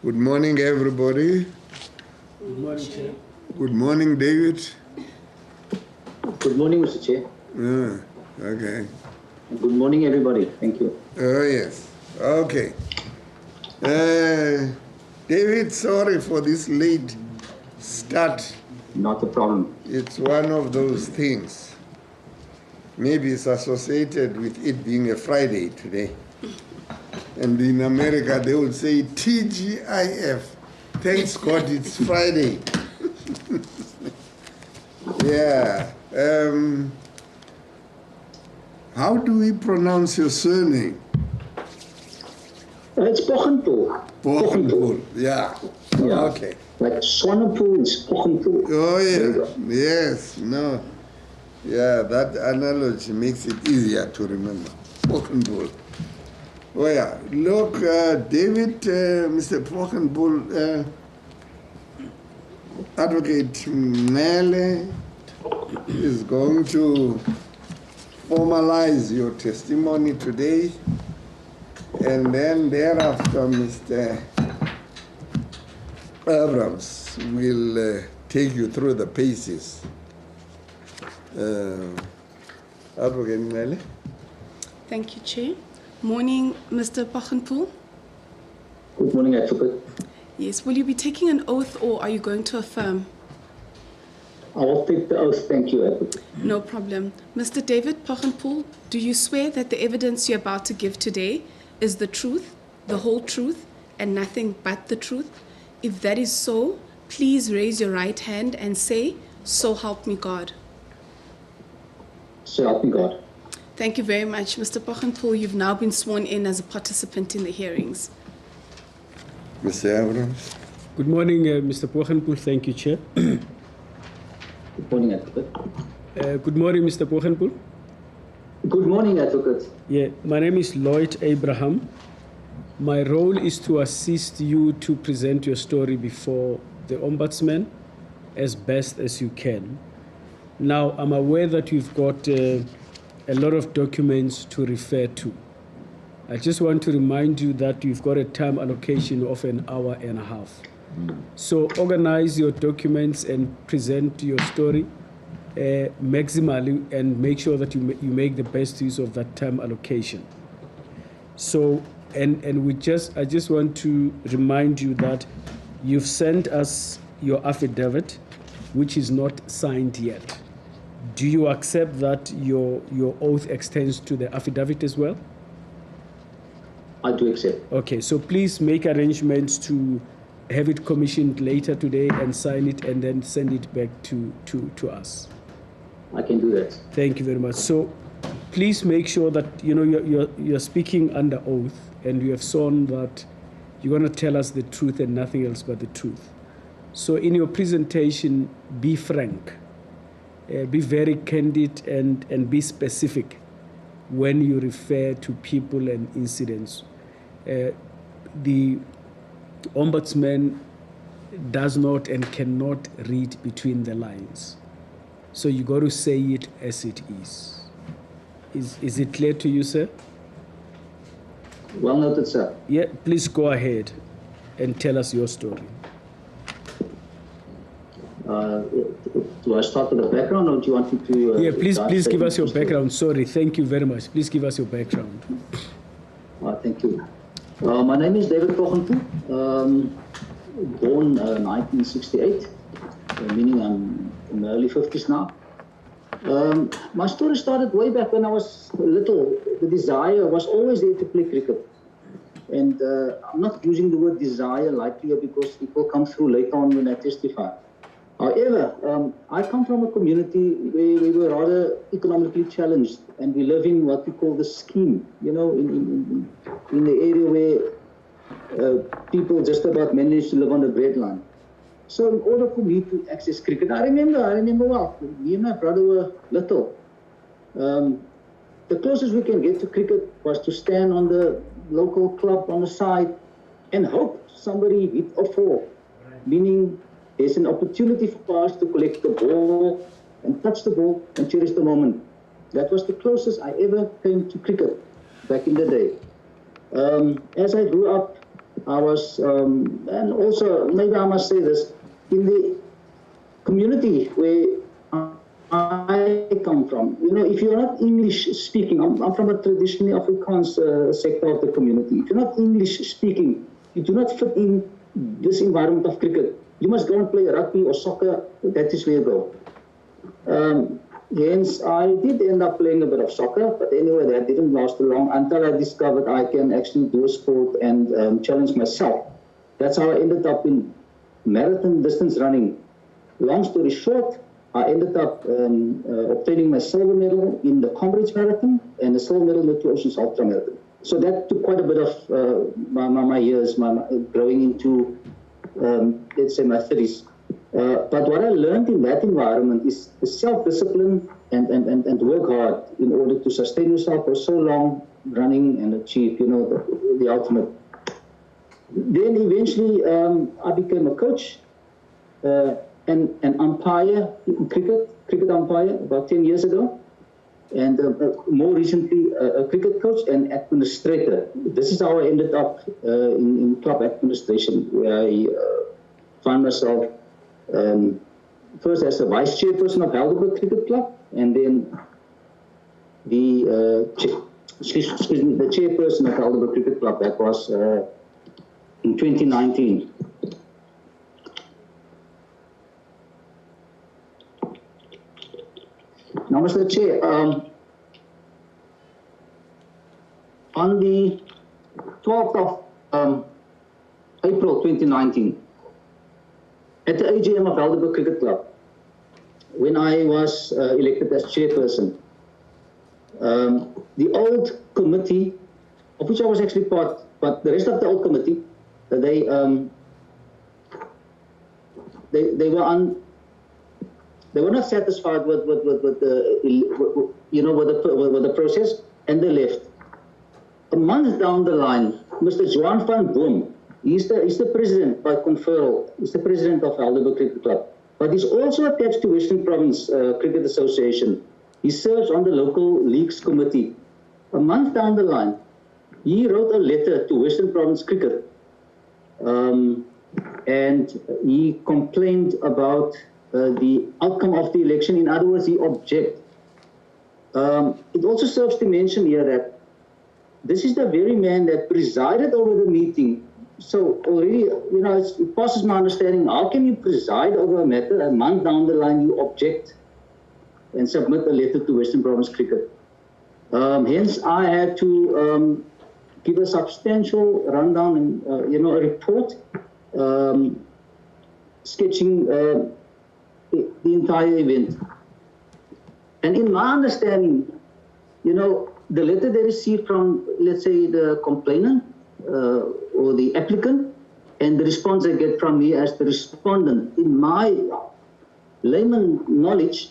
Good morning, everybody. Good morning, Chair. Good morning, David. Good morning, Mr. Chair. Okay. Good morning, everybody. Thank you. Oh, yes. Okay. David, sorry for this late start. Not a problem. It's one of those things. Maybe it's associated with it being a Friday today. And in America, they would say TGIF. Thanks God it's Friday. Yeah. How do we pronounce your surname? It's Poggenpoel. Poggenpoel. Yeah. Okay. Like Swanepoel, it's Poggenpoel. Oh, yeah. Yes. No. Yeah, that analogy makes it easier to remember. Poggenpoel. Oh, yeah. Look, David, Mr. Poggenpoel, Advocate Mele is going to formalize your testimony today, and then thereafter Mr. Abrams will take you through the paces. Advocate Mele. Thank you, Chair. Morning, Mr. Poggenpoel. Good morning, Advocate. Yes, will you be taking an oath or are you going to affirm? I will take the oath. Thank you, Advocate. No problem. Mr. David Poggenpoel, do you swear that the evidence you're about to give today is the truth, the whole truth, and nothing but the truth? If that is so, please raise your right hand and say, "So help me God." So help me God. Thank you very much, Mr. Poggenpoel. You've now been sworn in as a participant in the hearings. Mr. Abrams. Good morning, Mr. Poggenpoel. Thank you, Chair. Good morning, Advocate. Good morning, Mr. Poggenpoel. Good morning, Advocate. Yeah, my name is Lloyd Abraham. My role is to assist you to present your story before the Ombudsman as best as you can. Now, I'm aware that you've got a lot of documents to refer to. I just want to remind you that you've got a time allocation of an hour and a half. So organize your documents and present your story maximally and make sure that you make the best use of that time allocation. So, I just want to remind you that you've sent us your affidavit, which is not signed yet. Do you accept that your oath extends to the affidavit as well? I do accept. Okay, so please make arrangements to have it commissioned later today and sign it and then send it back to us. I can do that. Thank you very much. So please make sure that you're speaking under oath and you have sworn that you're going to tell us the truth and nothing else but the truth. So in your presentation, be frank. Be very candid and be specific when you refer to people and incidents. The Ombudsman does not and cannot read between the lines. So you got to say it as it is. Is it clear to you, sir? Well noted, sir. Yeah, please go ahead and tell us your story. Do I start with the background or do you want me to... yeah, please give us your background. Sorry, thank you very much. Please give us your background. Thank you. My name is David Poggenpoel, born 1968, meaning I'm in the early 50s now. My story started way back when I was little. The desire was always there to play cricket. And I'm not using the word desire lightly because it will come through later on when I testify. However, I come from a community where we were rather economically challenged, and we live in what we call the scheme, in the area where people just about manage to live on the breadline. So in order for me to access cricket, I remember well, me and my brother were little. The closest we can get to cricket was to stand on the local club on the side and hope somebody hit a four, meaning there's an opportunity for us to collect the ball and touch the ball and cherish the moment. That was the closest I ever came to cricket back in the day. As I grew up, I was, and also maybe I must say this, in the community where I come from, if you're not English speaking, I'm from a traditionally Afrikaans sector of the community. If you're not English speaking, you do not fit in this environment of cricket. You must go and play rugby or soccer. That is where you go. Hence, I did end up playing a bit of soccer, but anyway, that didn't last too long until I discovered I can actually do a sport and challenge myself. That's how I ended up in marathon distance running. Long story short, I ended up obtaining my silver medal in the Cambridge Marathon and a silver medal in the Two Oceans Ultra Marathon. So that took quite a bit of my years, growing into, let's say, my 30s. But what I learned in that environment is self-discipline and work hard in order to sustain yourself for so long, running and achieve, the ultimate. Then eventually I became a coach and an umpire in cricket umpire about 10 years ago. And more recently, a cricket coach and administrator. This is how I ended up in club administration, where I found myself first as the vice chairperson of Helderberg Cricket Club, and then the chairperson of Helderberg Cricket Club. That was in 2019. Now, Mr. Chair, on the 12th of April 2019, at the AGM of Helderberg Cricket Club, when I was elected as chairperson, the old committee, of which I was actually part, but the rest of the old committee, they were not satisfied with the process, and they left. A month down the line, Mr. Johan van Boom, he's the president by conferral. He's the president of Helderberg Cricket Club, but he's also attached to Western Province Cricket Association. He serves on the local leagues committee. A month down the line, he wrote a letter to Western Province Cricket, and he complained about the outcome of the election. In other words, he objected. It also serves to mention here that this is the very man that presided over the meeting. So already, it passes my understanding. How can you preside over a matter, a month down the line you object and submit a letter to Western Province Cricket? Hence, I had to give a substantial rundown and, a report sketching the entire event. And in my understanding, the letter they received from, let's say, the complainant or the applicant, and the response I get from me as the respondent, in my layman knowledge,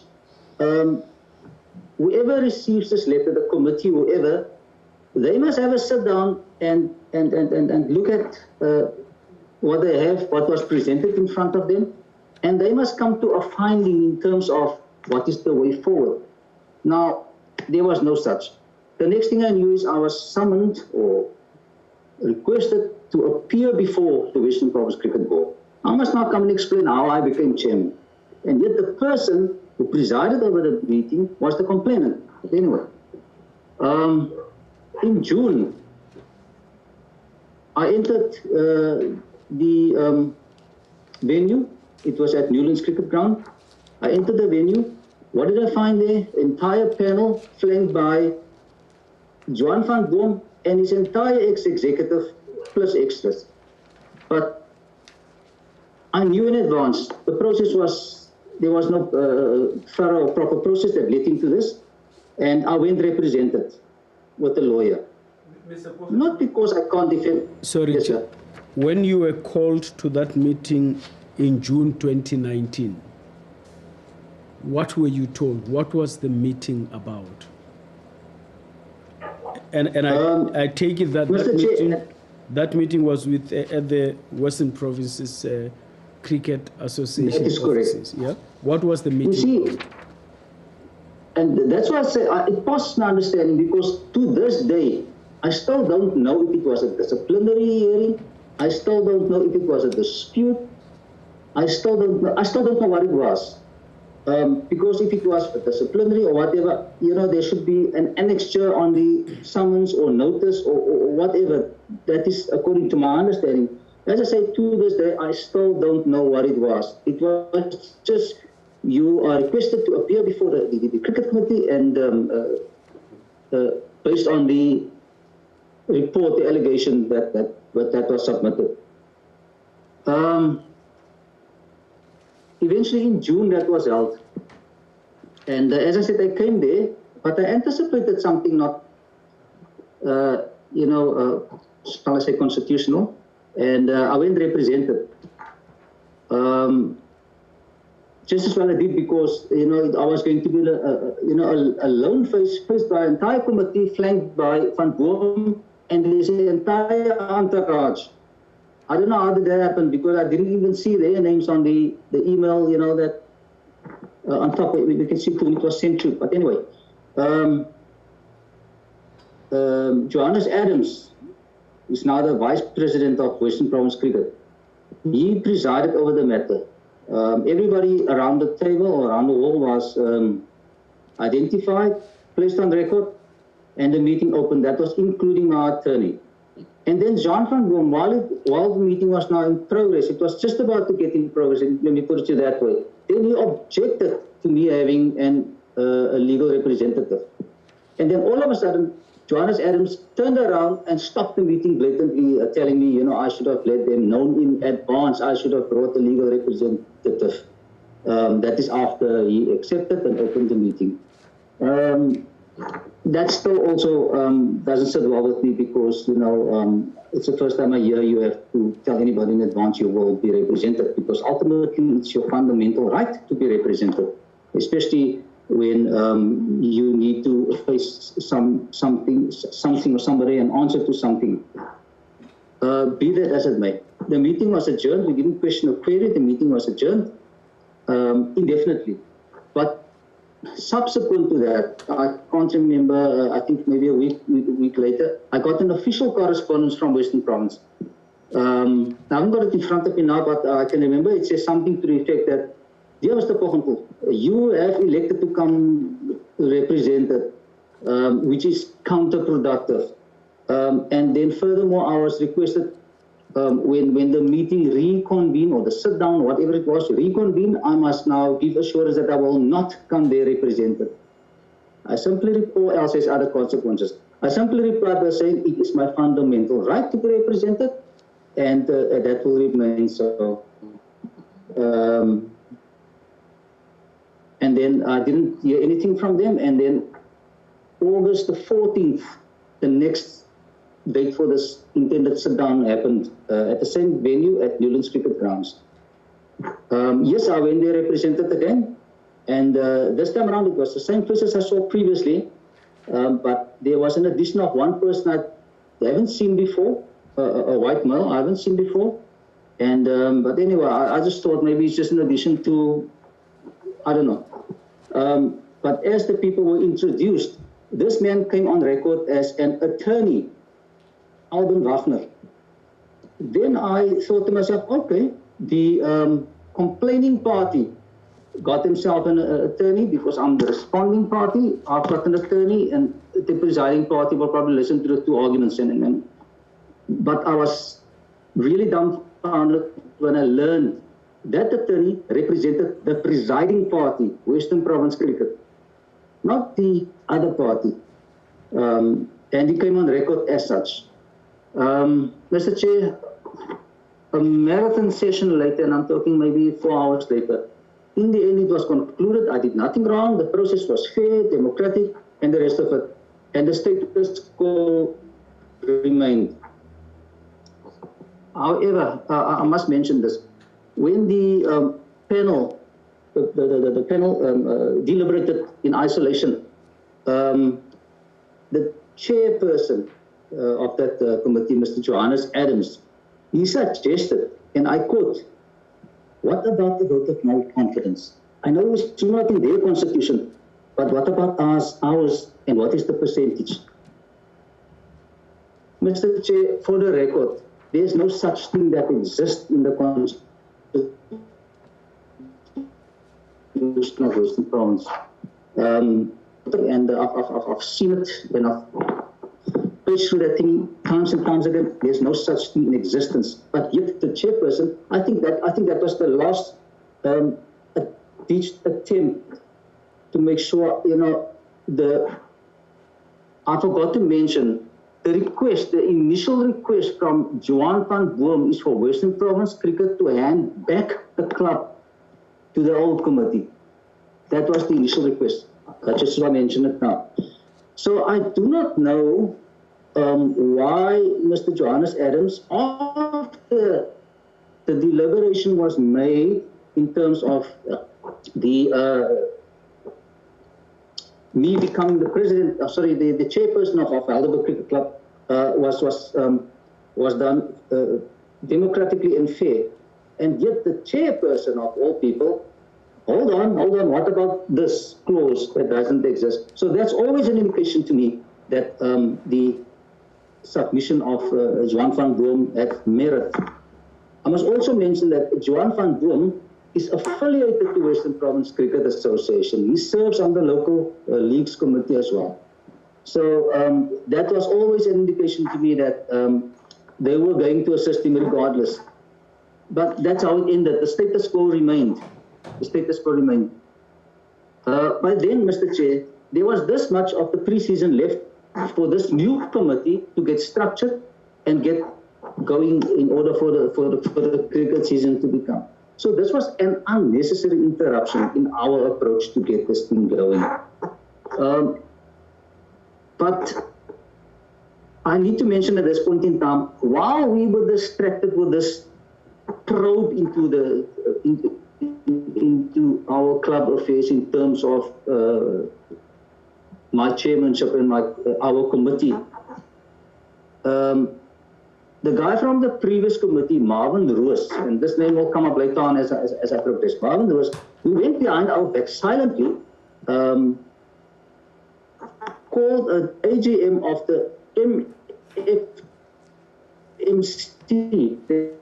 whoever receives this letter, the committee, whoever, they must have a sit down and look at what they have, what was presented in front of them, and they must come to a finding in terms of what is the way forward. Now, there was no such. The next thing I knew is I was summoned or requested to appear before the Western Province Cricket Board. I must now come and explain how I became chairman. And yet the person who presided over the meeting was the complainant. But anyway, in June, I entered the venue. It was at Newlands Cricket Ground. I entered the venue. What did I find there? Entire panel flanked by Johan van Boom and his entire ex-executive plus extras. But I knew in advance the process was, there was no thorough, proper process that led into this, and I went represented with a lawyer. Not because I can't defend. Sorry, yes, sir. When you were called to that meeting in June 2019, what were you told? What was the meeting about? And I take it that that meeting was with at the Western Provinces Cricket Association. That is offices, correct. Yeah. What was the meeting? You see, and that's why I say it passes my understanding, because to this day I still don't know if it was a disciplinary hearing I still don't know if it was a dispute. I still don't know what it was. Because if it was a disciplinary or whatever, there should be an annexure on the summons or notice or whatever. That is according to my understanding. As I say, to this day, I still don't know what it was. It was just, you are requested to appear before the cricket committee, and based on the report, the allegation that was submitted. Eventually in June that was held. And as I said, I came there, but I anticipated something not, shall I say, constitutional. And I went represented. Just as well I did, because, I was going to be a lone face faced by an entire committee flanked by Van Boom and this entire entourage. I don't know how did that happen, because I didn't even see their names on the email, that on top we can see who it was sent to. But anyway, Johannes Adams, who's now the Vice President of Western Province Cricket, he presided over the matter. Everybody around the table or around the hall was identified, placed on record, and the meeting opened. That was including our attorney. And then John van Boom, while the meeting was now in progress, it was just about to get in progress, let me put it that way, then he objected to me having a legal representative. And then all of a sudden, Johannes Adams turned around and stopped the meeting blatantly, telling me, I should have let them know in advance, I should have brought a legal representative. That is after he accepted and opened the meeting. That still also doesn't sit well with me, because, it's the first time I hear you have to tell anybody in advance you will be represented, because ultimately it's your fundamental right to be represented, especially when you need to face something or somebody and answer to something. Be that as it may. The meeting was adjourned. We didn't question or query. The meeting was adjourned indefinitely. But subsequent to that, I can't remember, I think maybe a week later, I got an official correspondence from Western Province. I haven't got it in front of me now, but I can remember it says something to the effect that, dear Mr. Poggenpoel, you have elected to come represented, which is counterproductive. And then furthermore, I was requested when the meeting reconvened, or the sit down, whatever it was, reconvene, I must now give assurance that I will not come there represented. I simply, or else there's other consequences. I simply replied by saying it is my fundamental right to be represented, and that will remain so. And then I didn't hear anything from them, and then August the 14th, the next date for this intended sit-down happened at the same venue at Newlands Cricket Grounds. Yes, I went there represented again, and this time around it was the same place as I saw previously, but there was an addition of one person I haven't seen before, a white male I haven't seen before, and but anyway, I just thought maybe it's just an addition to, I don't know. But as the people were introduced, this man came on record as an attorney, Alban Wagner. Then I thought to myself, okay, the complaining party got himself an attorney, because I'm the responding party. I've got an attorney, and the presiding party will probably listen to the two arguments. But I was really dumbfounded when I learned that attorney represented the presiding party, Western Province Cricket, not the other party. And he came on record as such. Mr. Chair, a marathon session later, and I'm talking maybe 4 hours later, in the end it was concluded I did nothing wrong, the process was fair, democratic, and the rest of it. And the status quo remained. However, I must mention this. When the panel, the panel deliberated in isolation, the chairperson of that committee, Mr. Johannes Adams, he suggested, and I quote, "What about the vote of no confidence? I know it's not in their constitution, but what about ours, and what is the percentage?" Mr. Chair, for the record, there's no such thing that exists in the Constitution of Western Province. And I've seen it, and I've paged through that thing times and times again. There's no such thing in existence. But yet the chairperson, I think that was the last attempt to make sure, I forgot to mention the initial request from Johan van Boom is for Western Province Cricket to hand back the club to the old committee. That was the initial request. I just want to mention it now. So I do not know why Mr. Johannes Adams, after the deliberation was made in terms of me becoming the president, the chairperson of Heidelberg Cricket Club was done democratically and fair. And yet the chairperson of all people, hold on, what about this clause that doesn't exist? So that's always an indication to me that the submission of Johan van Boom had merit. I must also mention that Johan van Boom is affiliated to Western Province Cricket Association. He serves on the local leagues committee as well. So that was always an indication to me that they were going to assist him regardless. But that's how it ended. The status quo remained. By then, Mr. Chair, there was this much of the pre-season left for this new committee to get structured and get going in order for the cricket season to become. So this was an unnecessary interruption in our approach to get this thing going. But I need to mention at this point in time, while we were distracted with this probe into our club affairs in terms of my chairmanship and our committee, the guy from the previous committee, Marvin Roos, and this name will come up later on as I progress, Marvin Roos, who went behind our back silently, called an AGM of the MFMC. The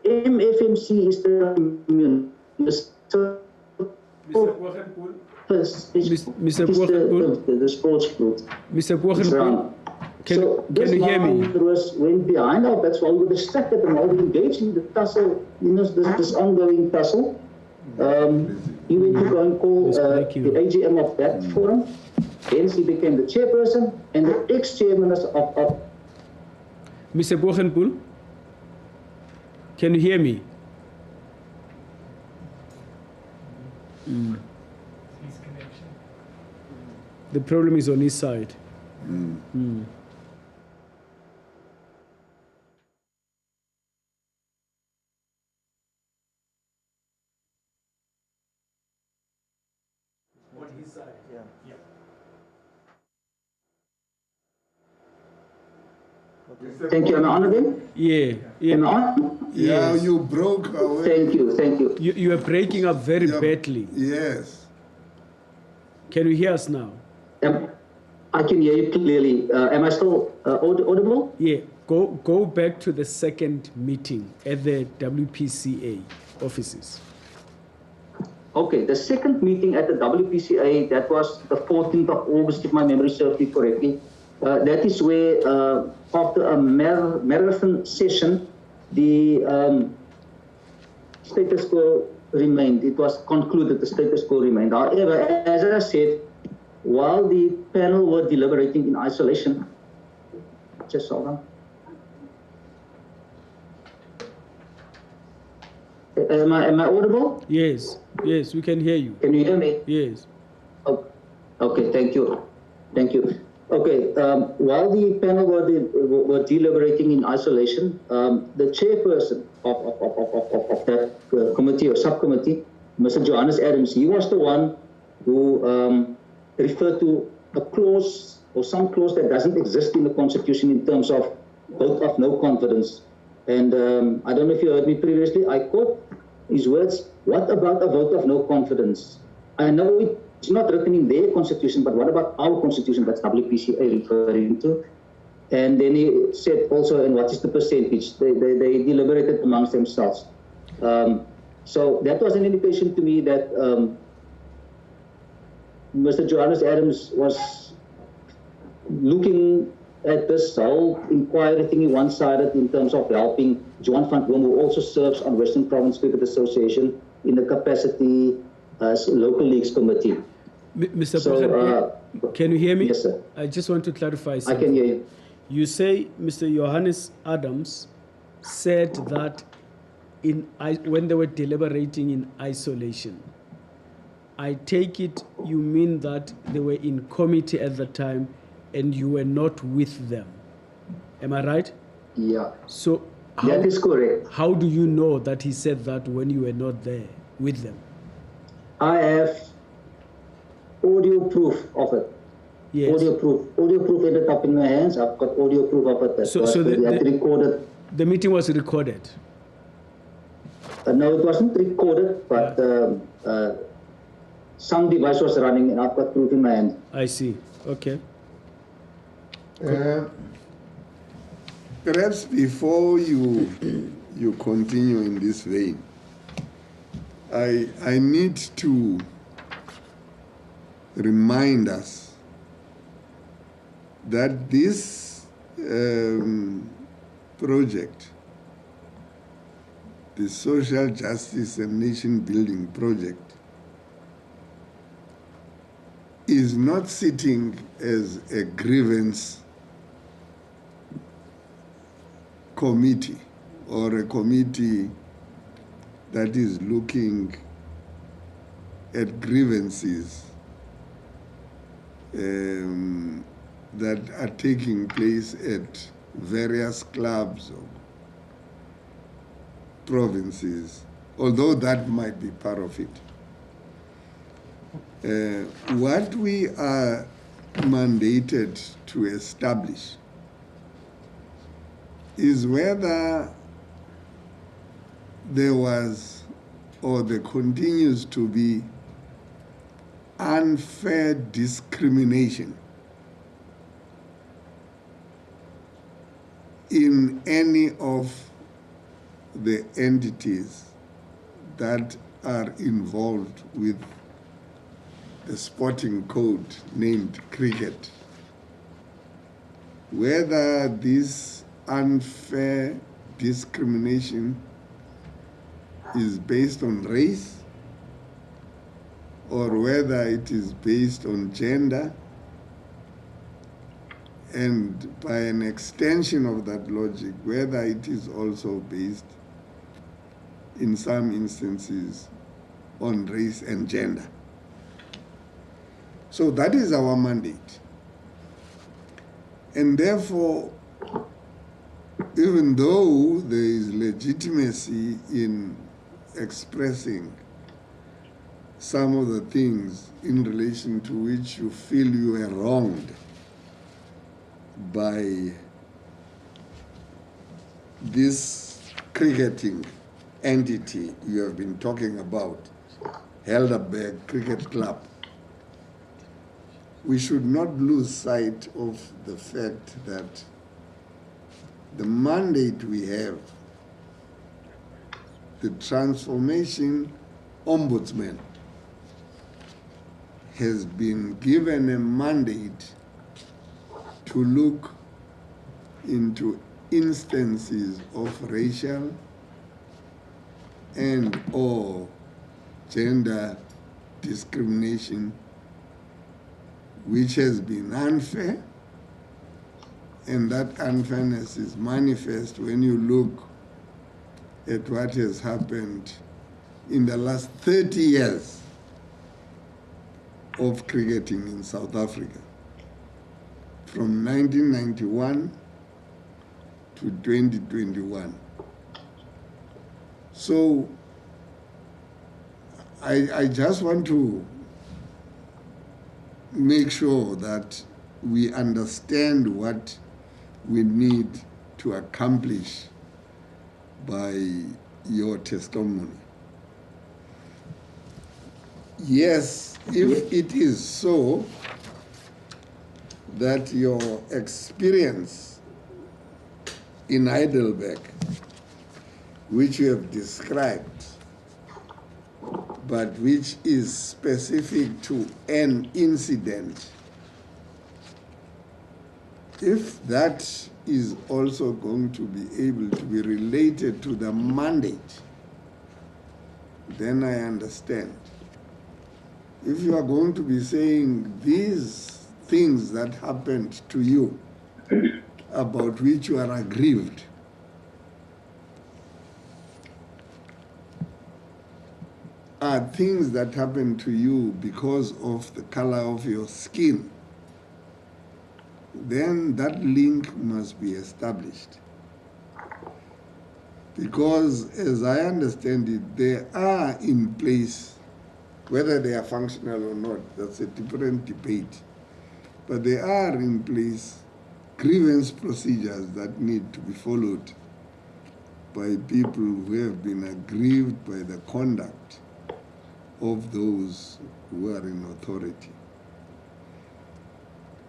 MFMC is the sports group. Mr. Poggenpoel, can you hear me? Went behind our backs while we were distracted and while we engaged in the tussle, this ongoing tussle. He went to go and call the AGM of that forum. Hence, he became the chairperson and the ex-chairman of Mr. Poggenpoel, can you hear me? His connection. The problem is on his side. On his side. Yeah. Thank you. Am I on again? Yeah. Am I on? Yeah, Yes. you broke away. Thank you. You are breaking up very badly. Yes. Can you hear us now? I can hear you clearly. Am I still audible? Yeah. Go back to the second meeting at the WPCA offices. Okay, the second meeting at the WPCA, that was the 14th of August, if my memory serves me correctly. That is where, after a marathon session, the status quo remained. It was concluded the status quo remained. However, as I said, while the panel were deliberating in isolation, just hold on. Am I audible? Yes, we can hear you. Can you hear me? Yes. Oh, okay, thank you. Okay, while the panel were deliberating in isolation, the chairperson of that committee or subcommittee, Mr. Johannes Adams, he was the one who referred to a clause or some clause that doesn't exist in the Constitution in terms of vote of no confidence. And I don't know if you heard me previously, I quote his words, "What about a vote of no confidence?" I know it's not written in their constitution, but what about our constitution? That's WPCA referring to. And then he said also, and what is the percentage? They deliberated amongst themselves. So that was an indication to me that Mr. Johannes Adams was looking at this whole inquiry thingy one-sided in terms of helping Johan van Boom, who also serves on Western Province Cricket Association in the capacity as local leagues committee. Mr. So, Poggenpoel, can you hear me? Yes, sir. I just want to clarify I something. can hear you. You say Mr. Johannes Adams said that when they were deliberating in isolation. I take it you mean that they were in committee at the time and you were not with them. Am I right? Yeah. So That is correct. How do you know that he said that when you were not there with them? I have audio proof of it. Yes. Audio proof ended up in my hands. I've got audio proof of it. So Recorded. The meeting was recorded? No, it wasn't recorded, but some device was running and I've got proof in my hand. I see. Okay. Perhaps before you continue in this vein, I need to remind us that this project, the Social Justice and Nation Building Project, is not sitting as a grievance committee or a committee that is looking at grievances that are taking place at various clubs or provinces, although that might be part of it. What we are mandated to establish is whether there was or there continues to be unfair discrimination in any of the entities that are involved with the sporting code named cricket. Whether this unfair discrimination is based on race or whether it is based on gender, and by an extension of that logic, whether it is also based in some instances on race and gender. So that is our mandate. And therefore, even though there is legitimacy in expressing some of the things in relation to which you feel you were wronged by this cricketing entity you have been talking about, Helderberg Cricket Club, we should not lose sight of the fact that the mandate we have, the transformation ombudsman, has been given a mandate to look into instances of racial and or gender discrimination which has been unfair, and that unfairness is manifest when you look at what has happened in the last 30 years of cricketing in South Africa, from 1991 to 2021. So I just want to make sure that we understand what we need to accomplish by your testimony. Yes, if it is so that your experience in Heidelberg, which you have described, but which is specific to an incident, if that is also going to be able to be related to the mandate, then I understand. If you are going to be saying these things that happened to you, about which you are aggrieved, are things that happen to you because of the color of your skin, then that link must be established. Because as I understand it, they are in place, whether they are functional or not, that's a different debate. But they are in place grievance procedures that need to be followed by people who have been aggrieved by the conduct of those who are in authority.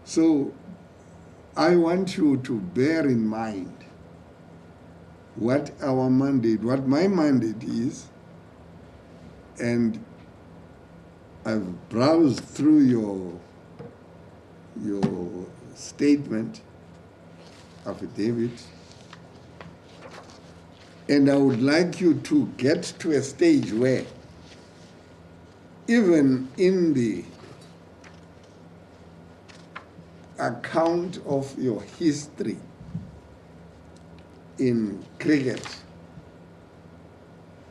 So I want you to bear in mind what our mandate, what my mandate is, and I've browsed through your statement, affidavit, and I would like you to get to a stage where even in the account of your history in cricket,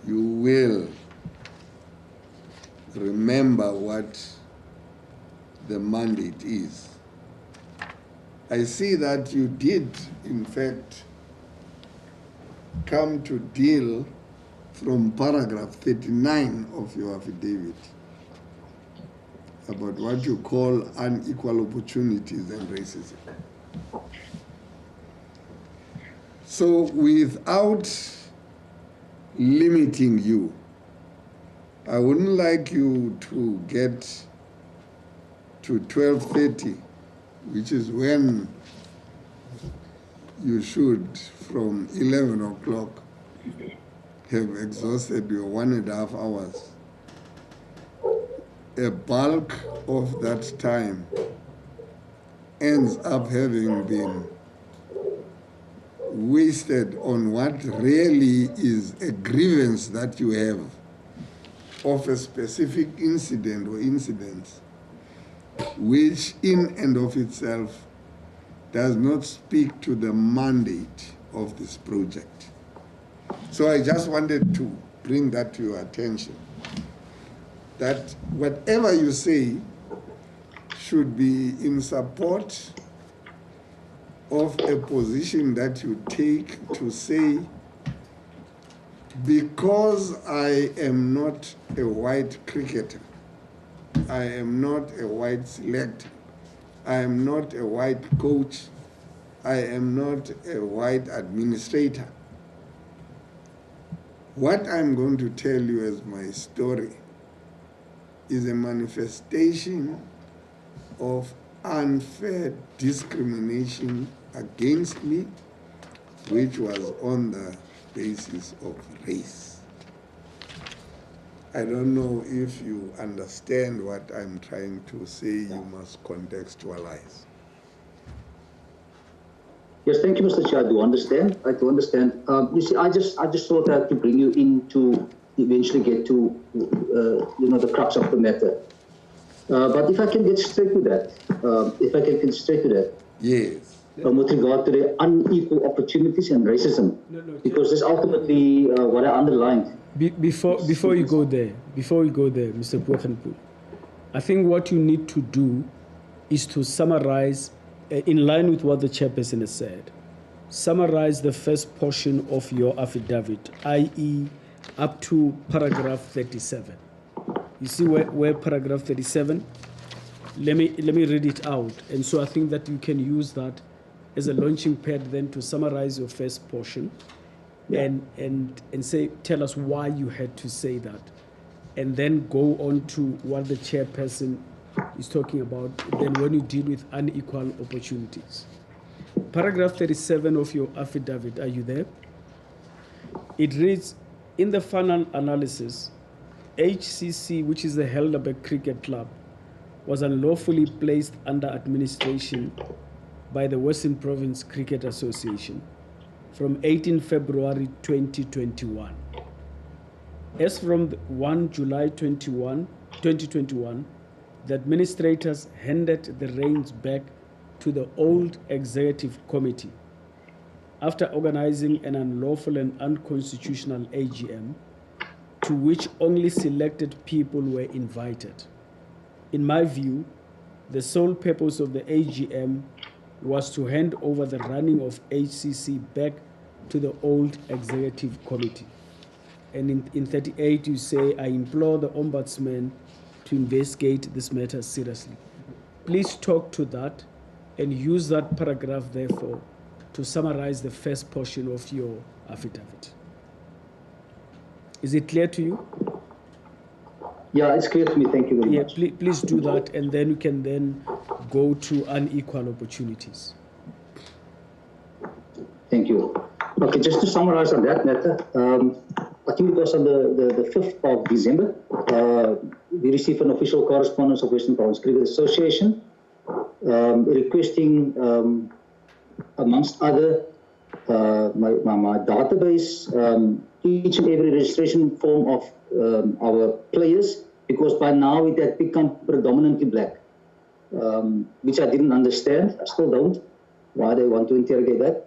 you will remember what the mandate is. I see that you did, in fact, come to deal from paragraph 39 of your affidavit about what you call unequal opportunities and racism. So without limiting you, I wouldn't like you to get to 12:30, which is when you should, from 11 o'clock, have exhausted your 1.5 hours. A bulk of that time ends up having been wasted on what really is a grievance that you have of a specific incident or incidents, which in and of itself does not speak to the mandate of this project. So I just wanted to bring that to your attention, that whatever you say should be in support of a position that you take to say, because I am not a white cricketer, I am not a white selector, I am not a white coach, I am not a white administrator. What I'm going to tell you as my story is a manifestation of unfair discrimination against me, which was on the basis of race. I don't know if you understand what I'm trying to say. You must contextualize. Yes, thank you, Mr. Chair. I do understand. You see, I just thought I had to bring you in to eventually get to, the crux of the matter. But if I can get straight to that, Yes. With regard to the unequal opportunities and racism, because this ultimately what I underlined. Before you go there, Mr. Poggenpoel, I think what you need to do is to summarize, in line with what the chairperson has said, summarize the first portion of your affidavit, i.e. up to paragraph 37. You see where paragraph 37? Let me read it out. And so I think that you can use that as a launching pad then to summarize your first portion. Yeah. And say, tell us why you had to say that, and then go on to what the chairperson is talking about. Then when you deal with unequal opportunities, paragraph 37 of your affidavit. Are you there? It reads, in the final analysis, HCC, which is the Helderberg Cricket Club, was unlawfully placed under administration by the Western Province Cricket Association from 18 February 2021. As from 1 July 2021, the administrators handed the reins back to the old executive committee after organizing an unlawful and unconstitutional AGM to which only selected people were invited. In my view, the sole purpose of the AGM was to hand over the running of HCC back to the old executive committee. And in 38, you say, I implore the Ombudsman to investigate this matter seriously. Please talk to that and use that paragraph, therefore, to summarize the first portion of your affidavit. Is it clear to you? Yeah, it's clear to me. Thank you very much. Please do that, and then we can then go to unequal opportunities. Thank you. Okay, just to summarize on that matter, I think it was on the 5th of December, we received an official correspondence of Western Province Cricket Association requesting, amongst other, my database, each and every registration form of our players, because by now it had become predominantly black, which I didn't understand. I still don't, why they want to interrogate that.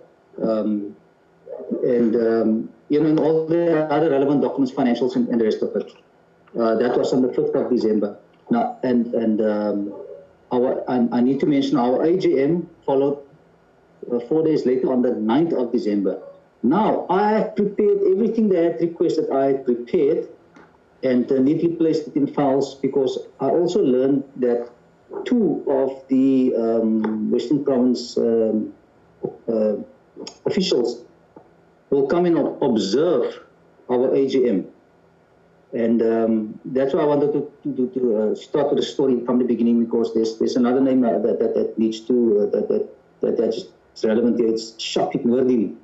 You know, and all the other relevant documents, financials, and the rest of it. That was on the 5th of December. Now, I need to mention our AGM followed 4 days later on the 9th of December. Now, I have prepared everything they had requested. I had prepared and neatly placed it in files, because I also learned that 2 of the Western Province officials will come and observe our AGM. And that's why I wanted to start with the story from the beginning, because there's another name that needs to, that's relevant here. It's Shafik Nurdin,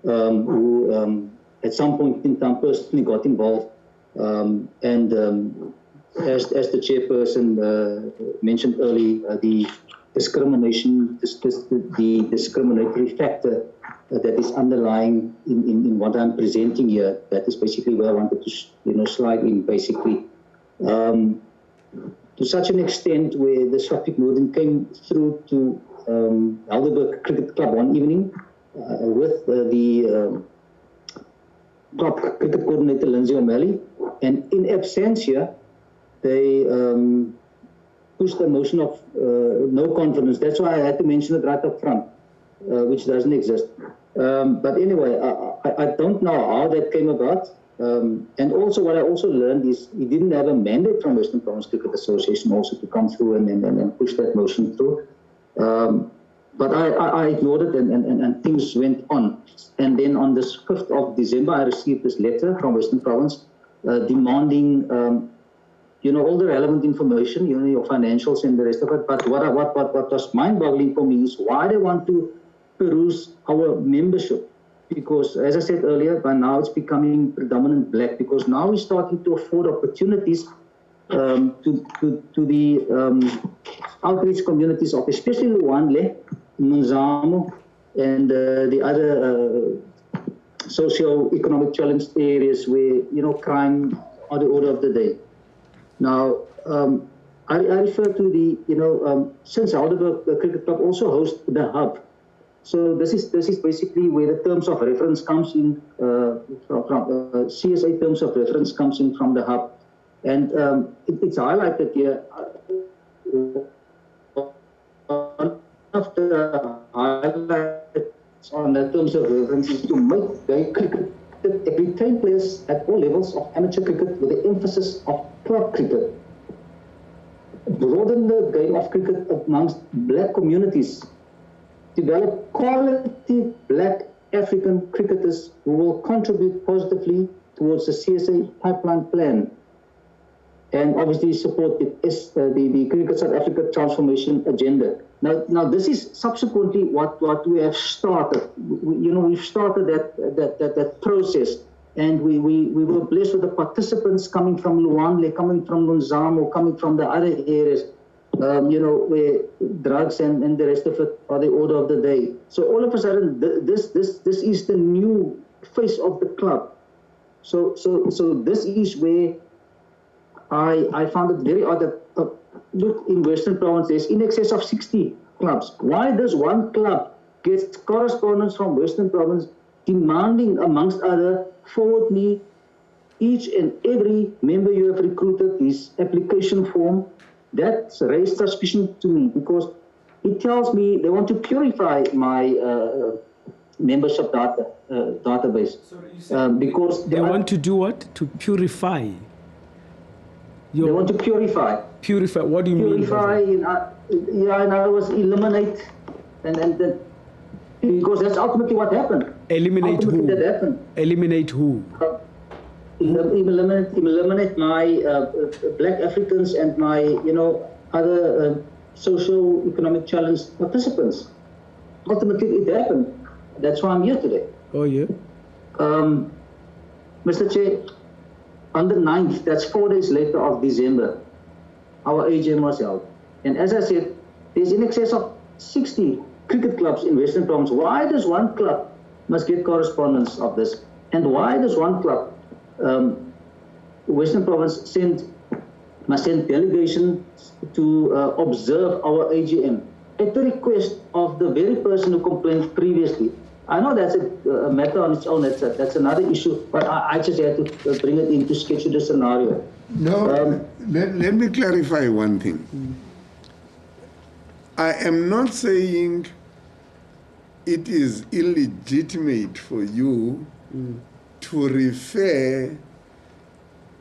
who at some point in time personally got involved. As the chairperson mentioned earlier, the discrimination, the discriminatory factor that is underlying in what I'm presenting here, that is basically where I wanted to slide in, basically. To such an extent where the Shafik Nurdin came through to Helderberg Cricket Club one evening with the club cricket coordinator Lindsay O'Malley, and in absentia, they pushed a motion of no confidence. That's why I had to mention it right up front, which doesn't exist. But anyway, I don't know how that came about. And also what I also learned is he didn't have a mandate from Western Province Cricket Association also to come through and push that motion through. But I ignored it, and things went on. And then on the 5th of December, I received this letter from Western Province demanding all the relevant information, your financials and the rest of it. But what was mind-boggling for me is why they want to peruse our membership. Because, as I said earlier, by now it's becoming predominant black, because now we're starting to afford opportunities to the outreach communities of, especially the one left, Munzamo, and the other socio-economic challenged areas where, crime are the order of the day. Now, I refer to the, since Helderberg Cricket Club also hosts the hub. So this is basically where the terms of reference comes in, from CSA terms of reference comes in from the hub. And it's highlighted here. One of the highlights on the terms of reference is to make gay cricket retain players at all levels of amateur cricket with the emphasis of club cricket. Broaden the game of cricket amongst black communities. Develop quality black African cricketers who will contribute positively towards the CSA pipeline plan. and obviously support the Cricket South Africa transformation agenda. Now this is subsequently what we have started. We've started that process, and we were blessed with the participants coming from Luandle, coming from Lunzamo, coming from the other areas, where drugs and the rest of it are the order of the day. So all of a sudden, this is the new face of the club. So this is where I found it very odd that, look, in Western Province, there's in excess of 60 clubs. Why does one club get correspondence from Western Province demanding, amongst other, forward me each and every member you have recruited, his application form? That's raised suspicion to me, because it tells me they want to purify my membership database. Because they want to do what? To purify? They want to purify. Purify, what do you mean? Purify, in other words, eliminate, and because that's ultimately what happened. Eliminate ultimately who? That happened. Eliminate who? Eliminate my Black Africans and my, other socio-economic challenge participants. Ultimately, it happened. That's why I'm here today. Oh, yeah. Mr. Chair, on the 9th, that's 4 days later of December, our AGM was held. And as I said, there's in excess of 60 cricket clubs in Western Province. Why does one club must get correspondence of this? And why does one club, Western Province, must send delegations to observe our AGM at the request of the very person who complained previously? I know that's a matter on its own, that's another issue, but I just had to bring it in to sketch you the scenario. No, let me clarify one thing. I am not saying it is illegitimate for you to refer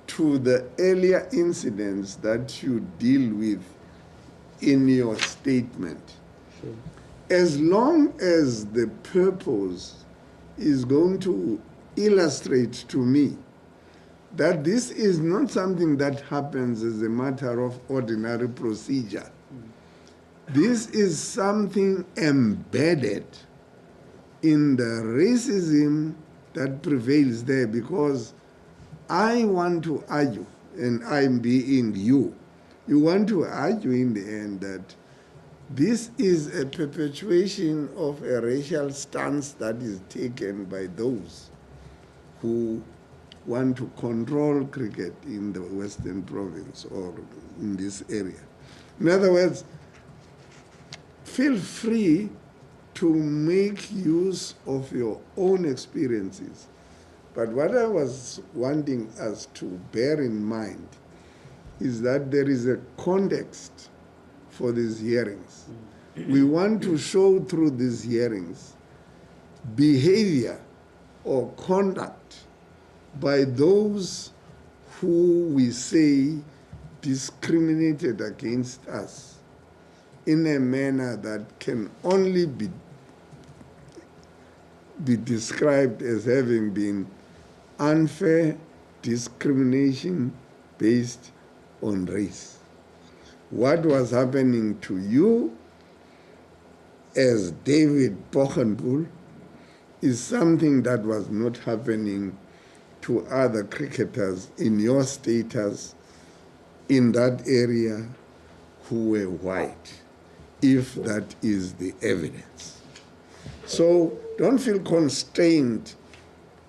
to the earlier incidents that you deal with in your statement. Sure. As long as the purpose is going to illustrate to me that this is not something that happens as a matter of ordinary procedure. This is something embedded in the racism that prevails there, because I want to argue, and I'm being you want to argue in the end that this is a perpetuation of a racial stance that is taken by those who want to control cricket in the Western Province or in this area. In other words, feel free to make use of your own experiences. But what I was wanting us to bear in mind is that there is a context for these hearings. We want to show through these hearings behavior or conduct by those who we say discriminated against us in a manner that can only be described as having been unfair discrimination based on race. What was happening to you as David Poggenpoel is something that was not happening to other cricketers in your status in that area who were white, if that is the evidence. So don't feel constrained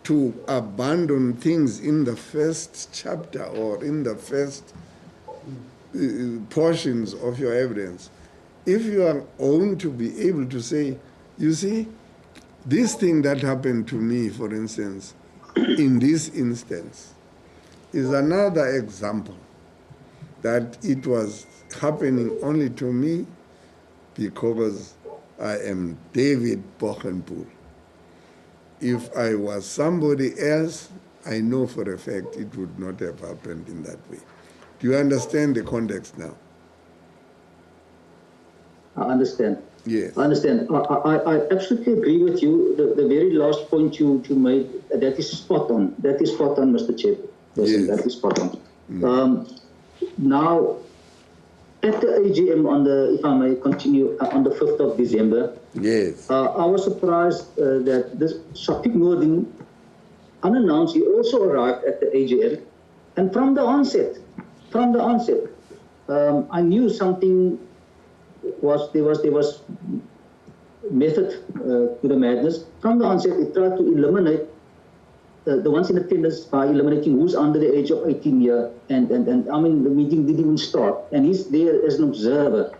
to abandon things in the first chapter or in the first portions of your evidence. If you are going to be able to say, you see, this thing that happened to me, for instance, in this instance, is another example that it was happening only to me because I am David Poggenpoel. If I was somebody else, I know for a fact it would not have happened in that way. Do you understand the context now? I understand. Yes. I understand. I absolutely agree with you. The very last point you made, that is spot on. That is spot on, Mr. Chair. Yes. That is spot on. Now, at the AGM on the, if I may continue, on the 5th of December, Yes. I was surprised that this Shafiq Noordin, unannounced, he also arrived at the AGM, and from the onset, I knew something was there was method to the madness. From the onset, it tried to eliminate the ones in attendance by eliminating who's under the age of 18 years, and I mean the meeting didn't even start, and he's there as an observer,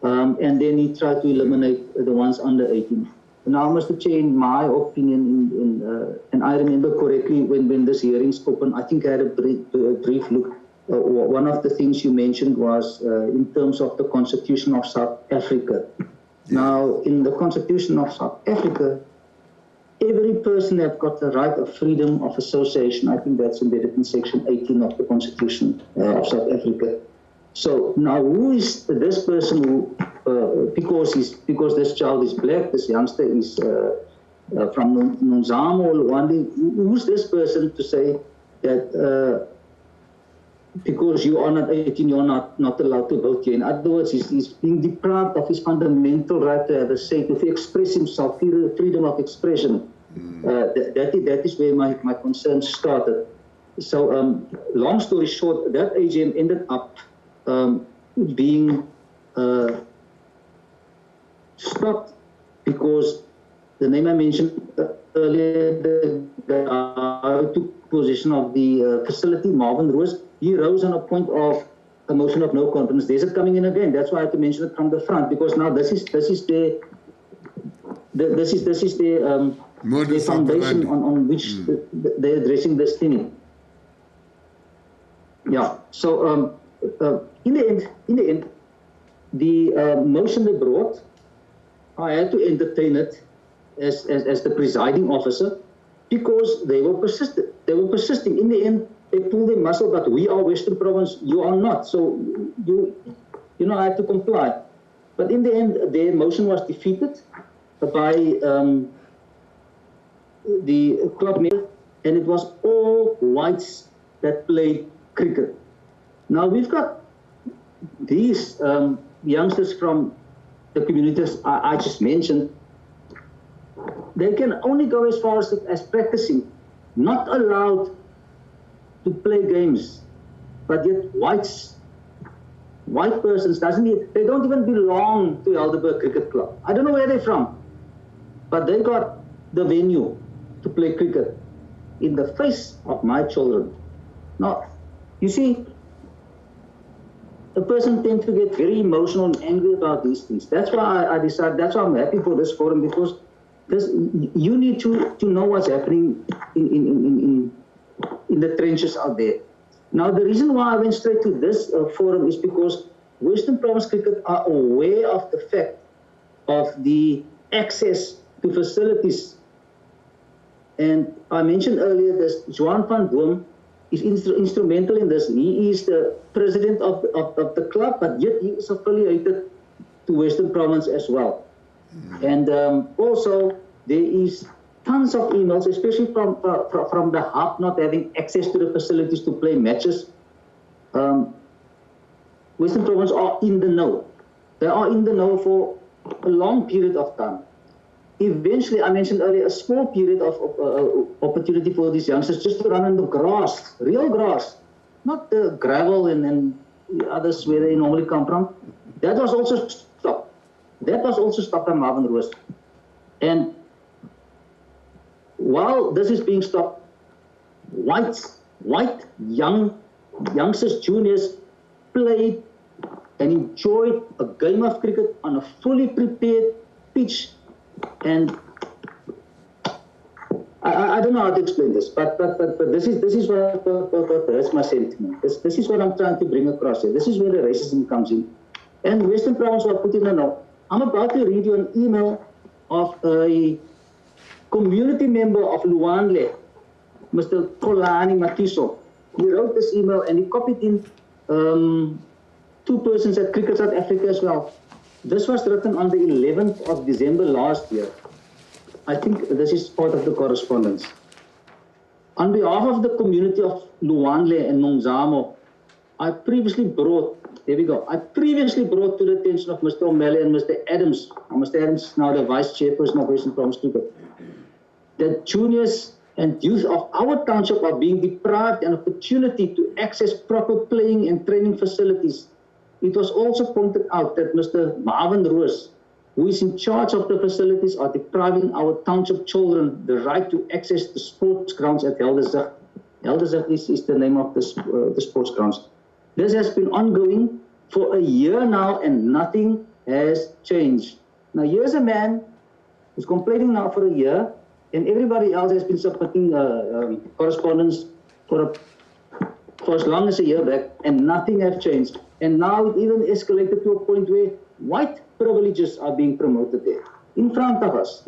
and then he tried to eliminate the ones under 18. Now, Mr. Chair, in my opinion, and I remember correctly when this hearings opened, I think I had a brief look. One of the things you mentioned was in terms of the Constitution of South Africa. Now, in the Constitution of South Africa, every person has got the right of freedom of association. I think that's embedded in Section 18 of the Constitution of South Africa. So now, who is this person who, because this child is black, this youngster is from Nonzamo or Luandi, who's this person to say that because you are not 18, you are not allowed to vote here? In other words, he's being deprived of his fundamental right to have a say, to express himself, freedom of expression. That is where my concerns started. So, long story short, that AGM ended up being stopped because the name I mentioned earlier, the guy who took possession of the facility, Marvin Rose, he rose on a point of a motion of no confidence. There's it coming in again. That's why I had to mention it from the front, because now this is the foundation on which they're addressing this thing. Yeah. So in the end, the motion they brought, I had to entertain it as the presiding officer, because they were persistent. They were persisting. In the end, they pulled their muscle, but we are Western Province, you are not. So you know, I have to comply. But in the end, their motion was defeated by the club mayor, and it was all whites that played cricket. Now we've got these youngsters from the communities I just mentioned. They can only go as far as practicing, not allowed to play games. But yet white persons they don't even belong to Helderberg Cricket Club. I don't know where they're from, but they got the venue to play cricket in the face of my children. Now, you see, a person tends to get very emotional and angry about these things. That's why I decided, that's why I'm happy for this forum, because you need to know what's happening in the trenches out there. Now, the reason why I went straight to this forum is because Western Province Cricket are aware of the fact of the access to facilities. And I mentioned earlier this, Johan van Boom is instrumental in this. He is the president of the club, but yet he is affiliated to Western Province as well. And also, there is tons of emails, especially from the hub not having access to the facilities to play matches. Western Province are in the know. They are in the know for a long period of time. Eventually, I mentioned earlier, a small period of opportunity for these youngsters just to run on the grass, real grass, not the gravel and the others where they normally come from. That was also stopped. That was also stopped by Marvin Rose. And while this is being stopped, white youngsters, juniors, played and enjoyed a game of cricket on a fully prepared pitch. And I don't know how to explain this, but this is what hurts my sentiment. This is what I'm trying to bring across here. This is where the racism comes in. And Western Province were put in a no. I'm about to read you an email of a community member of Luandle, Mr. Kolani Matiso. He wrote this email and he copied in two persons at Cricket South Africa as well. This was written on the 11th of December last year. I think this is part of the correspondence. On behalf of the community of Luandle and Nonzamo, I previously brought to the attention of Mr. O'Malley and Mr. Adams, Mr. Adams is now the Vice Chairperson of Western Province Cricket, that juniors and youth of our township are being deprived an opportunity to access proper playing and training facilities. It was also pointed out that Mr. Marvin Roos, who is in charge of the facilities, are depriving our township children the right to access the sports grounds at Helderzeg. Helderzeg is the name of the sports grounds. This has been ongoing for a year now and nothing has changed. Now here's a man who's complaining now for a year, and everybody else has been submitting correspondence for as long as a year back, and nothing has changed. And now it even escalated to a point where white privileges are being promoted there, in front of us,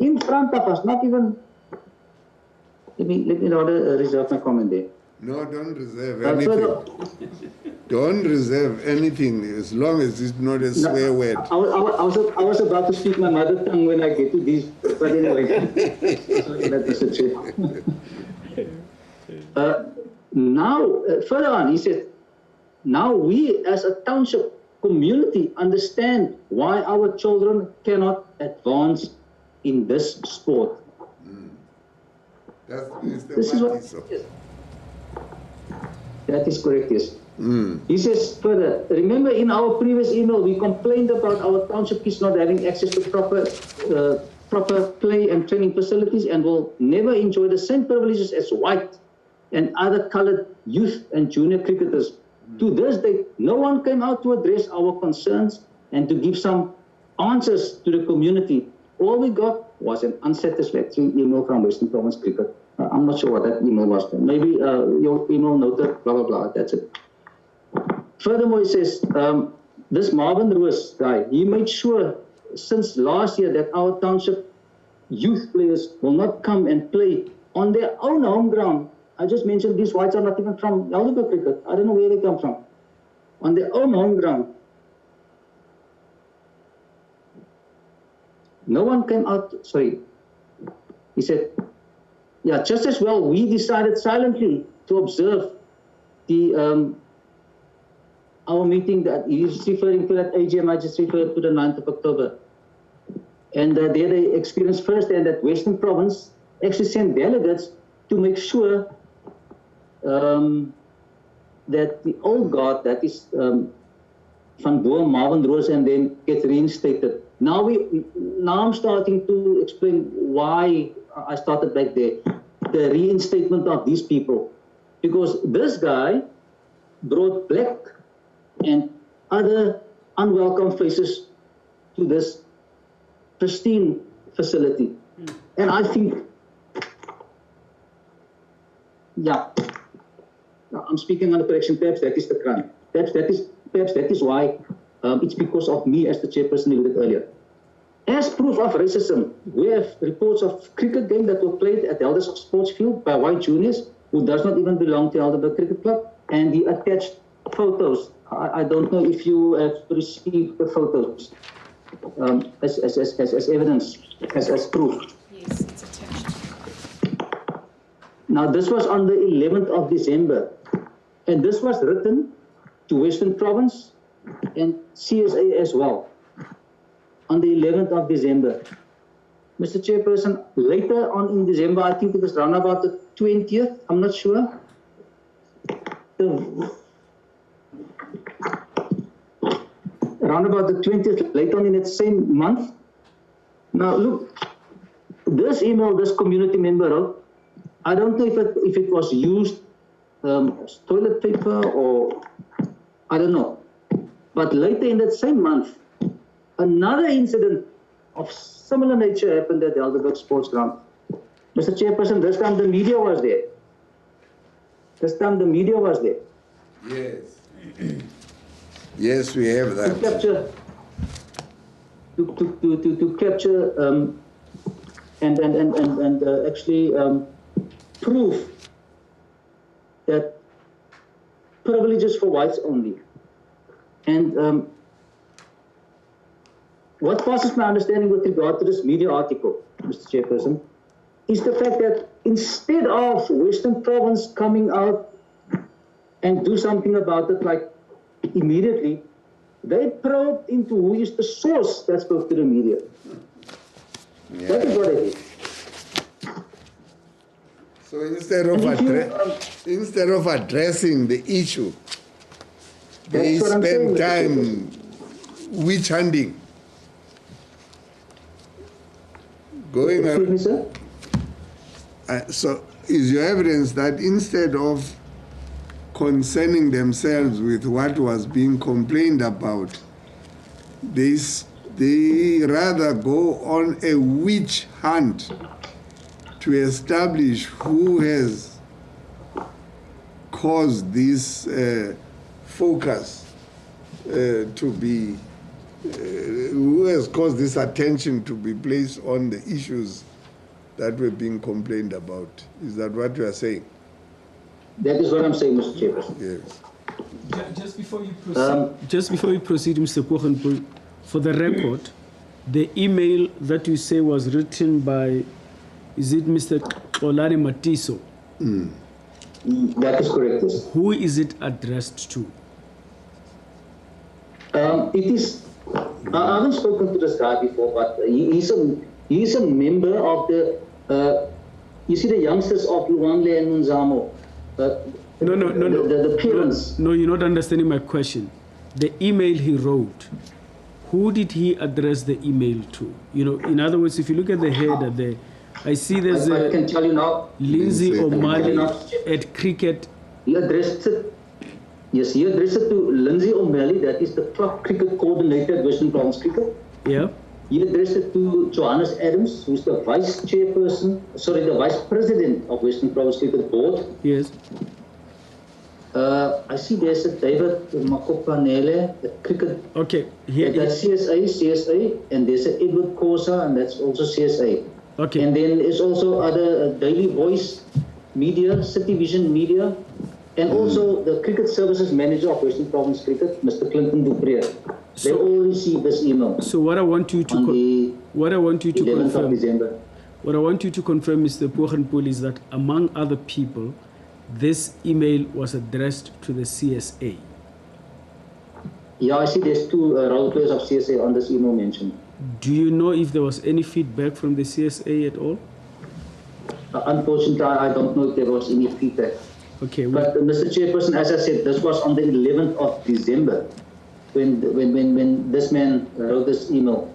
not even. Let me rather reserve my comment there. No, don't reserve anything. Don't reserve anything as long as it's not a swear word. I was about to speak my mother tongue when I get to these, but anyway. Sorry, that is a trick. Now, further on, he said, now we as a township community understand why our children cannot advance in this sport. That's Mr. This is what. Matiso. That is correct, yes. He says further, remember in our previous email, we complained about our township kids not having access to proper play and training facilities and will never enjoy the same privileges as white and other colored youth and junior cricketers. To this day, no one came out to address our concerns and to give some answers to the community. All we got was an unsatisfactory email from Western Province Cricket. I'm not sure what that email was. Maybe your email noted, blah, blah, blah. That's it. Furthermore, he says, this Marvin Roos guy, he made sure since last year that our township youth players will not come and play on their own home ground. I just mentioned these whites are not even from Helderberg Cricket. I don't know where they come from. On their own home ground. No one came out, sorry. He said, yeah, just as well, we decided silently to observe the our meeting that he's referring to, that AGM I just referred to, the 9th of October. And there they experienced firsthand that Western Province actually sent delegates to make sure that the old guard, that is Van Boom, Marvin Roos, and then gets reinstated. Now I'm starting to explain why I started back there, the reinstatement of these people. Because this guy brought black and other unwelcome faces to this pristine facility. And I think, yeah, I'm speaking under correction, perhaps that is the crime. Perhaps that is why it's because of me as the chairperson alluded earlier. As proof of racism, we have reports of cricket games that were played at Helderzeg Sports Field by white juniors who does not even belong to Helderberg Cricket Club, and the attached photos. I don't know if you have received the photos as evidence, as proof. Yes, it's attached. Now, this was on the 11th of December, and this was written to Western Province and CSA as well on the 11th of December. Mr. Chairperson, later on in December, I think it was around about the 20th, I'm not sure. Around about the 20th, later on in that same month. Now, look, this email, this community member wrote, I don't know if it was used as toilet paper or I don't know. But later in that same month, another incident of similar nature happened at the Helderberg Sports Ground. Mr. Chairperson, this time the media was there. Yes. Yes, we have that. To capture and actually prove that privileges for whites only. And what passes my understanding with regard to this media article, Mr. Chairperson, is the fact that instead of Western Province coming out and do something about it, like immediately, they probed into who is the source that spoke to the media. Yeah. That is what I did. So instead of addressing the issue, they spend time witch hunting. Going Excuse me, sir? So is your evidence that instead of concerning themselves with what was being complained about, they rather go on a witch hunt to establish who has caused this focus to be, who has caused this attention to be placed on the issues that were being complained about? Is that what you are saying? That is what I'm saying, Mr. Chairperson. Yes. Just before you proceed, Mr. Poggenpoel, for the record, the email that you say was written by, is it Mr. Olari Matiso? That is correct, yes. Who is it addressed to? It is, I haven't spoken to this guy before, but he's a member of the, you see the youngsters of Luanle and Munzamo. No. The parents. No, you're not understanding my question. The email he wrote, who did he address the email to? You know, in other words, if you look at the header there, I see there's I can tell you now. Lindsay O'Malley at cricket. He addressed it. Yes, he addressed it to Lindsay O'Malley, that is the club cricket coordinator at Western Province Cricket. Yeah. He addressed it to Johannes Adams, who's the vice president of Western Province Cricket Board. Yes. I see there's a David Makopanele, the cricket. Okay. That's CSA, and there's a Edward Kosa, and that's also CSA. Okay. And then there's also other Daily Voice Media, City Vision Media, and also the Cricket Services Manager of Western Province Cricket, Mr. Clinton Dupree. They all received this email. So what I want you to confirm, What I want you to confirm, Mr. Poggenpoel, is that among other people, this email was addressed to the CSA. Yeah, I see there's two role players of CSA on this email mentioned. Do you know if there was any feedback from the CSA at all? Unfortunately, I don't know if there was any feedback. Okay. Well, but Mr. Chairperson, as I said, this was on the 11th of December when this man wrote this email.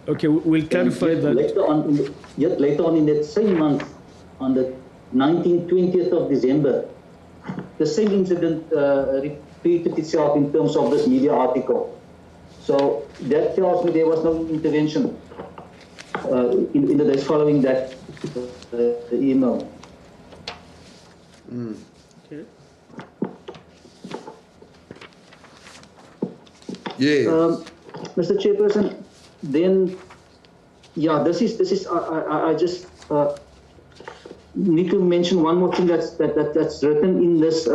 Okay, we'll clarify that. Later on in that same month, on the 19th, 20th of December, the same incident repeated itself in terms of this media article. So that tells me there was no intervention in the days following that the email. Okay. Yes. Mr. Chairperson, then, yeah, this is. I just need to mention one more thing that's written in this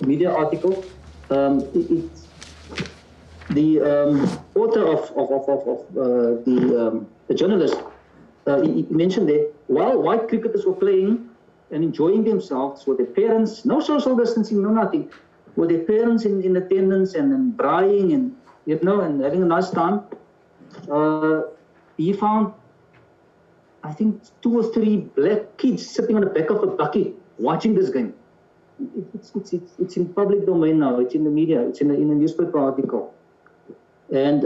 media article. The author of the journalist, he mentioned there, while white cricketers were playing and enjoying themselves with their parents, no social distancing, no nothing, with their parents in attendance and braaiing and and having a nice time, he found, I think, 2 or 3 black kids sitting on the back of a bucket watching this game. It's in public domain now. It's in the media. It's in a newspaper article. And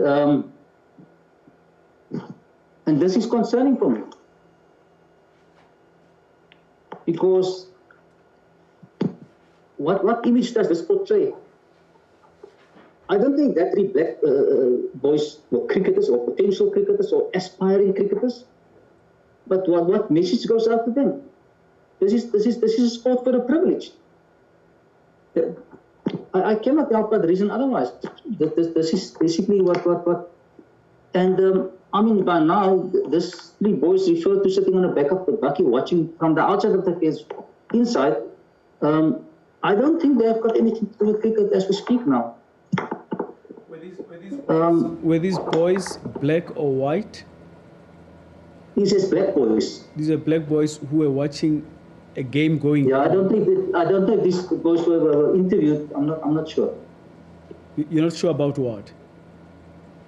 this is concerning for me, because what image does this portray? I don't think that 3 black boys were cricketers or potential cricketers or aspiring cricketers. But what message goes out to them? This is a sport for the privileged. I cannot help but reason otherwise. This is basically what. And I mean, by now, this 3 boys referred to sitting on the back of the bucket watching from the outside of the fence inside. I don't think they have got anything to do with cricket as we speak now. Were these boys black or white? These are black boys. These are black boys who were watching a game going. Yeah, I don't think these boys were interviewed. I'm not sure. You're not sure about what?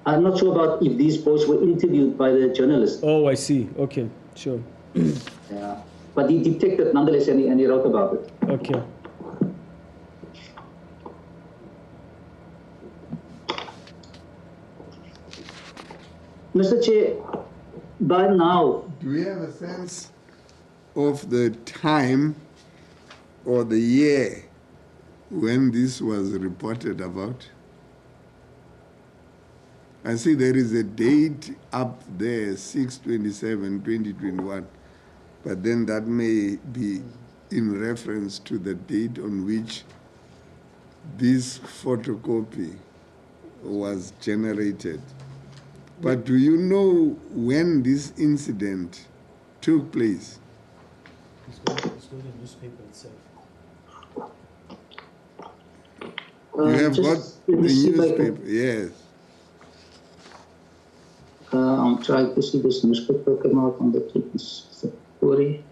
I'm not sure about if these boys were interviewed by the journalist. Oh, I see. Okay, sure. Yeah. But he detected nonetheless, and he wrote about it. Okay. Mr. Chair, by now, Do we have a sense of the time or the year when this was reported about? I see there is a date up there, 6/27/2021, but then that may be in reference to the date on which this photocopy was generated. But do you know when this incident took place? It's not the newspaper itself. You have just got the let me see if I can- newspaper, yes. I'm trying to see this newspaper come out on the 26th of February.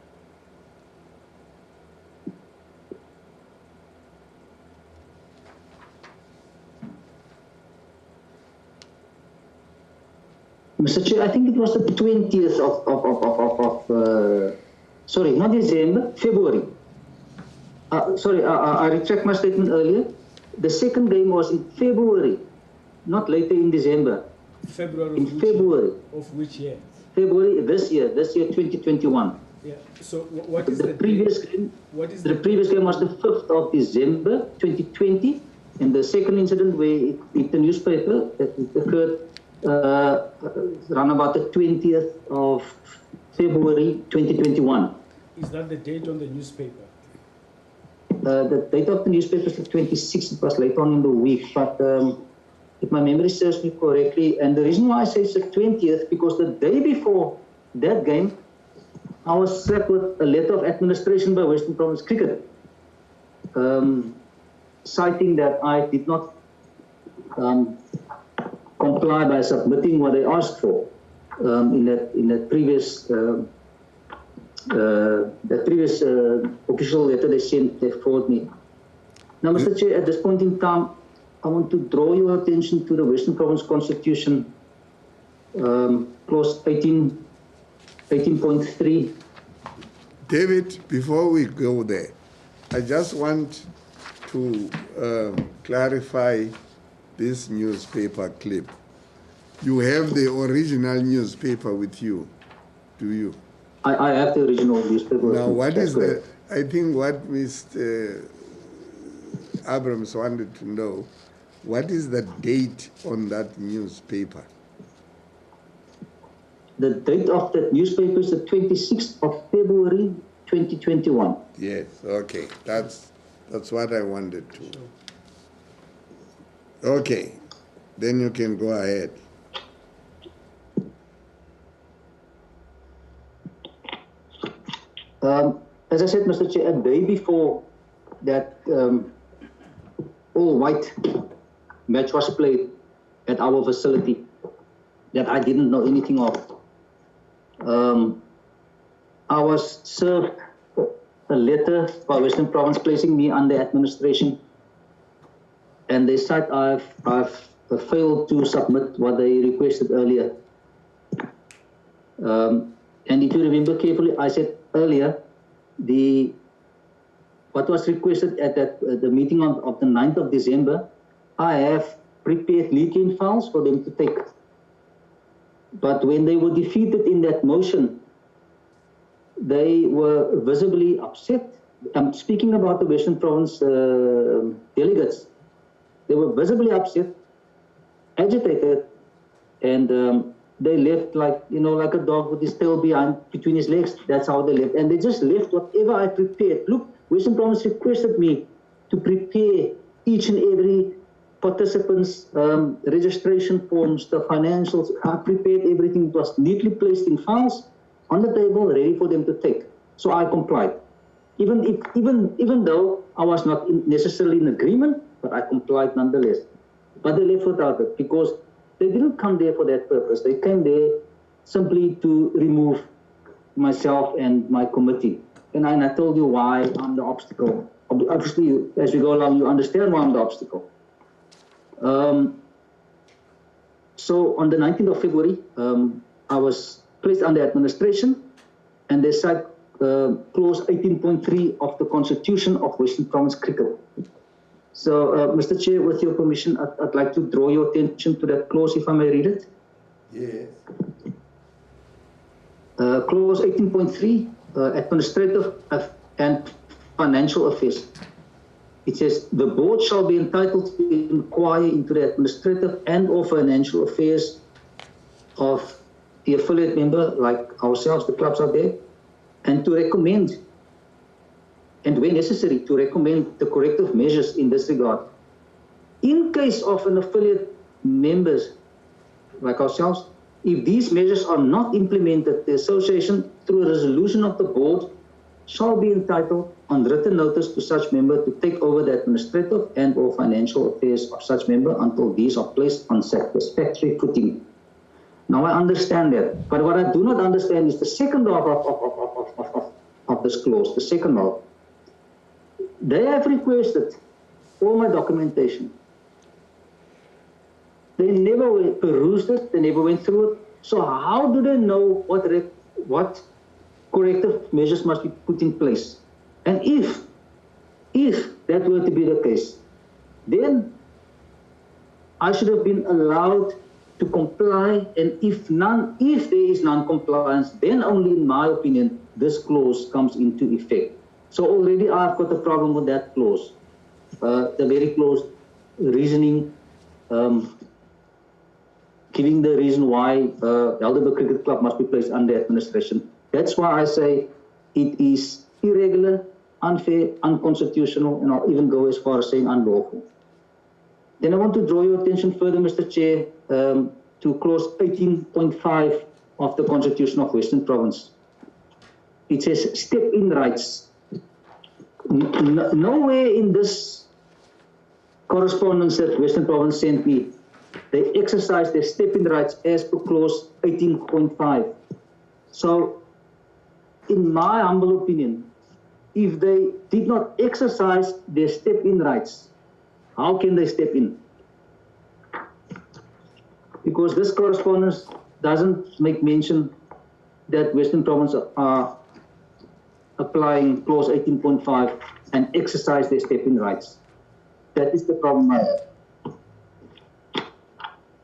Mr. Chair, I think it was the 20th sorry, not December, February. Sorry, I retract my statement earlier. The second game was in February, not later in December. February. In February. Of which year? February this year 2021. Yeah. So what is The previous game, What is the previous game was the 5th of December 2020, and the second incident where it hit the newspaper that occurred around about the 20th of February 2021. Is that the date on the newspaper? The date of the newspaper is the 26th. It was later on in the week, but if my memory serves me correctly, and the reason why I say it's the 20th, because the day before that game, I was slapped with a letter of administration by Western Province Cricket, citing that I did not comply by submitting what they asked for in that previous official letter they forwarded me. Now, Mr. Chair, at this point in time, I want to draw your attention to the Western Province Constitution, clause 18.3. David, before we go there, I just want to clarify this newspaper clip. You have the original newspaper with you, do you? I have the original newspaper. Now, what is the, I think what Mr. Abrams wanted to know, what is the date on that newspaper? The date of that newspaper is the 26th of February 2021. Yes, okay, that's what I wanted to. Okay, then you can go ahead. As I said, Mr. Chair, a day before that all-white match was played at our facility that I didn't know anything of, I was served a letter by Western Province placing me under administration, and they said I've failed to submit what they requested earlier. And if you remember carefully, I said earlier, what was requested at the meeting of the 9th of December, I have prepared leak-in files for them to take. But when they were defeated in that motion, they were visibly upset. I'm speaking about the Western Province delegates. They were visibly upset, agitated, and they left like a dog with his tail between his legs. That's how they left. And they just left whatever I prepared. Look, Western Province requested me to prepare each and every participant's registration forms, the financials. I prepared everything. It was neatly placed in files on the table, ready for them to take. So I complied. Even though I was not necessarily in agreement, but I complied nonetheless. But they left without it because they didn't come there for that purpose. They came there simply to remove myself and my committee. And I told you why I'm the obstacle. Obviously, as we go along, you understand why I'm the obstacle. So on the 19th of February, I was placed under administration, and they cite clause 18.3 of the Constitution of Western Province Cricket. So, Mr. Chair, with your permission, I'd like to draw your attention to that clause, if I may read it. Yes. Clause 18.3, administrative and financial affairs. It says, the board shall be entitled to inquire into the administrative and or financial affairs of the affiliate member, like ourselves, the clubs are there, and to recommend, and when necessary, to recommend the corrective measures in this regard. In case of an affiliate members, like ourselves, if these measures are not implemented, the association, through a resolution of the board, shall be entitled on written notice to such member to take over the administrative and or financial affairs of such member until these are placed on satisfactory footing. Now I understand that, but what I do not understand is the second half of this clause, the second half. They have requested all my documentation. They never perused it, they never went through it. So how do they know what corrective measures must be put in place? And if that were to be the case, then I should have been allowed to comply, and if there is non-compliance, then only in my opinion, this clause comes into effect. So already I've got a problem with that clause, the very clause reasoning, giving the reason why Helderberg Cricket Club must be placed under administration. That's why I say it is irregular, unfair, unconstitutional, and I'll even go as far as saying unlawful. Then I want to draw your attention further, Mr. Chair, to clause 18.5 of the Constitution of Western Province. It says step-in rights. Nowhere in this correspondence that Western Province sent me, they exercise their step-in rights as per clause 18.5. So, in my humble opinion, if they did not exercise their step-in rights, how can they step in? Because this correspondence doesn't make mention that Western Province are applying clause 18.5 and exercise their step-in rights. That is the problem I have.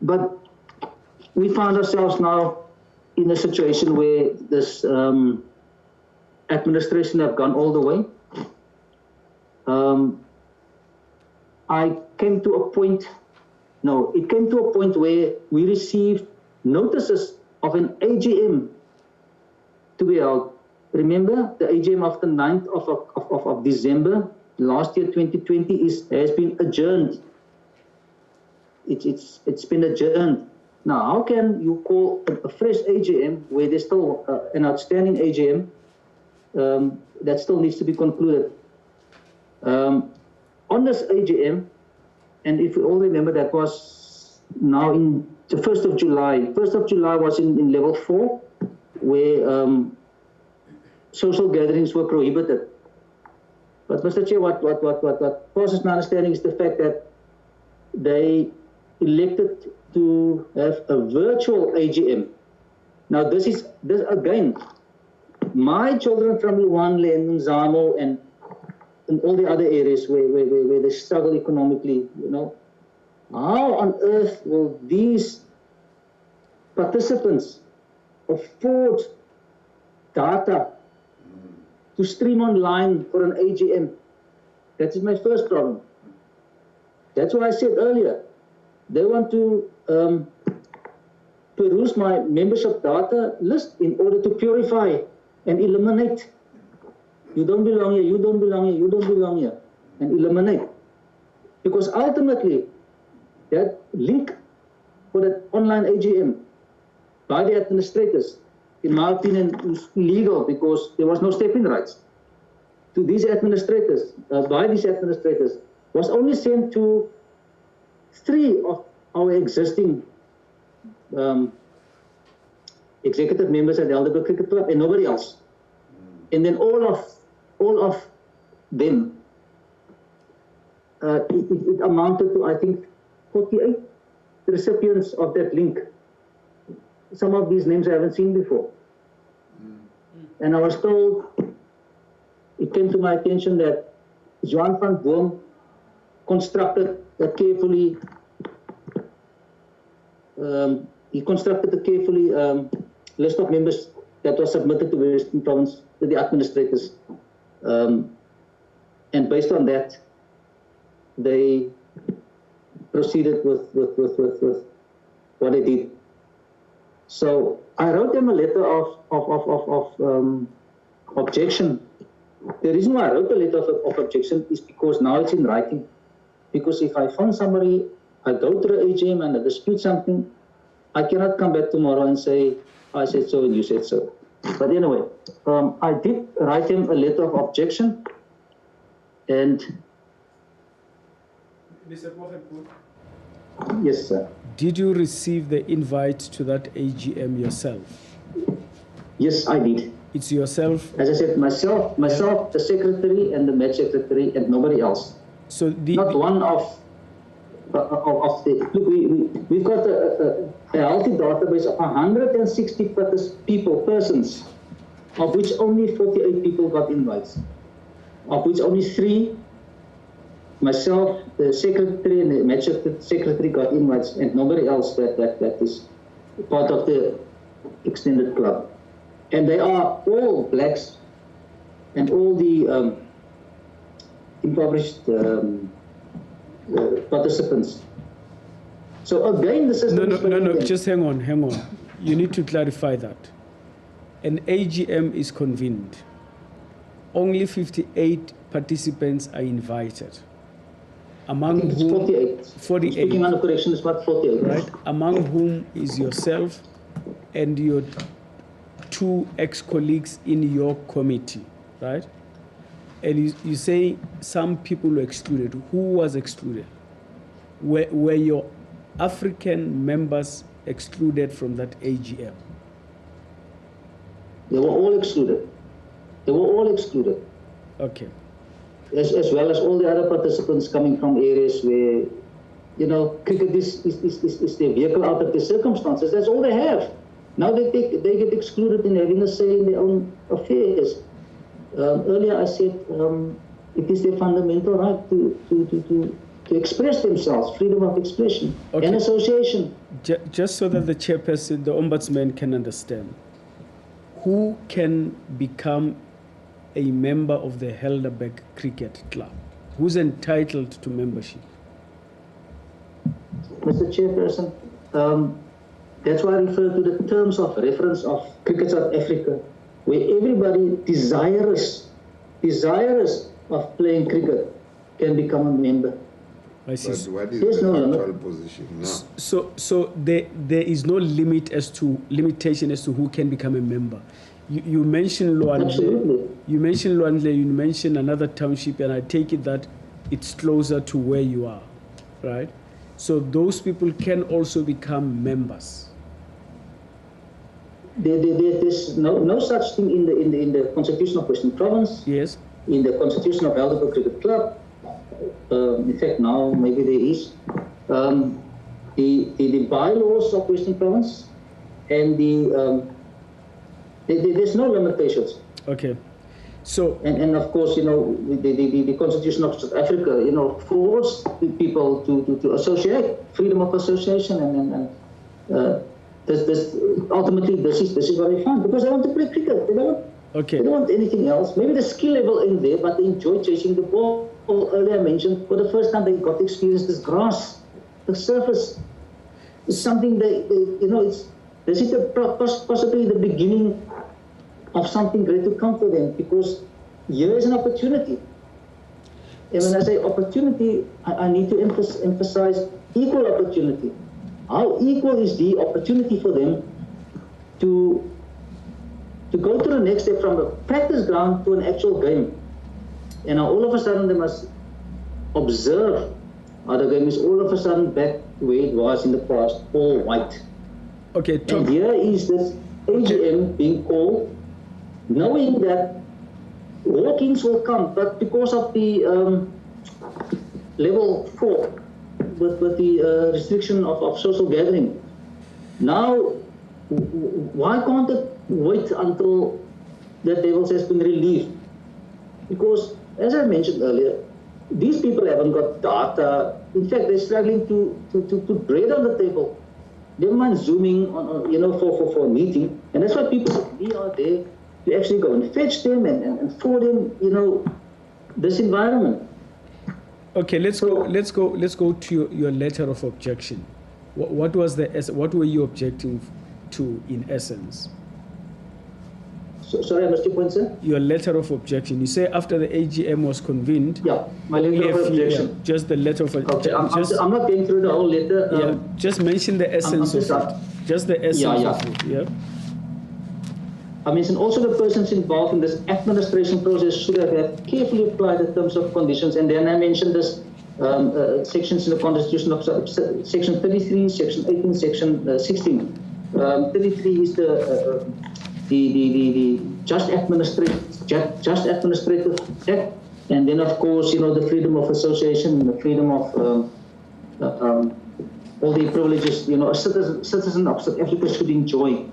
But we find ourselves now in a situation where this administration have gone all the way. It came to a point where we received notices of an AGM to be held. Remember, the AGM of the 9th of December last year, 2020, has been adjourned. It's been adjourned. Now, how can you call a fresh AGM where there's still an outstanding AGM that still needs to be concluded? On this AGM, and if you all remember, that was now in the 1st of July. 1st of July was in level 4, where social gatherings were prohibited. But Mr. Chair, what passes my understanding is the fact that they elected to have a virtual AGM. Now this again, my children from Luanle and Nzamo and all the other areas where they struggle economically, you know, how on earth will these participants afford data to stream online for an AGM? That is my first problem. That's why I said earlier, they want to peruse my membership data list in order to purify and eliminate. You don't belong here, you don't belong here, you don't belong here, and eliminate. Because ultimately, that link for that online AGM by the administrators, in my opinion, is illegal because there was no step-in rights to these administrators, by these administrators, was only sent to 3 of our existing executive members at the Helderberg Cricket Club and nobody else. And then all of them, it amounted to, I think, 48 recipients of that link. Some of these names I haven't seen before. And I was told, it came to my attention that Johan van Boom constructed a carefully list of members that was submitted to Western Province, to the administrators. And based on that, they proceeded with what they did. So I wrote them a letter of objection. The reason why I wrote the letter of objection is because now it's in writing. Because if I find somebody, I go to the AGM and I dispute something, I cannot come back tomorrow and say, I said so and you said so. But anyway, I did write him a letter of objection. And Mr. Poggenpoel, yes, sir. did you receive the invite to that AGM yourself? Yes, I did. It's yourself. As I said, myself, the secretary and the match secretary and nobody else. So Not one of the, look, we've got a healthy database of 160 persons, of which only 48 people got invites, of which only 3, myself, the secretary and the match secretary got invites, and nobody else that is part of the extended club. And they are all blacks and all the impoverished participants. So again, the system. No. Just hang on. You need to clarify that. An AGM is convened. Only 58 participants are invited. Among it's whom 48. 48. Speaking under correction, it's about 48. Right. Among whom is yourself and your 2 ex-colleagues in your committee, right? And you say some people were excluded. Who was excluded? Were your African members excluded from that AGM? They were all excluded. Okay. As well as all the other participants coming from areas where, cricket is their vehicle out of the circumstances. That's all they have. Now they get excluded in having a say in their own affairs. Earlier I said it is their fundamental right to express themselves, freedom of expression and association. Just so that the chairperson, the ombudsman can understand, who can become a member of the Helderberg Cricket Club? Who's entitled to membership? Mr. Chairperson, that's why I refer to the terms of reference of Cricket South Africa, where everybody desirous of playing cricket can become a member. I see. But what is There's the no actual limit. position now? So there is no limitation as to who can become a member. You mentioned Luandle. Absolutely. You mentioned Luandle. You mentioned another township, and I take it that it's closer to where you are, right? So those people can also become members. There's no such thing in the Constitution of Western Province. Yes. In the Constitution of Helderberg Cricket Club. In fact, now maybe there is. The bylaws of Western Province and there's no limitations. Okay. So and of course, the Constitution of South Africa, forces people to associate, freedom of association, and ultimately this is what they find, because they want to play cricket. They don't want anything else. Maybe the skill level in there, but they enjoy chasing the ball. Earlier I mentioned, for the first time they got to experience this grass, the surface. It's something this is possibly the beginning of something great to come for them, because here is an opportunity. And when I say opportunity, I need to emphasize equal opportunity. How equal is the opportunity for them to go to the next step from a practice ground to an actual game? And now all of a sudden they must observe how the game is all of a sudden back to where it was in the past, all white. Okay. And here is this AGM being called, knowing that walk-ins will come, but because of the level 4 with the restriction of social gathering. Now, why can't it wait until that devils has been relieved? Because, as I mentioned earlier, these people haven't got data. In fact, they're struggling to put bread on the table. Never mind Zooming on for a meeting, and that's why people like me are there to actually go and fetch them and for them, this environment. Okay, let's go to your letter of objection. What were you objecting to in essence? Sorry, I missed your point, sir. Your letter of objection. You say after the AGM was convened. Yeah, my letter of objection. Yeah, just the letter of objection. Okay, I'm not going through the whole letter. Just mention the essence of it. Just the essence of it. Yeah. I mentioned also the persons involved in this administration process should have carefully applied the terms of conditions, and then I mentioned this sections in the Constitution of Section 33, Section 18, Section 16. 33 is the Just Administrative Act, and then of course the freedom of association, and the freedom of all the privileges a citizen of South Africa should enjoy.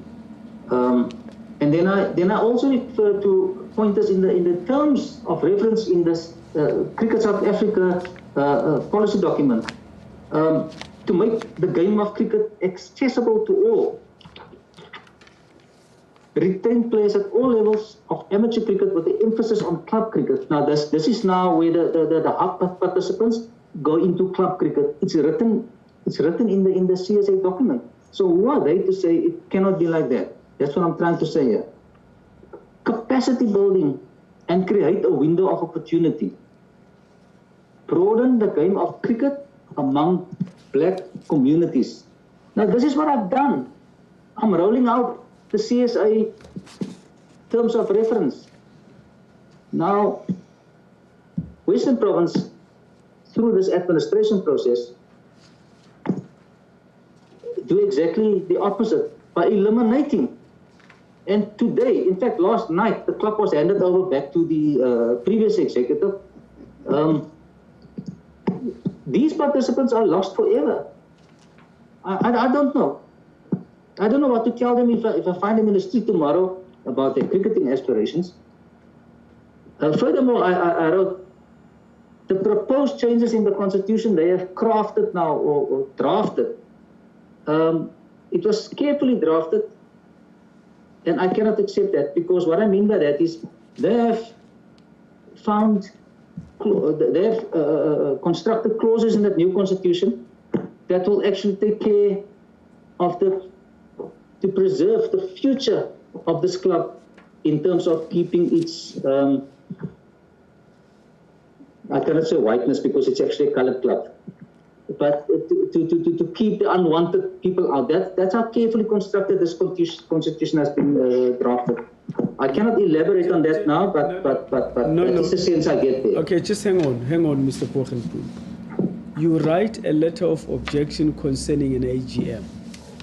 And then I also refer to pointers in the terms of reference in this Cricket South Africa policy document to make the game of cricket accessible to all. Retain players at all levels of amateur cricket with the emphasis on club cricket. Now this is now where the participants go into club cricket. It's written in the CSA document. So who are they to say it cannot be like that? That's what I'm trying to say here. Capacity building and create a window of opportunity. Broaden the game of cricket among black communities. Now this is what I've done. I'm rolling out the CSA terms of reference. Now, Western Province, through this administration process, do exactly the opposite by eliminating. And today, in fact, last night, the club was handed over back to the previous executive. These participants are lost forever. I don't know. I don't know what to tell them if I find them in the street tomorrow about their cricketing aspirations. Furthermore, I wrote, the proposed changes in the Constitution they have crafted now or drafted. It was carefully drafted, and I cannot accept that, because what I mean by that is they have constructed clauses in that new Constitution that will actually take care of to preserve the future of this club in terms of keeping its, I cannot say whiteness because it's actually a colored club, but to keep the unwanted people out. That's how carefully constructed this Constitution has been drafted. I cannot elaborate on that now, but that's the sense I get there. Okay, just hang on, Mr. Poggenpoel. You write a letter of objection concerning an AGM,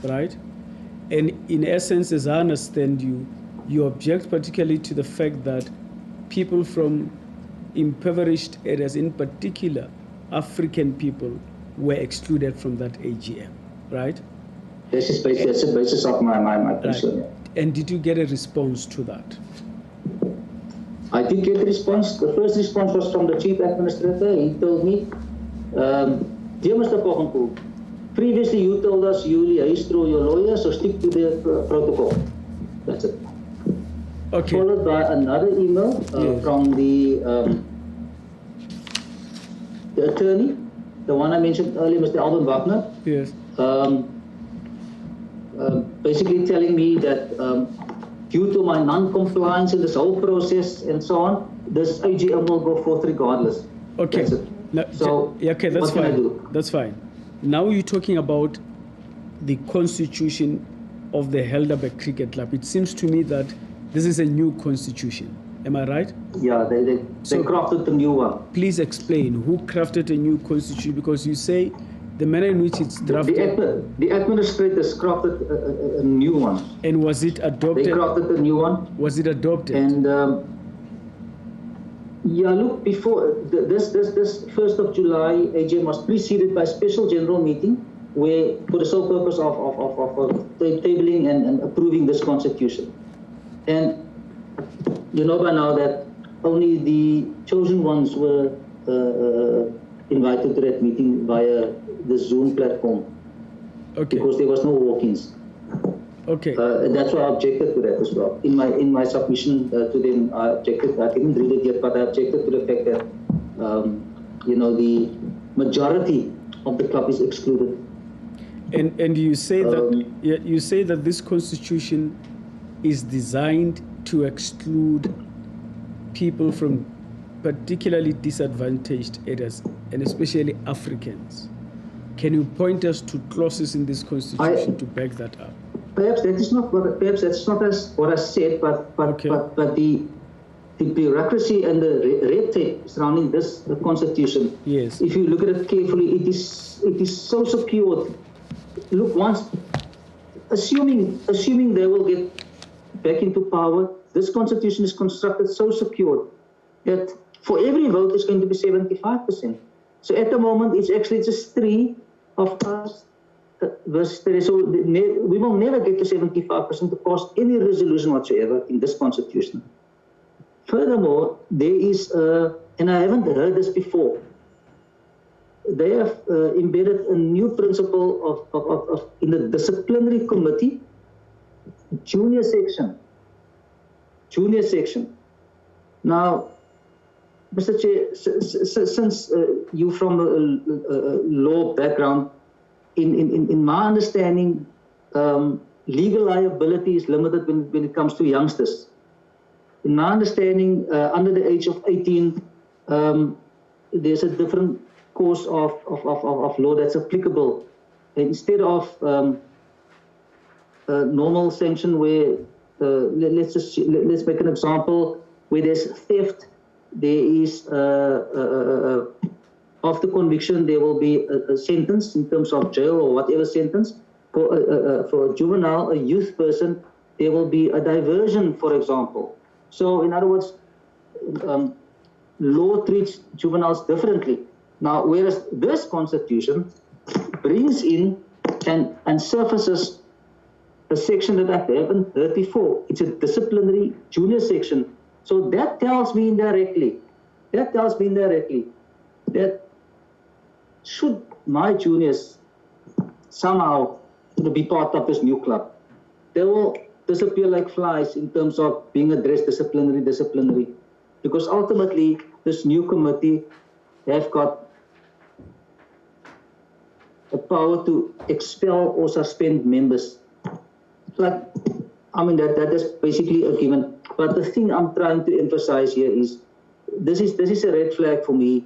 right? And in essence, as I understand you object particularly to the fact that people from impoverished areas, in particular African people, were excluded from that AGM, right? That's the basis of my concern. Right. And did you get a response to that? I did get a response. The first response was from the Chief Administrator. He told me, dear Mr. Poggenpoel, previously you told us you liaise through your lawyer, so stick to the protocol. That's it. Okay. Followed by another email from the attorney, the one I mentioned earlier, Mr. Alvin Wagner. Yes. Basically telling me that due to my non-compliance in this whole process and so on, this AGM will go forth regardless. Okay. That's it. Now, so okay, that's what can I fine. do? That's fine. Now you're talking about the constitution of the Helderberg Cricket Club. It seems to me that this is a new constitution. Am I right? Yeah, they crafted the new one. Please explain who crafted a new constitution, because you say the manner in which it's drafted. The administrators crafted a new one. And was it adopted? They crafted a new one. Was it adopted? And Yeah, look, before this 1st of July AGM was preceded by a special general meeting where, for the sole purpose of tabling and approving this constitution. And you know by now that only the chosen ones were invited to that meeting via the Zoom platform. Okay. Because there was no walk-ins. Okay. And that's why I objected to that as well. In my submission to them, I objected. I didn't read it yet, but I objected to the fact that the majority of the club is excluded. And you say that this constitution is designed to exclude people from particularly disadvantaged areas, and especially Africans. Can you point us to clauses in this constitution to back that up? Perhaps that's not what I said, but the bureaucracy and the red tape surrounding the constitution. Yes. If you look at it carefully, it is so secured. Look, once assuming they will get back into power, this constitution is constructed so secured that for every vote it's going to be 75%. So at the moment it's actually just 3 of us versus 3. So we will never get to 75% to pass any resolution whatsoever in this constitution. Furthermore, there is, and I haven't heard this before, they have embedded a new principle of in the disciplinary committee, junior section. Now, Mr. Chair, since you from a law background, in my understanding, legal liability is limited when it comes to youngsters. In my understanding, under the age of 18, there's a different course of law that's applicable. Instead of normal sanction where, let's make an example, where there's theft, there is, after conviction, there will be a sentence in terms of jail or whatever sentence. For a juvenile, a youth person, there will be a diversion, for example. So, in other words, law treats juveniles differently. Now, whereas this constitution brings in and surfaces a section that I haven't heard before. It's a disciplinary junior section. So that tells me indirectly that should my juniors somehow be part of this new club, they will disappear like flies in terms of being addressed disciplinary, because ultimately this new committee have got the power to expel or suspend members. Like, I mean, that is basically a given. But the thing I'm trying to emphasize here is this is a red flag for me.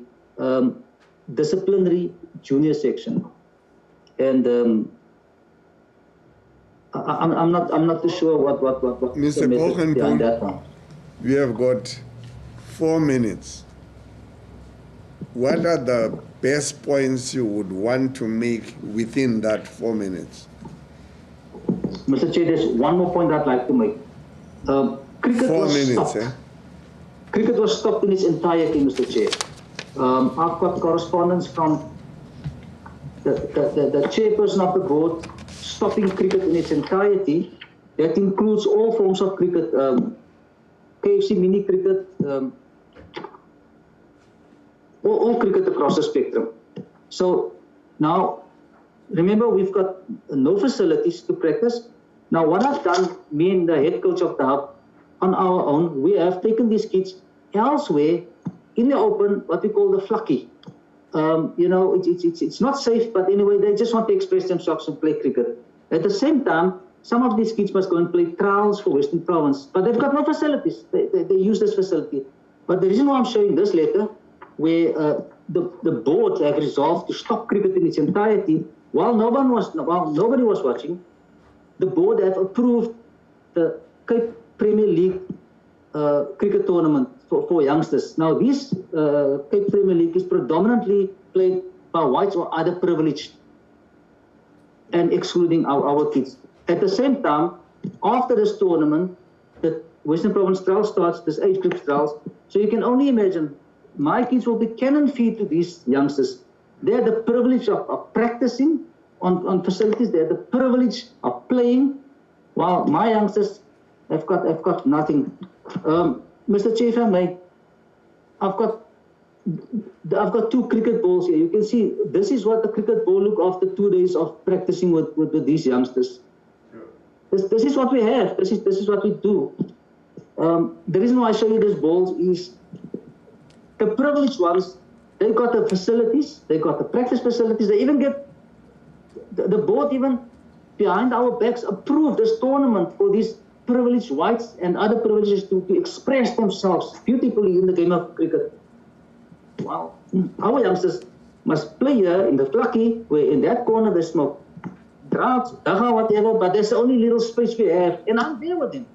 Disciplinary junior section, and I'm not too sure what Mr. behind that one. We have got 4 minutes. What are the best points you would want to make within that 4 minutes? Mr. Chair, there's one more point I'd like to make. Cricket 4 was minutes, stopped. Cricket was stopped in its entirety, Mr. Chair. I've got correspondence from the chairperson of the board stopping cricket in its entirety. That includes all forms of cricket, KFC mini cricket, all cricket across the spectrum. So now, remember, we've got no facilities to practice. Now, what I've done, me and the head coach of the hub, on our own, we have taken these kids elsewhere in the open, what we call the flucky. It's not safe, but anyway, they just want to express themselves and play cricket. At the same time, some of these kids must go and play trials for Western Province, but they've got no facilities. They use this facility. But the reason why I'm showing this letter, where the board have resolved to stop cricket in its entirety, while nobody was watching, the board have approved the Cape Premier League cricket tournament for youngsters. Now, this Cape Premier League is predominantly played by whites or other privileged, and excluding our kids. At the same time, after this tournament, the Western Province trial starts, this age group trials. So you can only imagine, my kids will be cannon feed to these youngsters. They have the privilege of practicing on facilities. They have the privilege of playing, while my youngsters have got nothing. Mr. Chair, if I may, I've got 2 cricket balls here. You can see this is what the cricket ball look after 2 days of practicing with these youngsters. This is what we have. This is what we do. The reason why I show you these balls is the privileged ones. They got the facilities. They got the practice facilities. They even get the board even behind our backs approved this tournament for these privileged whites and other privileges to express themselves beautifully in the game of cricket. Wow. Our youngsters must play here in the Flakkie, where in that corner they smoke drugs, daga, whatever, but there's the only little space we have, and I'm there with them.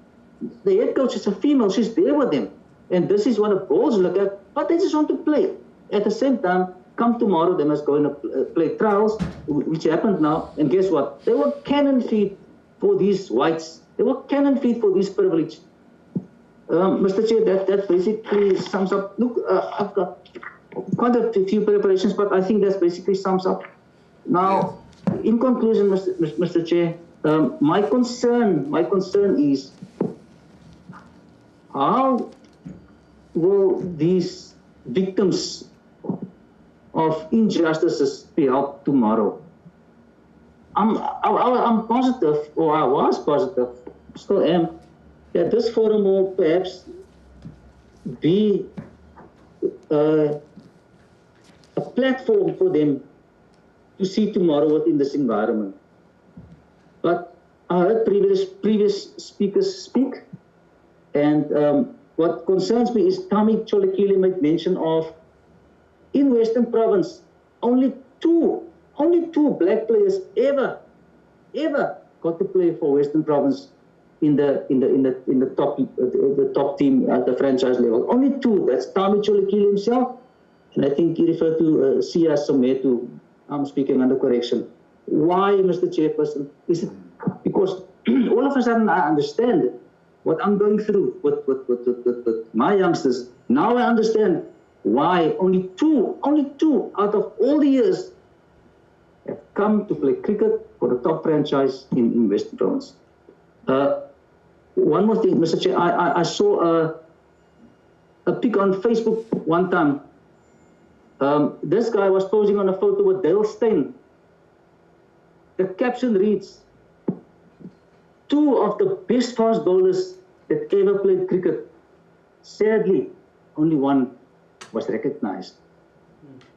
The head coach is a female, she's there with them. And this is what the balls look at, but they just want to play. At the same time, come tomorrow, they must go and play trials, which happened now, and guess what? They were cannon feed for these whites. They were cannon feed for these privileged. Mr. Chair, that basically sums up. Look, I've got quite a few preparations, but I think that basically sums up. Now, in conclusion, Mr. Chair, my concern is how will these victims of injustices be helped tomorrow? I'm positive, or I was positive, still am, that this forum will perhaps be a platform for them to see tomorrow within this environment. But I heard previous speakers speak, and what concerns me is Tommy Cholekile made mention of, in Western Province, only two black players ever got to play for Western Province in the top team at the franchise level. Only 2. That's Tommy Cholekile himself, and I think he referred to Sia Someto. I'm speaking under correction. Why, Mr. Chairperson? Is it because all of a sudden I understand what I'm going through with my youngsters? Now I understand why only two out of all the years have come to play cricket for the top franchise in Western Province. One more thing, Mr. Chair, I saw a pic on Facebook one time. This guy was posing on a photo with Dale Steyn. The caption reads, 2 of the best fast bowlers that ever played cricket. Sadly, only one was recognized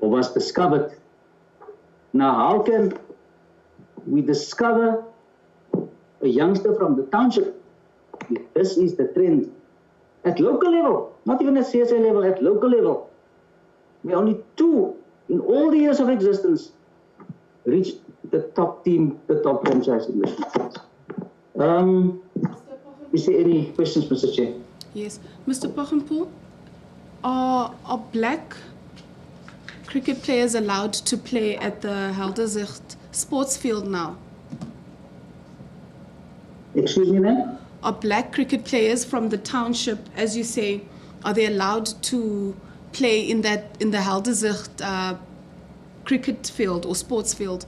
or was discovered. Now, how can we discover a youngster from the township if this is the trend? At local level, not even at CSA level, at local level, where only 2 in all the years of existence reached the top team, the top franchise in Western. Is there any questions, Mr. Chair? Yes. Mr. Poggenpoel, are black cricket players allowed to play at the Helderzicht sports field now? Excuse me, ma'am? Are black cricket players from the township, as you say, are they allowed to play in the Helderzicht cricket field or sports field?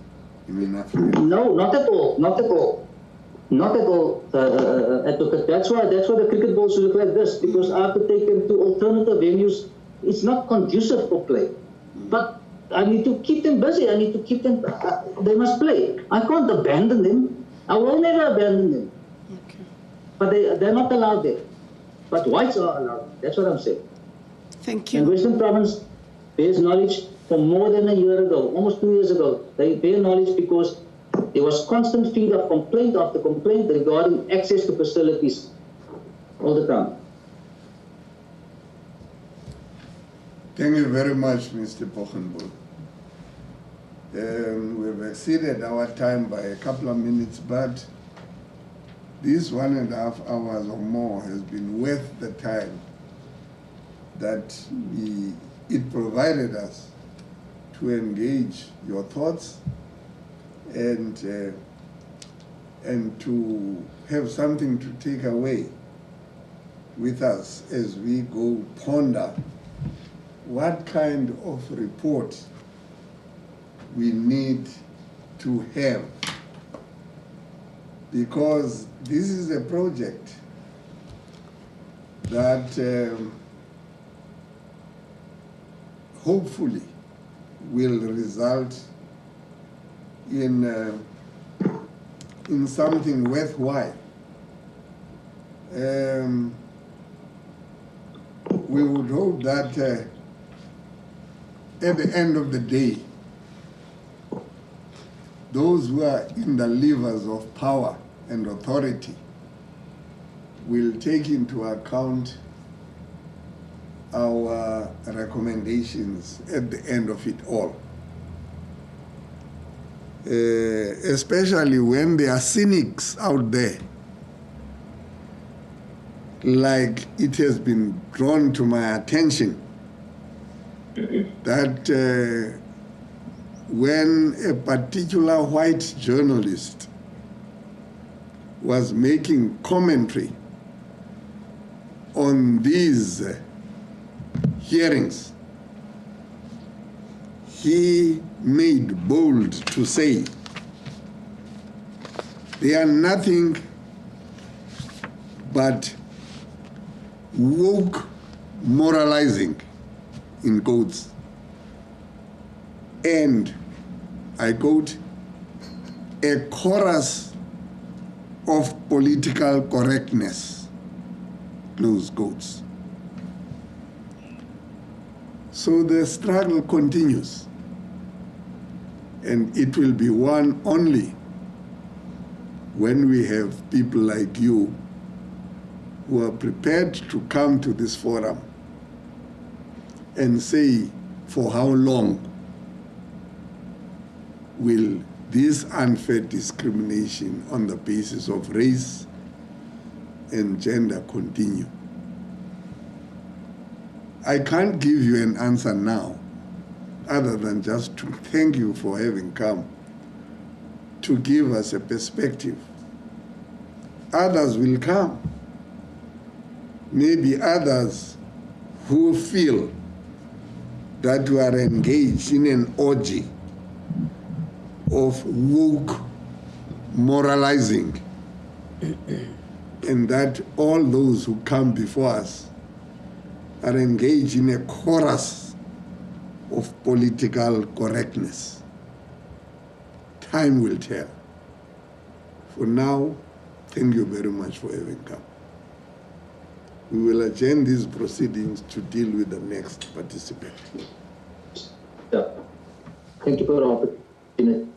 You mean African? No, not at all. Not at all. Not at all, Advocate. That's why the cricket balls look like this, because I have to take them to alternative venues. It's not conducive for play. But I need to keep them busy. I need to keep them, they must play. I can't abandon them. I will never abandon them. Okay. But they're not allowed there. But whites are allowed. That's what I'm saying. Thank you. And Western Province bears knowledge for more than a year ago, almost 2 years ago. They bear knowledge because there was constant feed of complaint after complaint regarding access to facilities all the time. Thank you very much, Mr. Poggenpoel. We've exceeded our time by a couple of minutes, but this 1.5 hours or more has been worth the time that it provided us to engage your thoughts and to have something to take away with us as we go ponder what kind of report we need to have, because this is a project that hopefully will result in something worthwhile. We would hope that at the end of the day, those who are in the levers of power and authority will take into account our recommendations at the end of it all. Especially when there are cynics out there, like it has been drawn to my attention that when a particular white journalist was making commentary on these hearings, he made bold to say they are nothing but woke moralizing, in quotes, and I quote, a chorus of political correctness, close quotes. So the struggle continues, and it will be won only when we have people like you who are prepared to come to this forum and say, for how long will this unfair discrimination on the basis of race and gender continue? I can't give you an answer now, other than just to thank you for having come to give us a perspective. Others will come. Maybe others who feel that we are engaged in an orgy of woke moralizing, and that all those who come before us are engaged in a chorus of political correctness. Time will tell. For now, thank you very much for having come. We will adjourn these proceedings to deal with the next participant. Yeah. Thank you for the opportunity.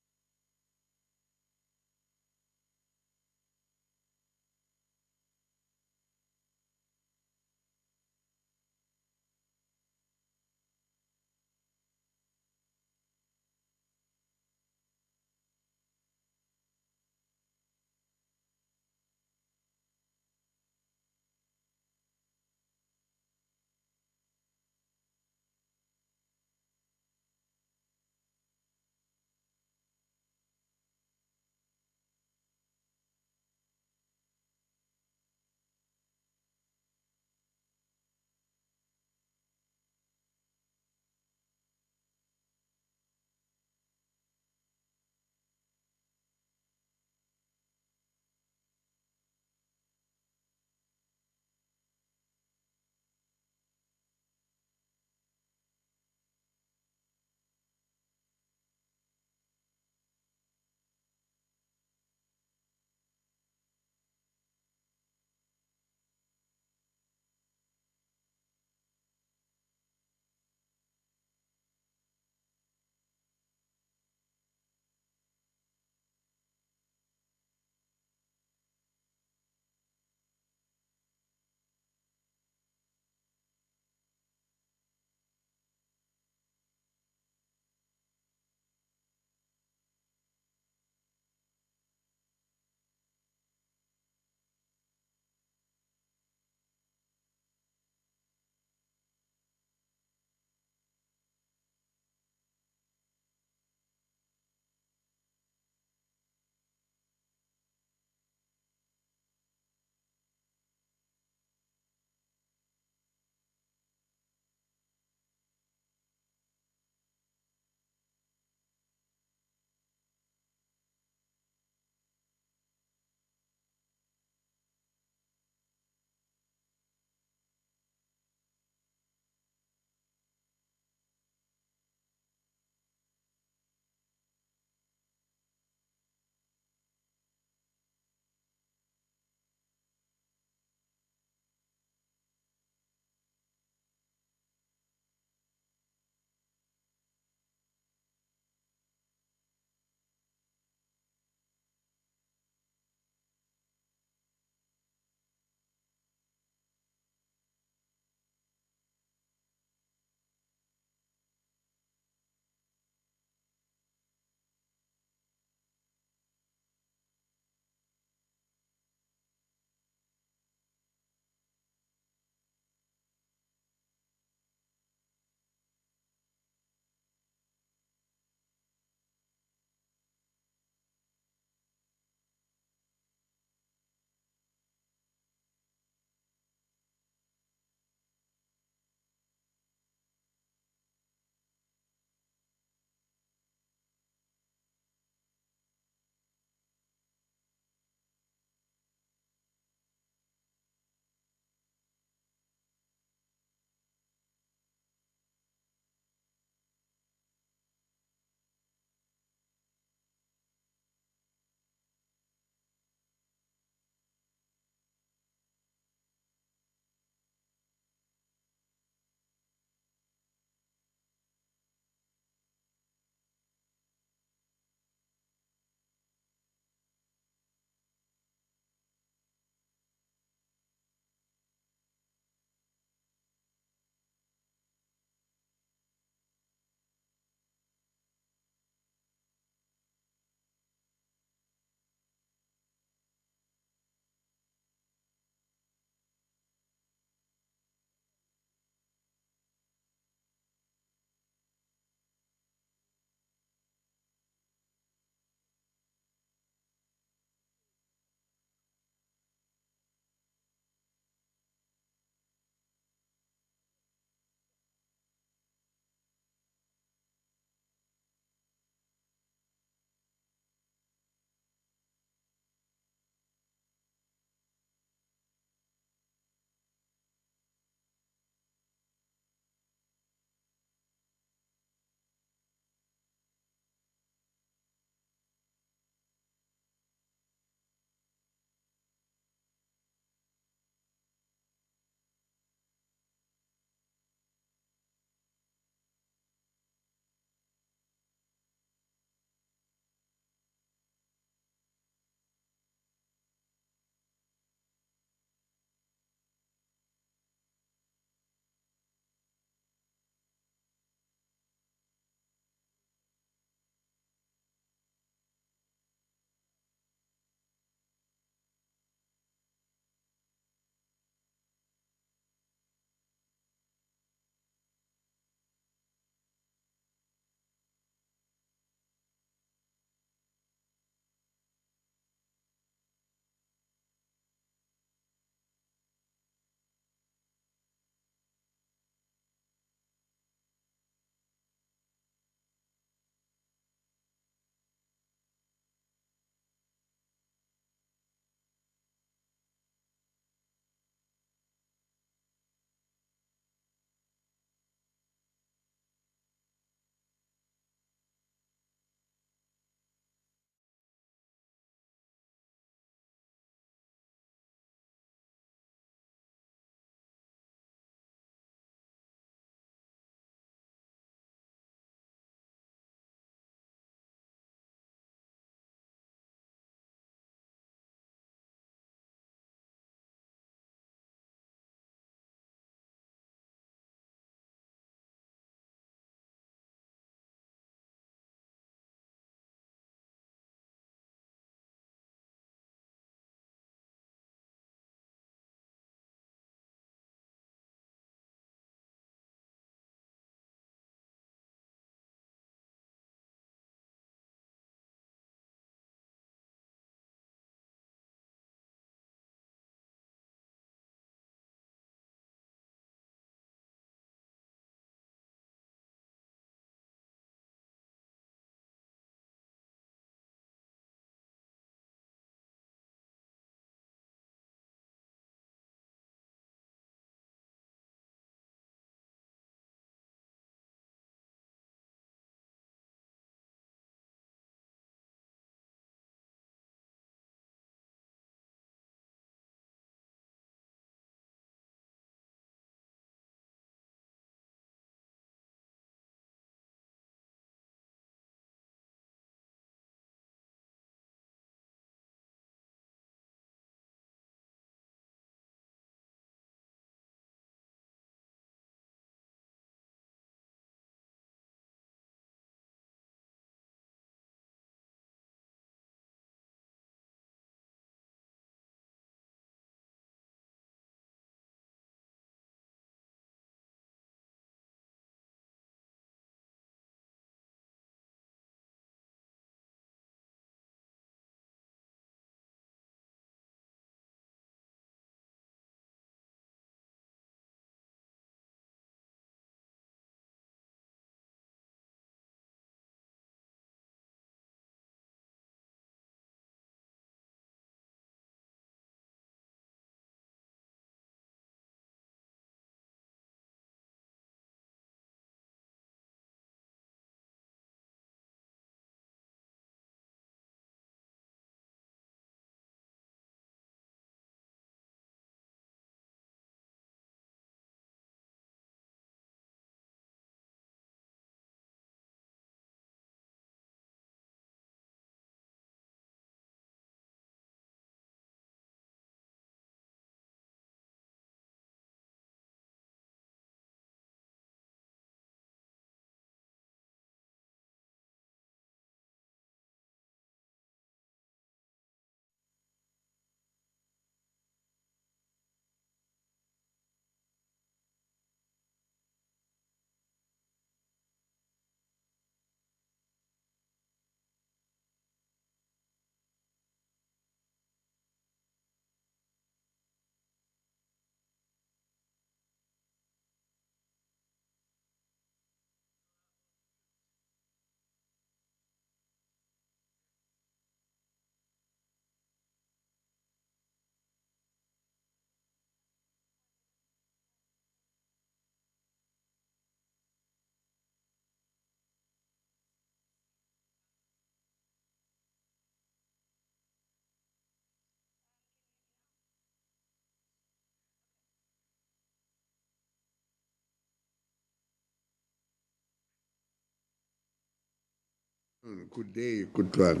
Good day, Kutlwano.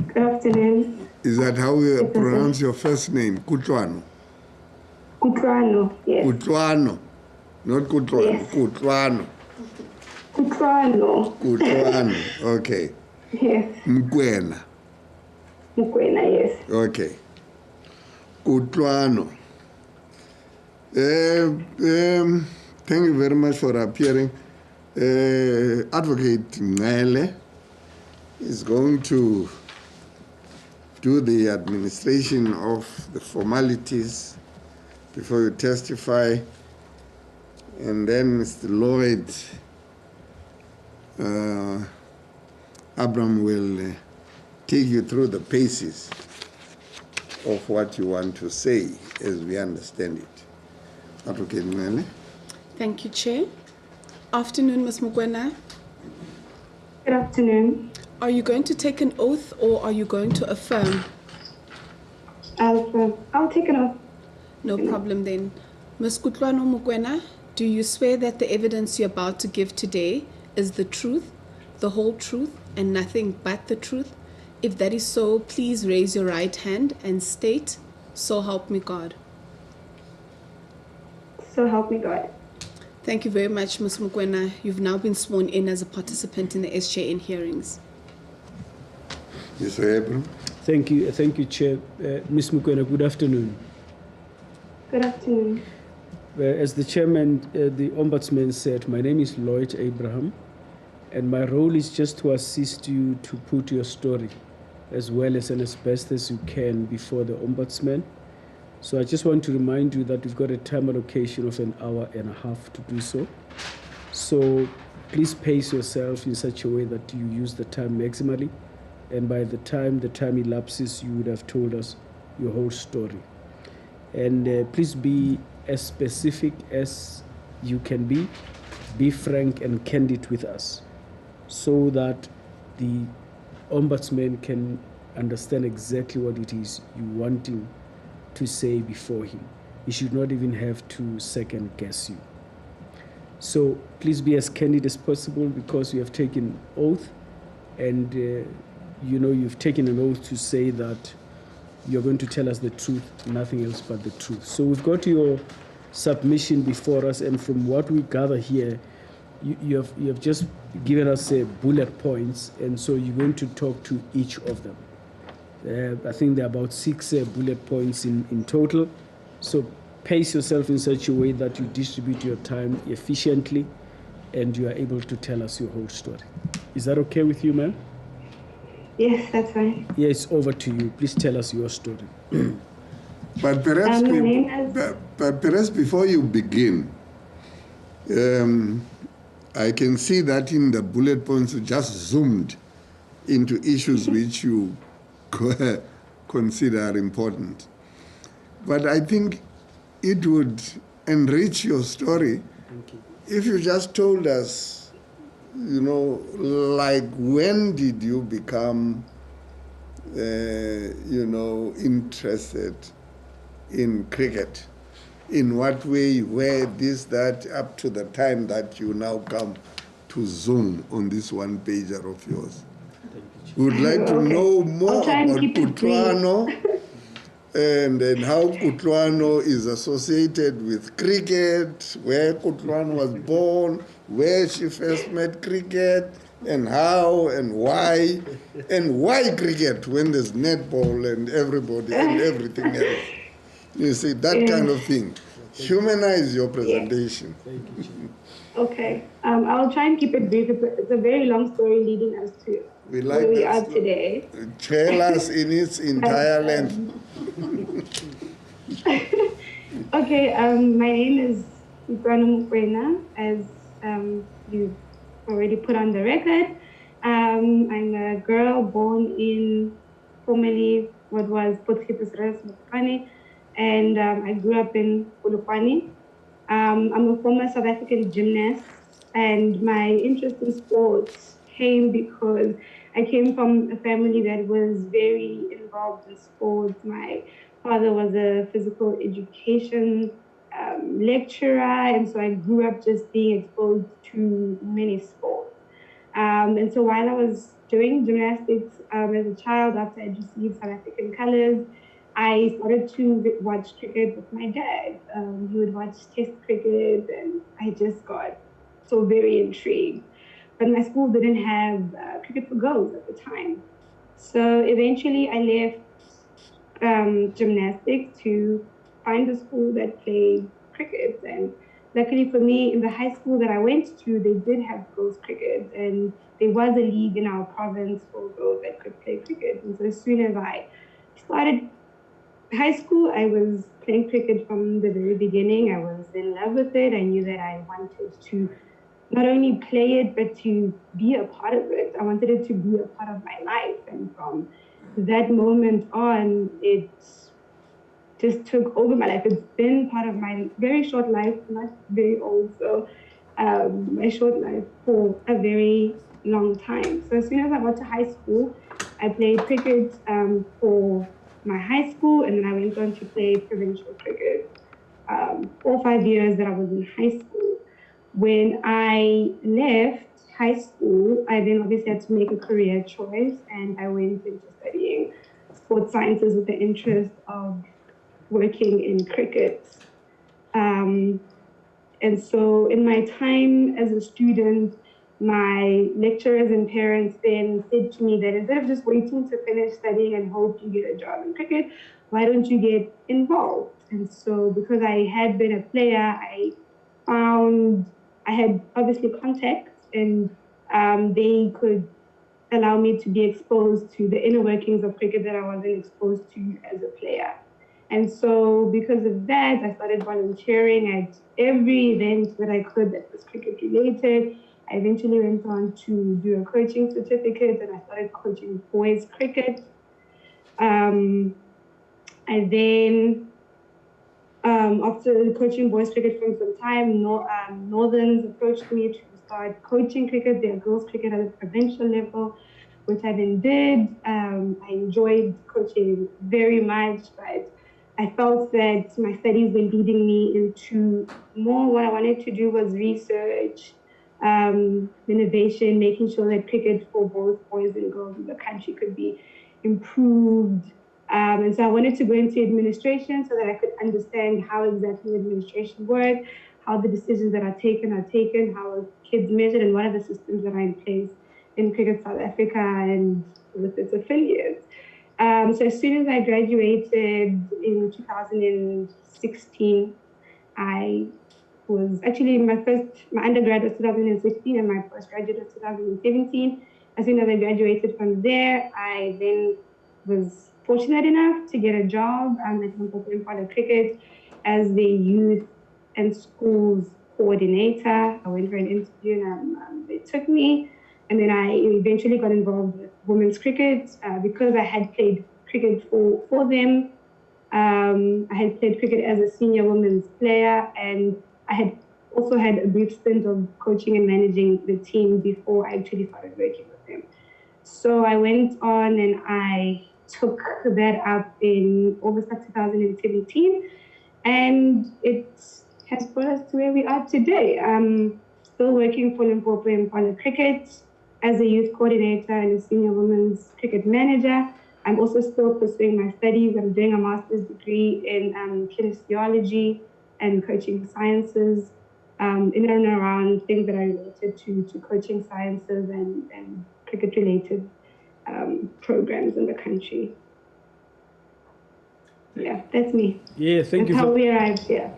Good afternoon. Is that how you Yes, pronounce your first name? Kutlwano? Kutlwano, yes. Kutlwano. Not Kutlwano. Yes. Kutlwano. Kutlwano. Kutlwano. Okay. Yes. Mokwena. Mokwena, yes. Okay. Kutlwano. Thank you very much for appearing. Advocate Ngele is going to do the administration of the formalities before you testify, and then Mr. Lloyd Abram will take you through the paces of what you want to say as we understand it. Advocate Ngele. Thank you, Chair. Afternoon, Ms. Mokwena. Good afternoon. Are you going to take an oath or are you going to affirm? I'll take it off. No problem then. Ms. Kutlwano Mokwena, do you swear that the evidence you're about to give today is the truth, the whole truth, and nothing but the truth? If that is so, please raise your right hand and state, "So help me God." So help me God. Thank you very much, Ms. Mokwena. You've now been sworn in as a participant in the SJN hearings. Mr. Abram. Thank you, Chair. Ms. Mokwena, good afternoon. Good afternoon. As the chairman, the ombudsman said, my name is Lloyd Abraham, and my role is just to assist you to put your story as well as best as you can before the ombudsman. So I just want to remind you that we've got a time allocation of 1.5 hours to do so. So please pace yourself in such a way that you use the time maximally, and by the time elapses, you would have told us your whole story. And please be as specific as you can be frank and candid with us, so that the ombudsman can understand exactly what it is you wanting to say before him. He should not even have to second guess you. So please be as candid as possible, because you have taken oath, and you've taken an oath to say that you're going to tell us the truth, nothing else but the truth. So we've got your submission before us, and from what we gather here, you have just given us bullet points, and so you're going to talk to each of them. I think there are about 6 bullet points in total. So pace yourself in such a way that you distribute your time efficiently and you are able to tell us your whole story. Is that okay with you, ma'am? Yes, that's fine. Yeah, it's over to you. Please tell us your story. But perhaps, my name is... but perhaps before you begin, I can see that in the bullet points you just zoomed into issues which you consider important. But I think it would enrich your story if you just told us, like, when did you become, interested in cricket? In what way, where, this, that, up to the time that you now come to zoom on this one pager of yours? We would like to know more about Kutlwano and how Kutlwano is associated with cricket, where Kutlwano was born, where she first met cricket, and how and why cricket when there's netball and everybody and everything else. You see, that kind of thing. Humanize your presentation. Okay. I'll try and keep it brief. It's a very long story leading us to where we are today. Tell us in its entire length. Okay, my name is Mokwena, as you've already put on the record. I'm a girl born in formerly what was Mokwena, and I grew up in Polokwane. I'm a former South African gymnast, and my interest in sports came because I came from a family that was very involved in sports. My father was a physical education lecturer, and so I grew up just being exposed to many sports. And so while I was doing gymnastics as a child, after I received South African colors, I started to watch cricket with my dad. He would watch Test cricket, and I just got so very intrigued. But my school didn't have cricket for girls at the time. So eventually I left gymnastics to find a school that played cricket. And luckily for me, in the high school that I went to, they did have girls cricket, and there was a league in our province for girls that could play cricket. And so as soon as I started high school, I was playing cricket from the very beginning. I was in love with it. I knew that I wanted to not only play it, but to be a part of it. I wanted it to be a part of my life. And from that moment on, it just took over my life. It's been part of my very short life, not very old, so my short life for a very long time. So as soon as I got to high school, I played cricket for my high school, and then I went on to play provincial cricket 4 or 5 years that I was in high school. When I left high school, I then obviously had to make a career choice, and I went into studying sports sciences with the interest of working in cricket. And so in my time as a student, my lecturers and parents then said to me that instead of just waiting to finish studying and hope you get a job in cricket, why don't you get involved? And so because I had been a player, I had obviously contacts, and they could allow me to be exposed to the inner workings of cricket that I wasn't exposed to as a player. And so because of that, I started volunteering at every event that I could that was cricket related. I eventually went on to do a coaching certificate, and I started coaching boys cricket. I then, after coaching boys cricket for some time, Northerns approached me to start coaching cricket, their girls cricket at a provincial level, which I then did. I enjoyed coaching very much, but I felt that my studies were leading me into more what I wanted to do was research, innovation, making sure that cricket for both boys and girls in the country could be improved. And so I wanted to go into administration so that I could understand how exactly administration works, how the decisions that are taken, how are kids measured, and what are the systems that are in place in Cricket South Africa and with its affiliates. So as soon as I graduated in 2016, I was actually my undergrad was 2016 and my postgraduate was 2017. As soon as I graduated from there, I then was fortunate enough to get a job at Poggenpoel Cricket as the youth and schools coordinator. I went for an interview and they took me. And then I eventually got involved with women's cricket because I had played cricket for them. I had played cricket as a senior women's player, and I had also had a brief stint of coaching and managing the team before I actually started working with them. So I went on and I took that up in August of 2017, and it has brought us to where we are today. I'm still working for Limpopo Impala Cricket as a youth coordinator and a senior women's cricket manager. I'm also still pursuing my studies. I'm doing a master's degree in kinesiology and coaching sciences, in and around things that are related to coaching sciences and cricket-related programs in the country. Yeah, that's me. Yeah, thank you. That's how we arrived here.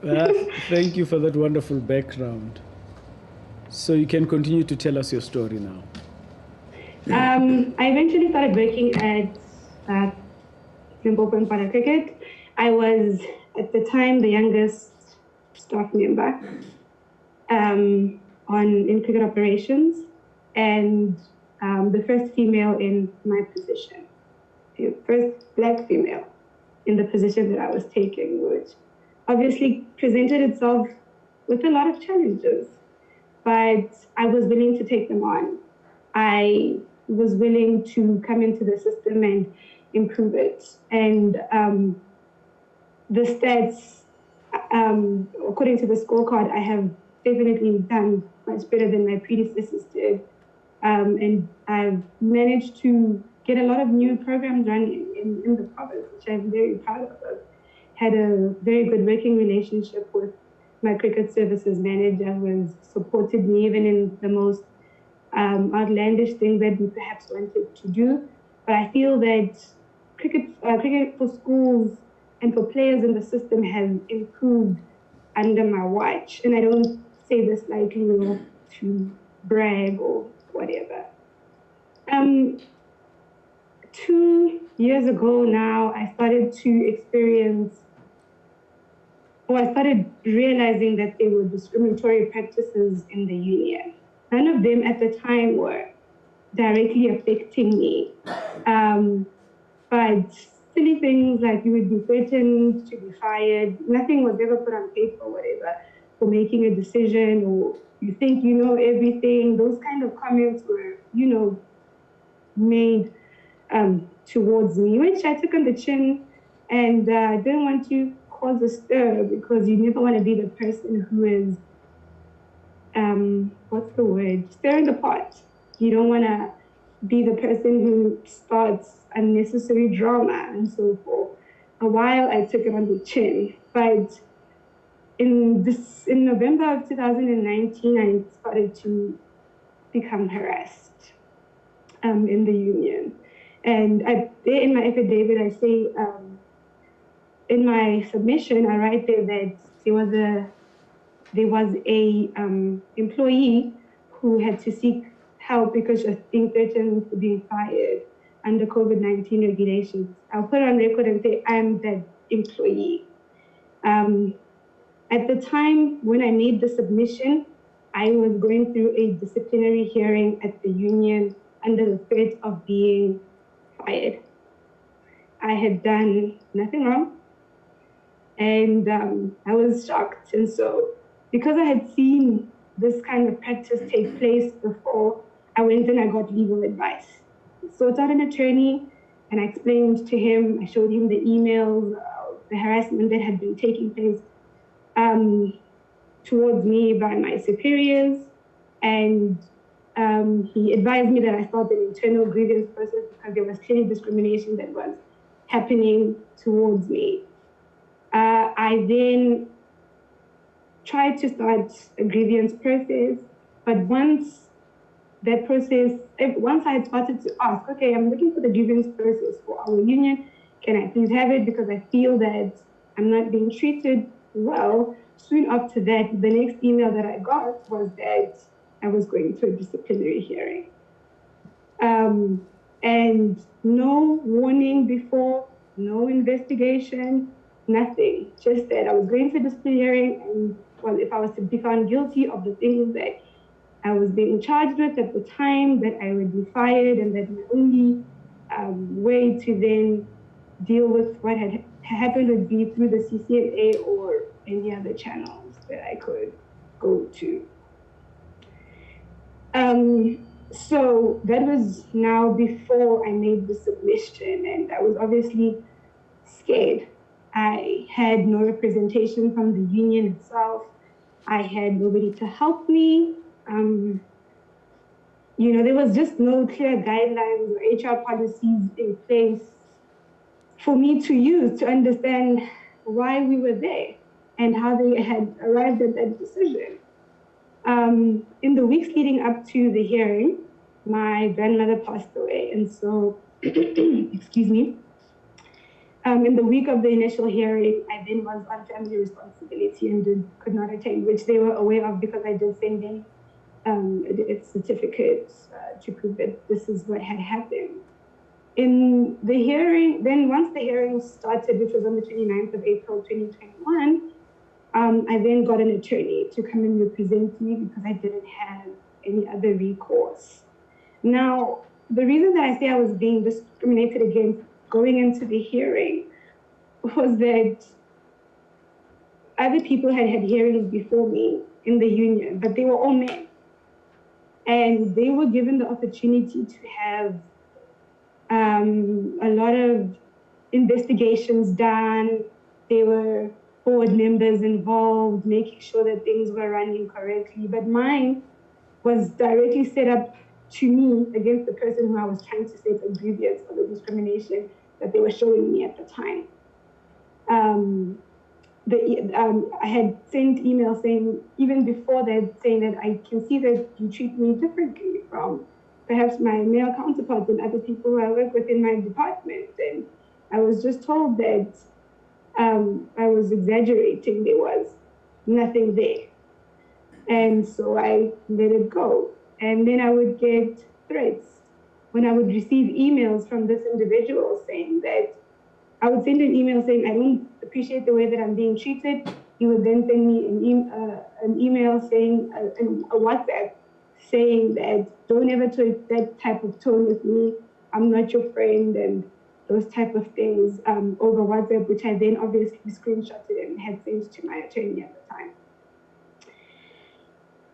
Thank you for that wonderful background. So you can continue to tell us your story now. I eventually started working at Limpopo Impala Cricket. I was, at the time, the youngest staff member in cricket operations, and the first female in my position, the first black female in the position that I was taking, which obviously presented itself with a lot of challenges, but I was willing to take them on. I was willing to come into the system and improve it. And the stats, according to the scorecard, I have definitely done much better than my predecessors did. And I've managed to get a lot of new programs running in the province, which I'm very proud of. I've had a very good working relationship with my cricket services manager, who has supported me even in the most outlandish things that we perhaps wanted to do. But I feel that cricket for schools and for players in the system has improved under my watch. And I don't say this lightly or to brag or whatever. 2 years ago now, I started realizing that there were discriminatory practices in the union. None of them at the time were directly affecting me. But silly things like you would be threatened to be fired, nothing was ever put on paper or whatever for making a decision, or you think you know everything. Those kind of comments were, made towards me, which I took on the chin, and I didn't want to cause a stir, because you never want to be the person who is, stirring the pot. You don't want to be the person who starts unnecessary drama. And so for a while, I took it on the chin. But in November of 2019, I started to become harassed in the union. And there in my affidavit, I say, in my submission, I write there that there was a employee who had to seek help because she was being threatened to be fired under COVID-19 regulations. I'll put it on record and say I'm that employee. At the time when I made the submission, I was going through a disciplinary hearing at the union under the threat of being fired. I had done nothing wrong, and I was shocked. And so, because I had seen this kind of practice take place before, I went and I got legal advice. Sought out an attorney, and I explained to him, I showed him the emails, the harassment that had been taking place towards me by my superiors, and he advised me that I start an internal grievance process because there was clearly discrimination that was happening towards me. I then tried to start a grievance process, but once I had started to ask, okay, I'm looking for the grievance process for our union, can I please have it, because I feel that I'm not being treated well. Soon after that, the next email that I got was that I was going to a disciplinary hearing. And no warning before, no investigation, nothing. Just that I was going to a disciplinary hearing, and well, if I was to be found guilty of the things that I was being charged with at the time, that I would be fired, and that my only way to then deal with what had happened would be through the CCMA or any other channels that I could go to. So that was now before I made the submission, and I was obviously scared. I had no representation from the union itself. I had nobody to help me. There was just no clear guidelines or HR policies in place for me to use to understand why we were there and how they had arrived at that decision. In the weeks leading up to the hearing, my grandmother passed away. And so, excuse me, in the week of the initial hearing, I then was on family responsibility and could not attend, which they were aware of because I did send in a certificate to prove that this is what had happened. In the hearing, then once the hearing started, which was on the 29th of April, 2021, I then got an attorney to come and represent me because I didn't have any other recourse. Now, the reason that I say I was being discriminated against going into the hearing was that other people had had hearings before me in the union, but they were all men. And they were given the opportunity to have a lot of investigations done. There were board members involved, making sure that things were running correctly. But mine was directly set up to me against the person who I was trying to state a grievance for the discrimination that they were showing me at the time. I had sent emails saying, even before that, saying that I can see that you treat me differently from perhaps my male counterparts and other people who I work with in my department. And I was just told that I was exaggerating. There was nothing there. And so I let it go. And then I would get threats when I would receive emails from this individual saying that I would send an email saying, I don't appreciate the way that I'm being treated. He would then send me an email saying, a WhatsApp saying that don't ever take that type of tone with me. I'm not your friend, and those type of things over WhatsApp, which I then obviously screenshotted and had sent to my attorney at the time.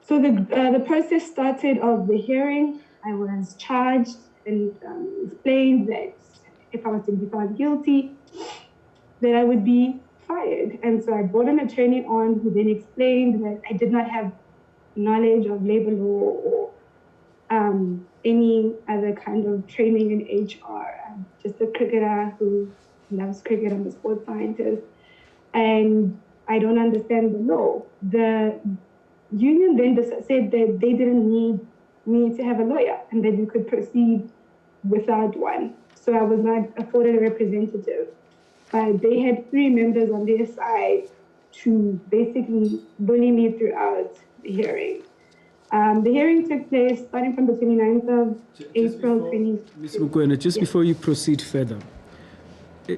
So the process started of the hearing. I was charged and explained that if I was to be found guilty, that I would be fired. And so I brought an attorney on who then explained that I did not have knowledge of labor law or any other kind of training in HR. I'm just a cricketer who loves cricket. I'm a sports scientist. And I don't understand the law. The union then said that they didn't need me to have a lawyer and that we could proceed without one. So I was not afforded a representative. But they had 3 members on their side to basically bully me throughout the hearing. The hearing took place starting from the 29th of April. Ms. Mokwena, just before you proceed further,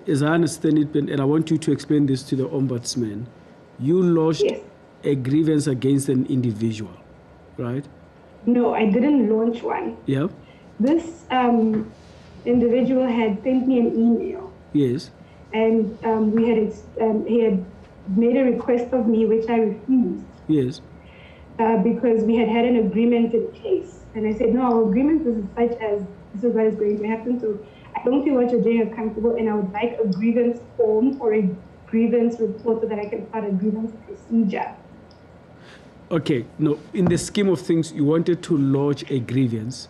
as I understand it, and I want you to explain this to the Ombudsman, you lodged a grievance against an individual, right? No, I didn't launch one. Yeah. This individual had sent me an email. Yes. And he had made a request of me, which I refused. Yes. Because we had an agreement in place. And I said, no, our agreement is such as this is what is going to happen. So I don't feel what you're doing is comfortable, and I would like a grievance form or a grievance report so that I can start a grievance procedure. Okay. No, in the scheme of things, you wanted to lodge a grievance.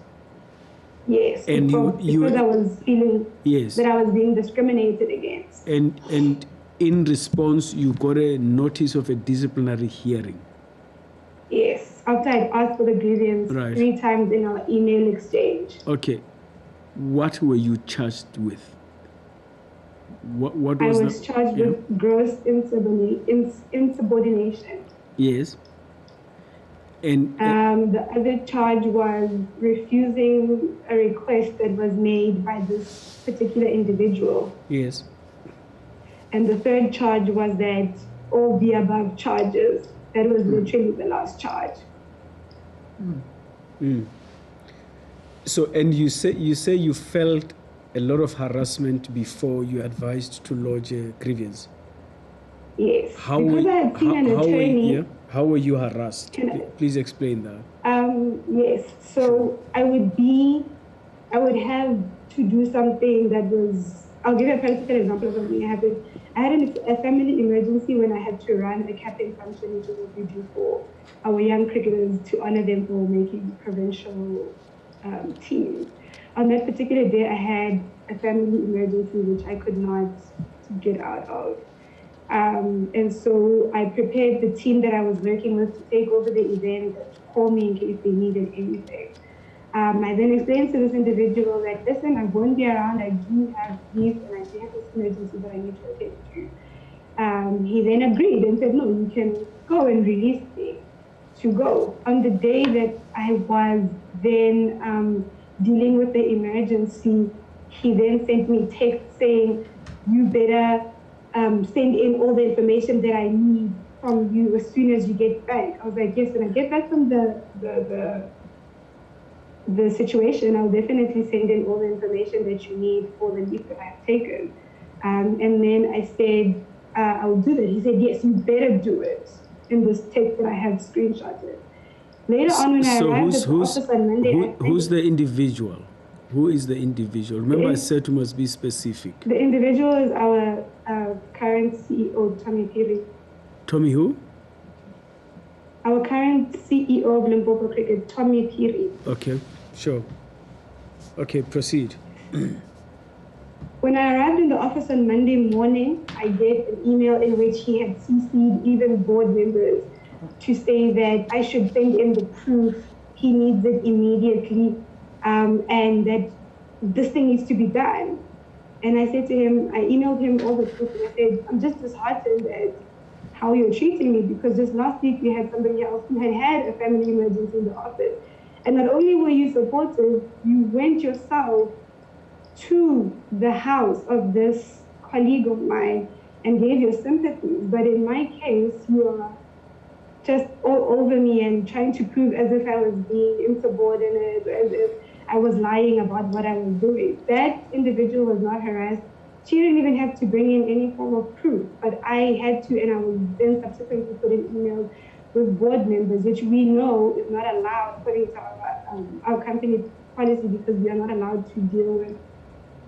Yes, and because I was feeling that I was being discriminated against. And in response, you got a notice of a disciplinary hearing. Yes, after I'd asked for the grievance 3 times in our email exchange. Okay, what were you charged with? What was I was charged with gross insubordination. Yes. And the other charge was refusing a request that was made by this particular individual. Yes. And the third charge was that all the above charges, that was literally the last charge. So, and you say you felt a lot of harassment before you advised to lodge a grievance. Yes. Because I had seen an attorney. How were you harassed? Please explain that. Yes. So I would have to do something that was. I'll give you a practical example of something that happened. I had a family emergency when I had to run a capping function, which is what we do for our young cricketers to honor them for making provincial teams. On that particular day, I had a family emergency which I could not get out of. And so I prepared the team that I was working with to take over the event, to call me in case they needed anything. I then explained to this individual that, listen, I won't be around, I do have these, and I do have this emergency that I need to attend to. He then agreed and said, no, you can go, and released me to go. On the day that I was then dealing with the emergency, he then sent me text saying, you better send in all the information that I need from you as soon as you get back. I was like, yes, when I get back from the situation, I'll definitely send in all the information that you need for the leave that I've taken. And then I said, I'll do that. He said, yes, you better do it, in this text that I have screenshotted. Later on, when I arrived at the office on Monday, who's the individual? Who is the individual? Remember, I said you must be specific. The individual is our current CEO, Tommy Piri. Tommy who? Our current CEO of Limpopo Cricket, Tommy Piri. Okay. Sure. Okay, proceed. When I arrived in the office on Monday morning, I get an email in which he had CC'd even board members to say that I should send in the proof, he needs it immediately, and that this thing needs to be done. And I said to him, I emailed him all the proof, and I said, I'm just disheartened at how you're treating me, because just last week we had somebody else who had a family emergency in the office. And not only were you supportive, you went yourself to the house of this colleague of mine and gave your sympathies. But in my case, you are just all over me and trying to prove as if I was being insubordinate, as if I was lying about what I was doing. That individual was not harassed. She didn't even have to bring in any form of proof, but I had to, and I was then subsequently put in emails with board members, which we know is not allowed according to our company policy, because we are not allowed to deal with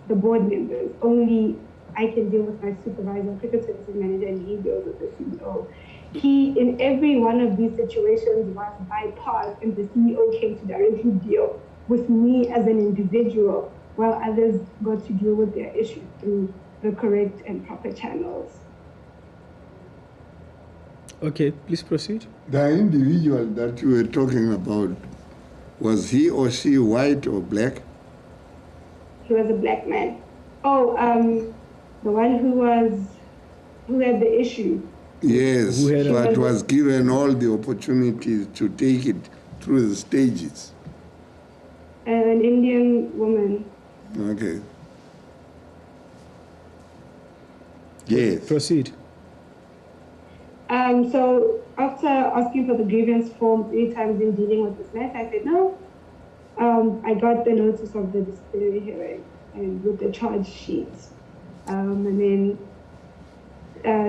the board members. Only I can deal with my supervisor, cricket services manager, and he deals with the CEO. He, in every one of these situations, was bypassed, and the CEO came to directly deal with me as an individual, while others got to deal with their issues through the correct and proper channels. Okay, please proceed. The individual that you were talking about, was he or she white or black? He was a black man. Oh, the one who had the issue. Yes, Who had but was given all the opportunities to take it through the stages. An Indian woman. Okay. Yes. Proceed. So after asking for the grievance form 3 times in dealing with this matter, I said no. I got the notice of the disciplinary hearing and with the charge sheets. And then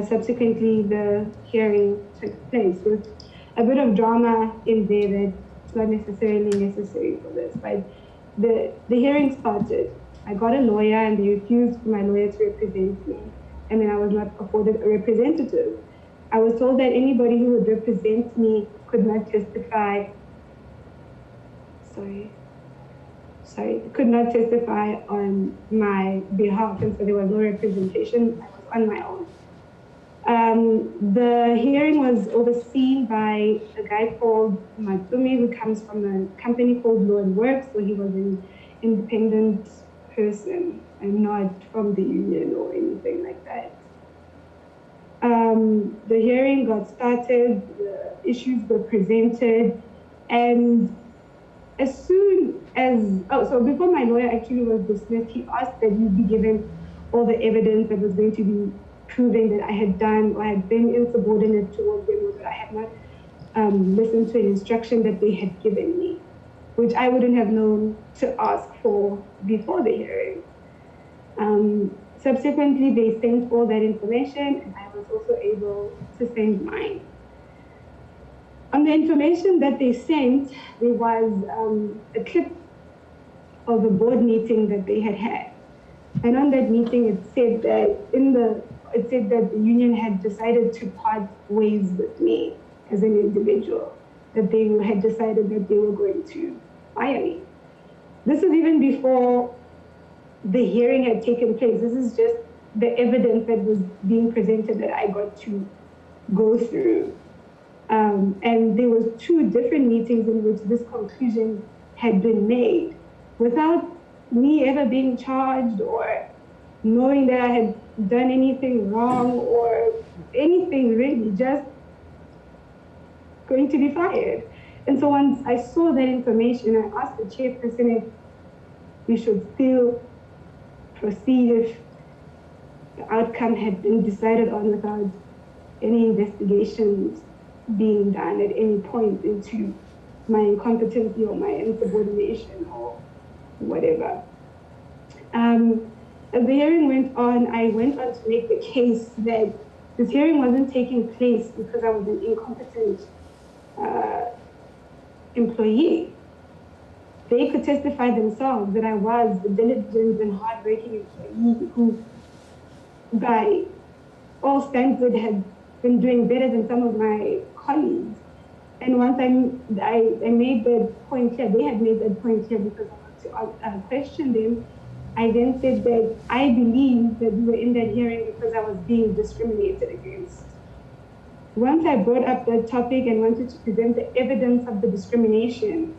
subsequently the hearing took place with a bit of drama in there that's not necessarily necessary for this. But the hearing started. I got a lawyer and they refused for my lawyer to represent me. And then I was not afforded a representative. I was told that anybody who would represent me could not testify. Could not testify on my behalf, and so there was no representation. I was on my own. The hearing was overseen by a guy called Matsumi, who comes from a company called Law and Works, so he was an independent person and not from the union or anything like that. The hearing got started, the issues were presented, and as soon as, so before my lawyer actually was dismissed, he asked that you be given all the evidence that was going to be proving that I had done or had been insubordinate towards them, or that I had not listened to an instruction that they had given me, which I wouldn't have known to ask for before the hearing. Subsequently, they sent all that information, and I was also able to send mine. On the information that they sent, there was a clip of a board meeting that they had had. And on that meeting, it said that the union had decided to part ways with me as an individual, that they had decided that they were going to fire me. This is even before the hearing had taken place. This is just the evidence that was being presented that I got to go through. And there was 2 different meetings in which this conclusion had been made without me ever being charged or knowing that I had done anything wrong or anything really, just going to be fired. And so once I saw that information, I asked the chairperson if we should still proceed if the outcome had been decided on without any investigations being done at any point into my incompetency or my insubordination or whatever. As the hearing went on, I went on to make the case that this hearing wasn't taking place because I was an incompetent employee. They could testify themselves that I was a diligent and hardworking employee who, by all standards, had been doing better than some of my colleagues. And once I made that point here, they had made that point here because I wanted to question them. I then said that I believe that we were in that hearing because I was being discriminated against. Once I brought up that topic and wanted to present the evidence of the discrimination,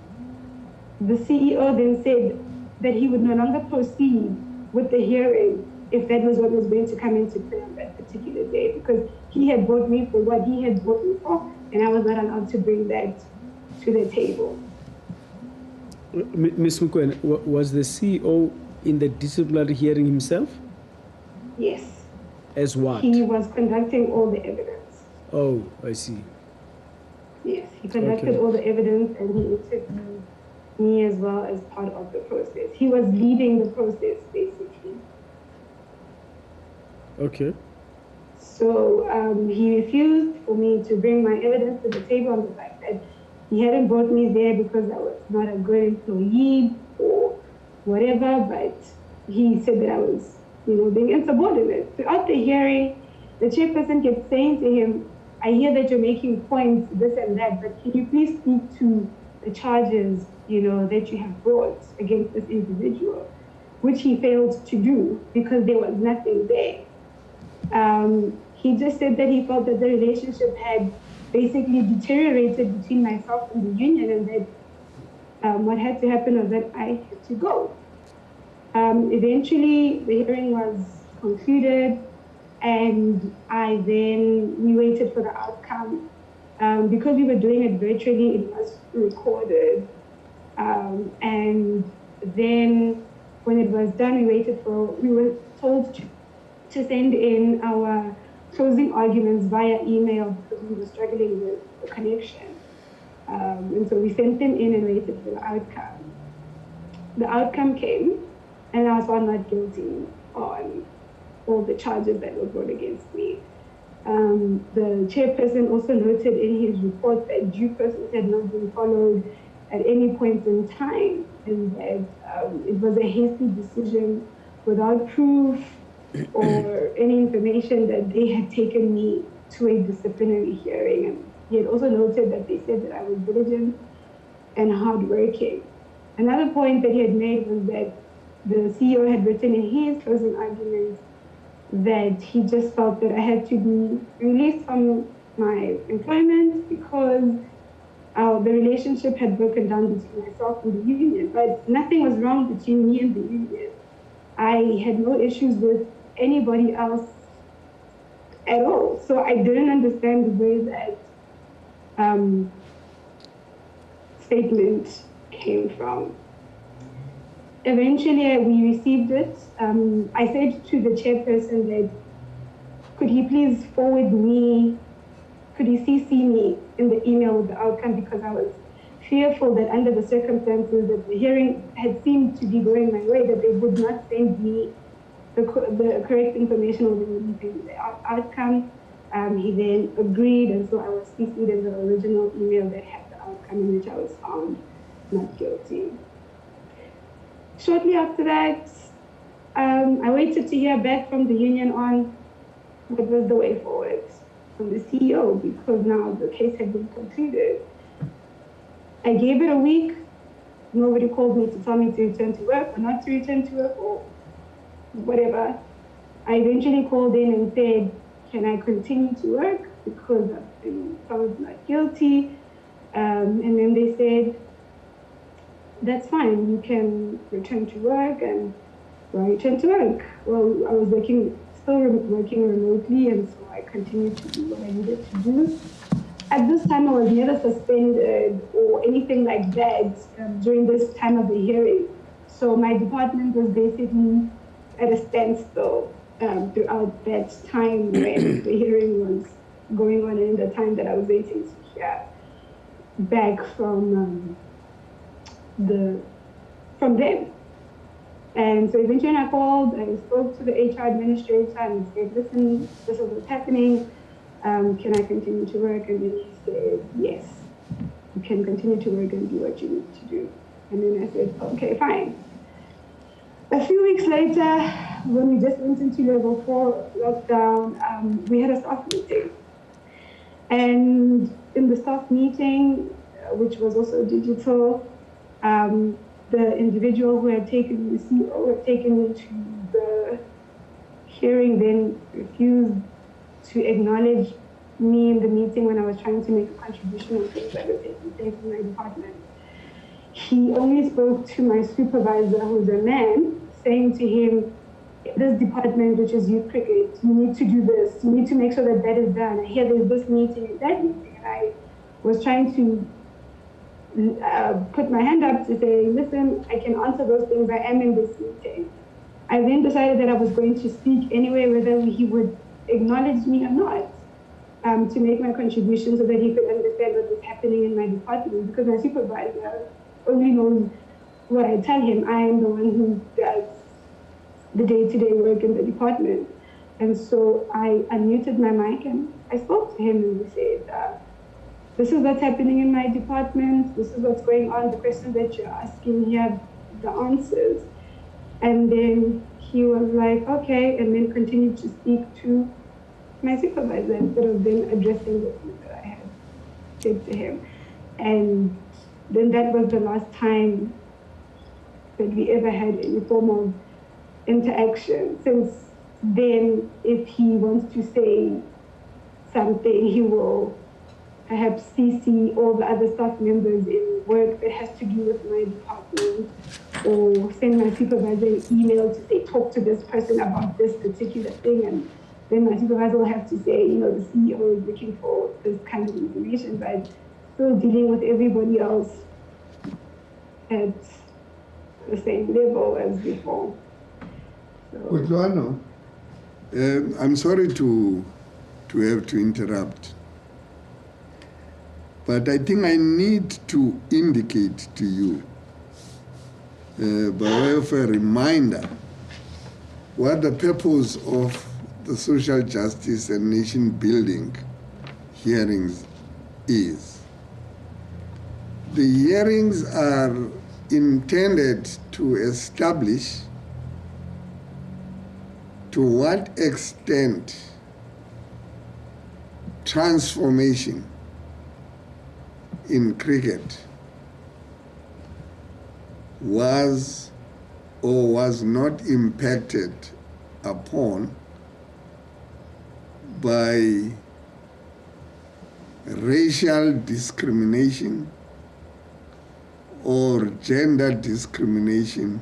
the CEO then said that he would no longer proceed with the hearing if that was what was going to come into play on that particular day, because he had brought me for what he had brought me for, and I was not allowed to bring that to the table. Ms. Mokwena, was the CEO in the disciplinary hearing himself? Yes. As what? He was conducting all the evidence. Oh, I see. Yes, he conducted all the evidence, and he interviewed me as well as part of the process. He was leading the process, basically. Okay. So he refused for me to bring my evidence to the table on the fact that he hadn't brought me there because I was not a good employee or whatever, but he said that I was, being insubordinate. Throughout the hearing, the chairperson kept saying to him, I hear that you're making points, this and that, but can you please speak to the charges, that you have brought against this individual, which he failed to do because there was nothing there. He just said that he felt that the relationship had basically deteriorated between myself and the union, and that what had to happen was that I had to go. Eventually, the hearing was concluded, and we waited for the outcome. Because we were doing it virtually, it was recorded. And then when it was done, we were told to send in our closing arguments via email because we were struggling with the connection. And so we sent them in and waited for the outcome. The outcome came, and I was found not guilty on all the charges that were brought against me. The chairperson also noted in his report that due process had not been followed at any point in time, and that it was a hasty decision without proof or any information that they had taken me to a disciplinary hearing. And he had also noted that they said that I was diligent and hardworking. Another point that he had made was that the CEO had written in his closing arguments that he just felt that I had to be released from my employment because the relationship had broken down between myself and the union. But nothing was wrong between me and the union. I had no issues with anybody else at all. So I didn't understand the way that statement came from. Eventually, we received it. I said to the chairperson that, could he please forward me, could he CC me in the email with the outcome, because I was fearful that under the circumstances that the hearing had seemed to be going my way, that they would not send me the correct information or they wouldn't send me the outcome. He then agreed, and so I was CC'd in the original email that had the outcome in which I was found not guilty. Shortly after that, I waited to hear back from the union on what was the way forward from the CEO, because now the case had been concluded. I gave it a week. Nobody called me to tell me to return to work or not to return to work or whatever. I eventually called in and said, can I continue to work because I've been found not guilty? And then they said, that's fine, you can return to work. And so I returned to work. Well, I was still working remotely, and so I continued to do what I needed to do. At this time, I was never suspended or anything like that during this time of the hearing. So my department was basically at a standstill throughout that time when the hearing was going on and the time that I was waiting to hear back from them. And so eventually I called, I spoke to the HR administrator and said, listen, this is what's happening. Can I continue to work? And then he said, yes, you can continue to work and do what you need to do. And then I said, okay, fine. A few weeks later, when we just went into level 4 lockdown, we had a staff meeting. And in the staff meeting, which was also digital, the individual who had taken, the CEO had taken me to the hearing, then refused to acknowledge me in the meeting when I was trying to make a contribution on things that were taking place in my department. He only spoke to my supervisor, who's a man, saying to him, this department, which is youth cricket, you need to do this, you need to make sure that that is done. I hear there's this meeting and that meeting. And I was trying to put my hand up to say, listen, I can answer those things, I am in this meeting. I then decided that I was going to speak anyway, whether he would acknowledge me or not, to make my contribution so that he could understand what was happening in my department, because my supervisor only knows what I tell him. I am the one who does the day-to-day work in the department. And so I unmuted my mic and I spoke to him and we said, this is what's happening in my department, this is what's going on, the questions that you're asking here, the answers. And then he was like, okay, and then continued to speak to my supervisor instead of then addressing the things that I had said to him. And then that was the last time that we ever had any form of interaction. Since then, if he wants to say something, he will perhaps CC all the other staff members in work that has to do with my department, or send my supervisor an email to say, talk to this person about this particular thing, and then my supervisor will have to say, you know, the CEO is looking for this kind of information, but still dealing with everybody else at the same level as before. Kutlwano, I'm sorry to have to interrupt, but I think I need to indicate to you, by way of a reminder, what the purpose of the social justice and nation building hearings is. The hearings are intended to establish to what extent transformation in cricket was or was not impacted upon by racial discrimination or gender discrimination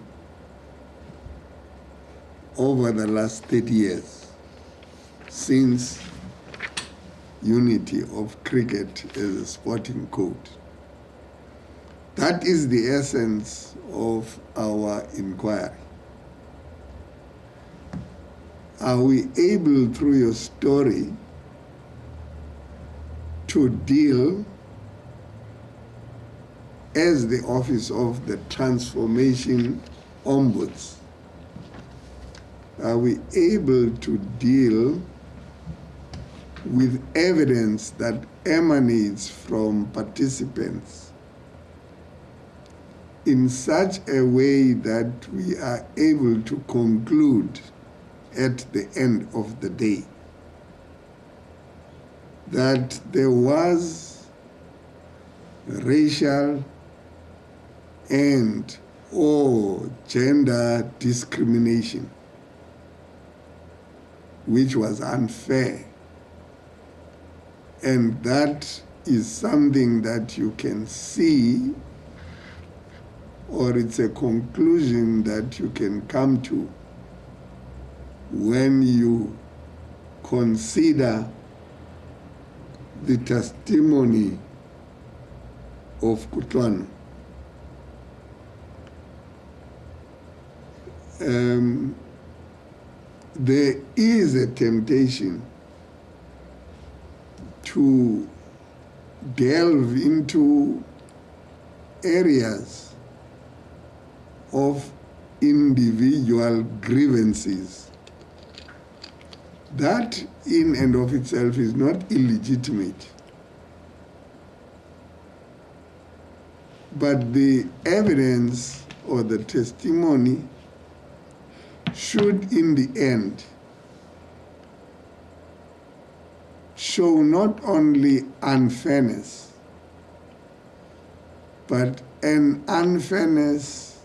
over the last 30 years since unity of cricket as a sporting code. That is the essence of our inquiry. Are we able, through your story, to deal as the Office of the Transformation Ombuds? Are we able to deal with evidence that emanates from participants in such a way that we are able to conclude at the end of the day that there was racial and or gender discrimination which was unfair, and that is something that you can see, or it's a conclusion that you can come to when you consider the testimony of Kutlwano. There is a temptation to delve into areas of individual grievances. That in and of itself is not illegitimate. But the evidence or the testimony should in the end show not only unfairness, but an unfairness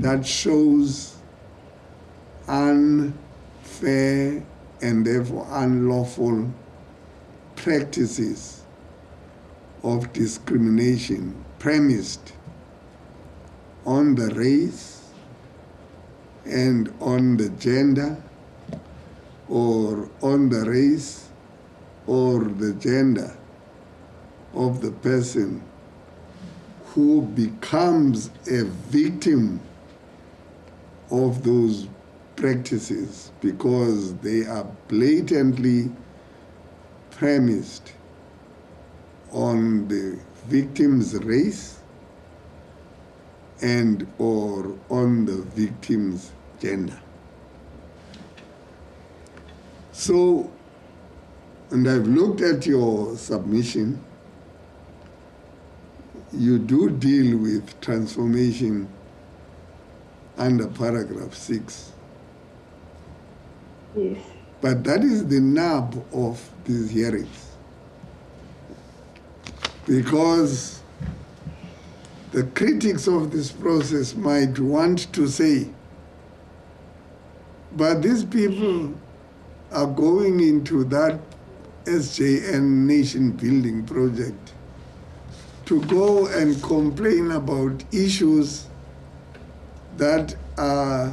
that shows unfair and therefore unlawful practices of discrimination premised on the race and on the gender, or on the race or the gender of the person who becomes a victim of those practices because they are blatantly premised on the victim's race and or on the victim's gender. So, and I've looked at your submission, you do deal with transformation under paragraph 6. Yes. But that is the nub of these hearings. Because the critics of this process might want to say, but these people are going into that SJN nation building project to go and complain about issues that are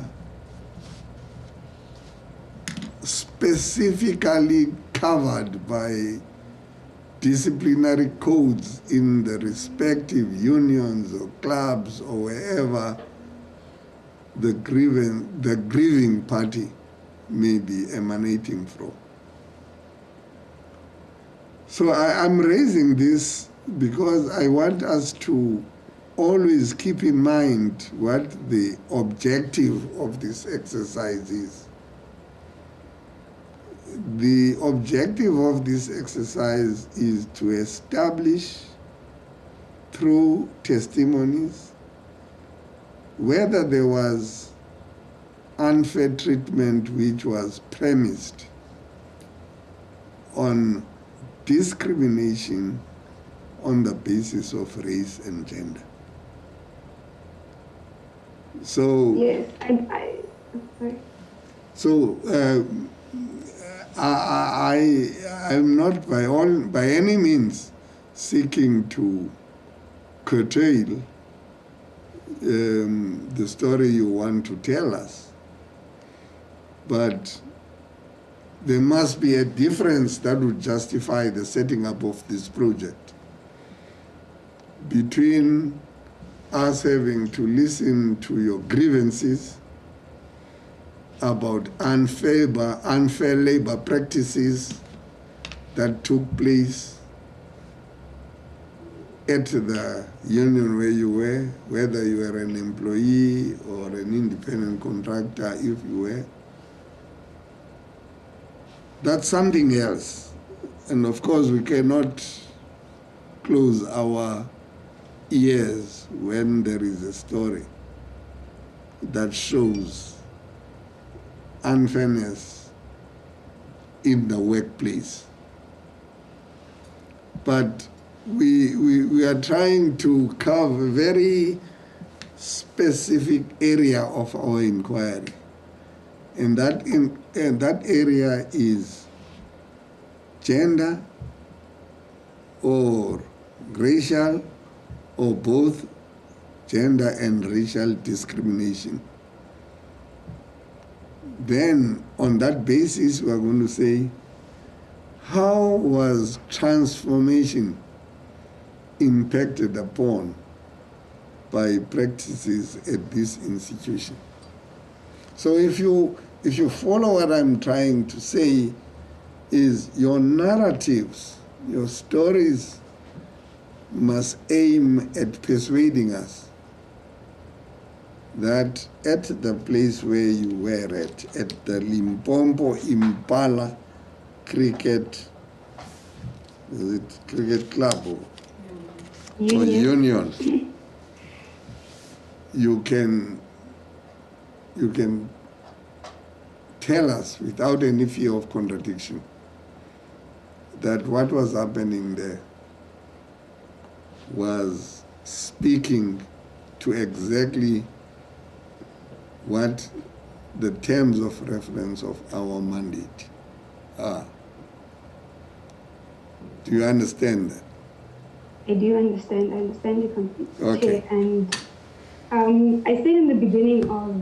specifically covered by disciplinary codes in the respective unions or clubs or wherever the grieving party may be emanating from. So I'm raising this because I want us to always keep in mind what the objective of this exercise is. The objective of this exercise is to establish through testimonies whether there was unfair treatment which was premised on discrimination on the basis of race and gender. So Yes, sorry. So I'm not by any means seeking to curtail the story you want to tell us, but there must be a difference that would justify the setting up of this project between us having to listen to your grievances about unfair labor practices that took place at the union where you were, whether you were an employee or an independent contractor, if you were. That's something else. And of course, we cannot close our ears when there is a story that shows unfairness in the workplace. But we are trying to cover a very specific area of our inquiry. And that area is gender or racial or both gender and racial discrimination. Then on that basis, we are going to say, how was transformation impacted upon by practices at this institution? So if you follow what I'm trying to say, is your narratives, your stories must aim at persuading us that at the place where you were at the Limpopo Impala cricket club or union, you can tell us without any fear of contradiction that what was happening there was speaking to exactly what the terms of reference of our mandate are. Do you understand that? I do understand. I understand you completely. Okay. And I said in the beginning of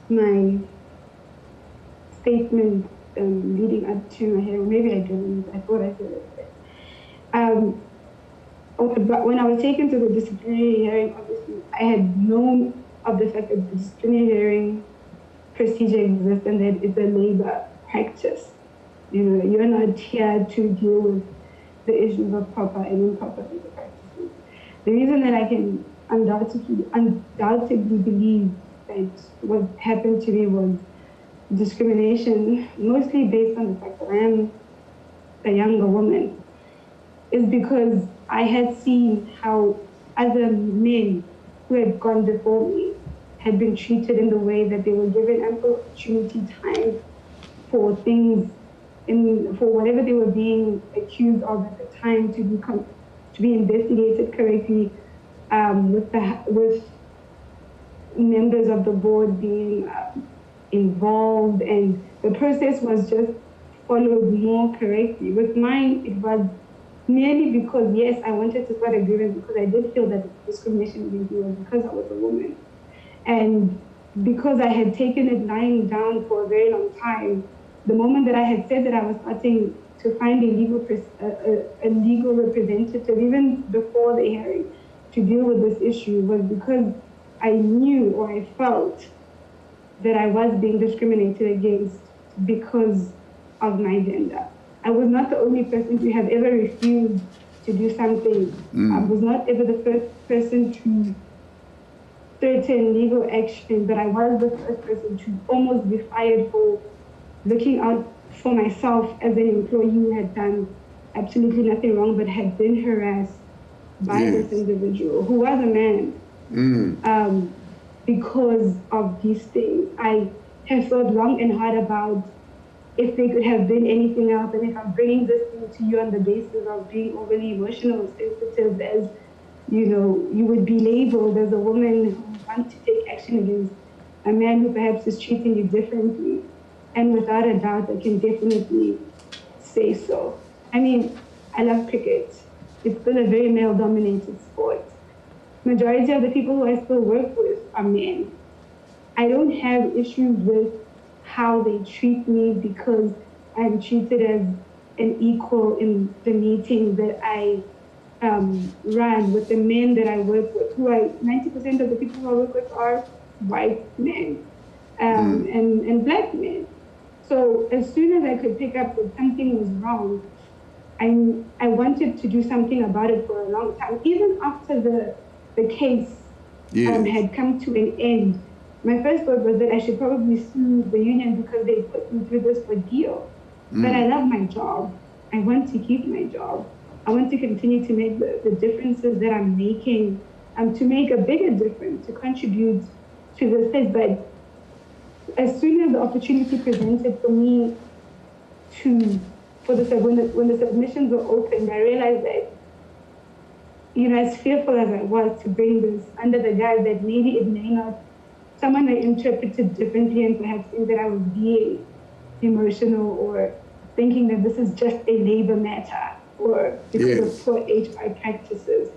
my statement leading up to my hearing, maybe I didn't, I thought I said it. But when I was taken to the disciplinary hearing, obviously, I had known of the fact that the disciplinary hearing procedure exists and that it's a labor practice. You know, you're not here to deal with the issues of proper and improper labor practices. The reason that I can undoubtedly believe that what happened to me was discrimination, mostly based on the fact that I am a younger woman, is because I had seen how other men who had gone before me had been treated in the way that they were given ample opportunity, time for things, for whatever they were being accused of at the time to be investigated correctly, with members of the board being involved, and the process was just followed more correctly. With mine, it was merely because, yes, I wanted to start a grievance because I did feel that discrimination against me was because I was a woman. And because I had taken it lying down for a very long time, the moment that I had said that I was starting to find a legal representative, even before the hearing, to deal with this issue, was because I knew, or I felt, that I was being discriminated against because of my gender. I was not the only person to have ever refused to do something. I was not ever the first person to threaten legal action, but I was the first person to almost be fired for looking out for myself as an employee who had done absolutely nothing wrong but had been harassed by this individual, who was a man, because of these things. I have thought long and hard about if they could have been anything else, and if I'm bringing this thing to you on the basis of being overly emotional and sensitive, as you know, you would be labeled as a woman who wants to take action against a man who perhaps is treating you differently. And without a doubt, I can definitely say so. I mean, I love cricket. It's still a very male-dominated sport. Majority of the people who I still work with are men. I don't have issues with how they treat me because I'm treated as an equal in the meetings that I run with the men that I work with, who 90% of the people who I work with are white men and black men. So as soon as I could pick up that something was wrong, I wanted to do something about it for a long time. Even after the case had come to an end, my first thought was that I should probably sue the union because they put me through this ordeal. But I love my job. I want to keep my job. I want to continue to make the differences that I'm making, to make a bigger difference, to contribute to this place. But as soon as the opportunity presented for me when the submissions were opened, I realized that, you know, as fearful as I was to bring this under the guise that maybe it may not, someone may interpret it differently and perhaps think that I was being emotional or thinking that this is just a labor matter or because of poor HR practices.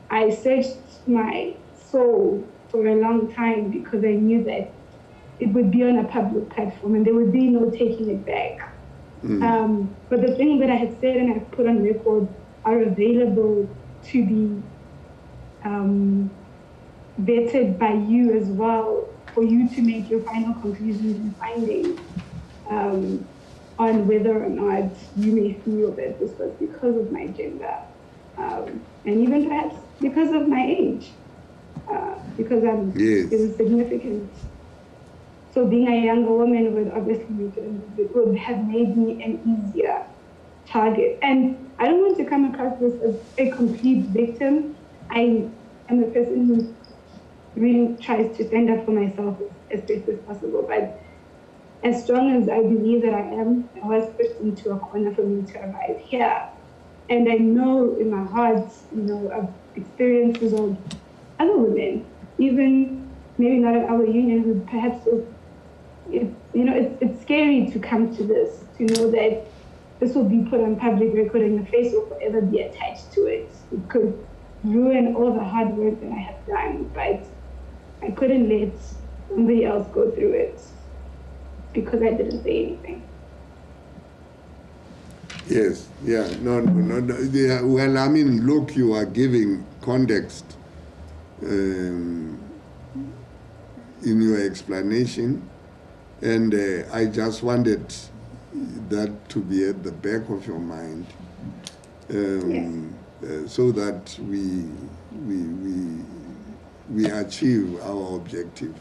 I searched my soul for a long time because I knew that it would be on a public platform and there would be no taking it back. But the things that I had said and I've put on record are available to be vetted by you as well, for you to make your final conclusions and findings on whether or not you may feel that this was because of my gender, and even perhaps because of my age, because it was significant. So being a younger woman would obviously would have made me an easier target. And I don't want to come across this as a complete victim. I am a person who really tries to stand up for myself as best as possible. But as strong as I believe that I am, I was pushed into a corner for me to arrive here. And I know in my heart, of experiences of other women, even maybe not at our union, who perhaps it's scary to come to this, to know that this will be put on public record and your face will forever be attached to it. It could ruin all the hard work that I have done, but I couldn't let somebody else go through it because I didn't say anything. Yes, yeah, no. Yeah, well, I mean, look, you are giving context in your explanation, and I just wanted that to be at the back of your mind, so that we achieve our objective.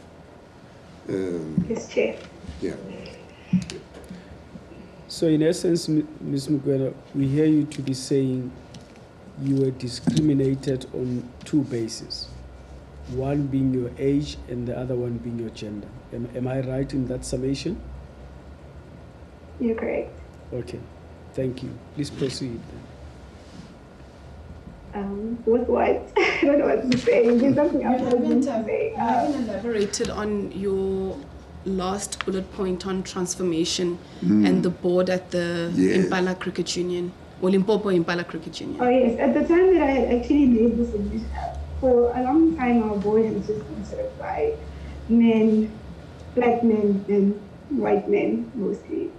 Yes, Chair. Yeah. So in essence, Ms. Mokwena, we hear you to be saying you were discriminated on two bases, one being your age and the other one being your gender. Am I right in that summation? You're correct. Okay, thank you. Please proceed. With what? I don't know what to say. There's something else I was going to say. You haven't elaborated on your last bullet point on transformation and the board at the Impala Cricket Union, or Limpopo Impala Cricket Union. Oh yes, at the time that I had actually made this submission, for a long time our board has just been served by men, black men and white men mostly.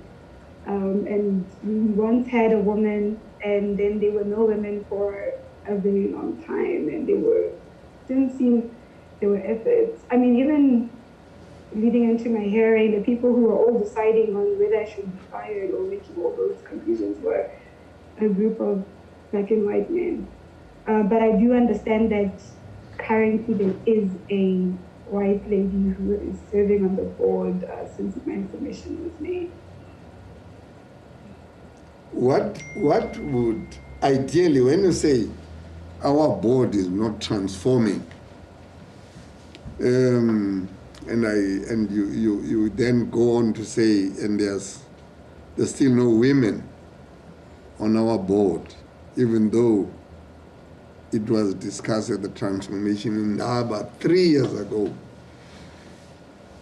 And we once had a woman, and then there were no women for a very long time, and didn't seem there were efforts. I mean, even leading into my hearing, the people who were all deciding on whether I should be fired or making all those conclusions were a group of black and white men. But I do understand that currently there is a white lady who is serving on the board since my submission was made. What would ideally, when you say our board is not transforming, and you then go on to say, and there's still no women on our board, even though it was discussed at the transformation in Ndaba 3 years ago.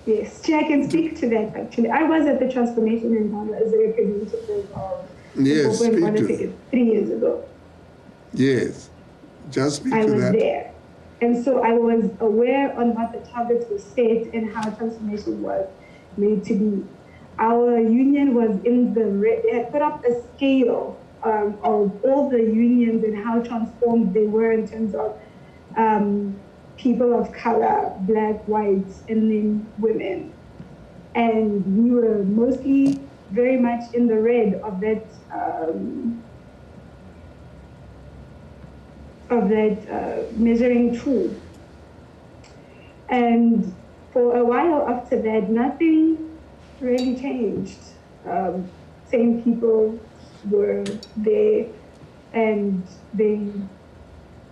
Yes, Chair, I can speak to that actually. I was at the transformation in Ndaba as a representative of open politics 3 years ago. Yes, just speak to that. I was there. And so I was aware on what the targets were set and how transformation was made to be. Our union was in the red. They had put up a scale of all the unions and how transformed they were in terms of people of color, black, white, and then women. And we were mostly very much in the red of that measuring tool. And for a while after that, nothing really changed. Same people were there, and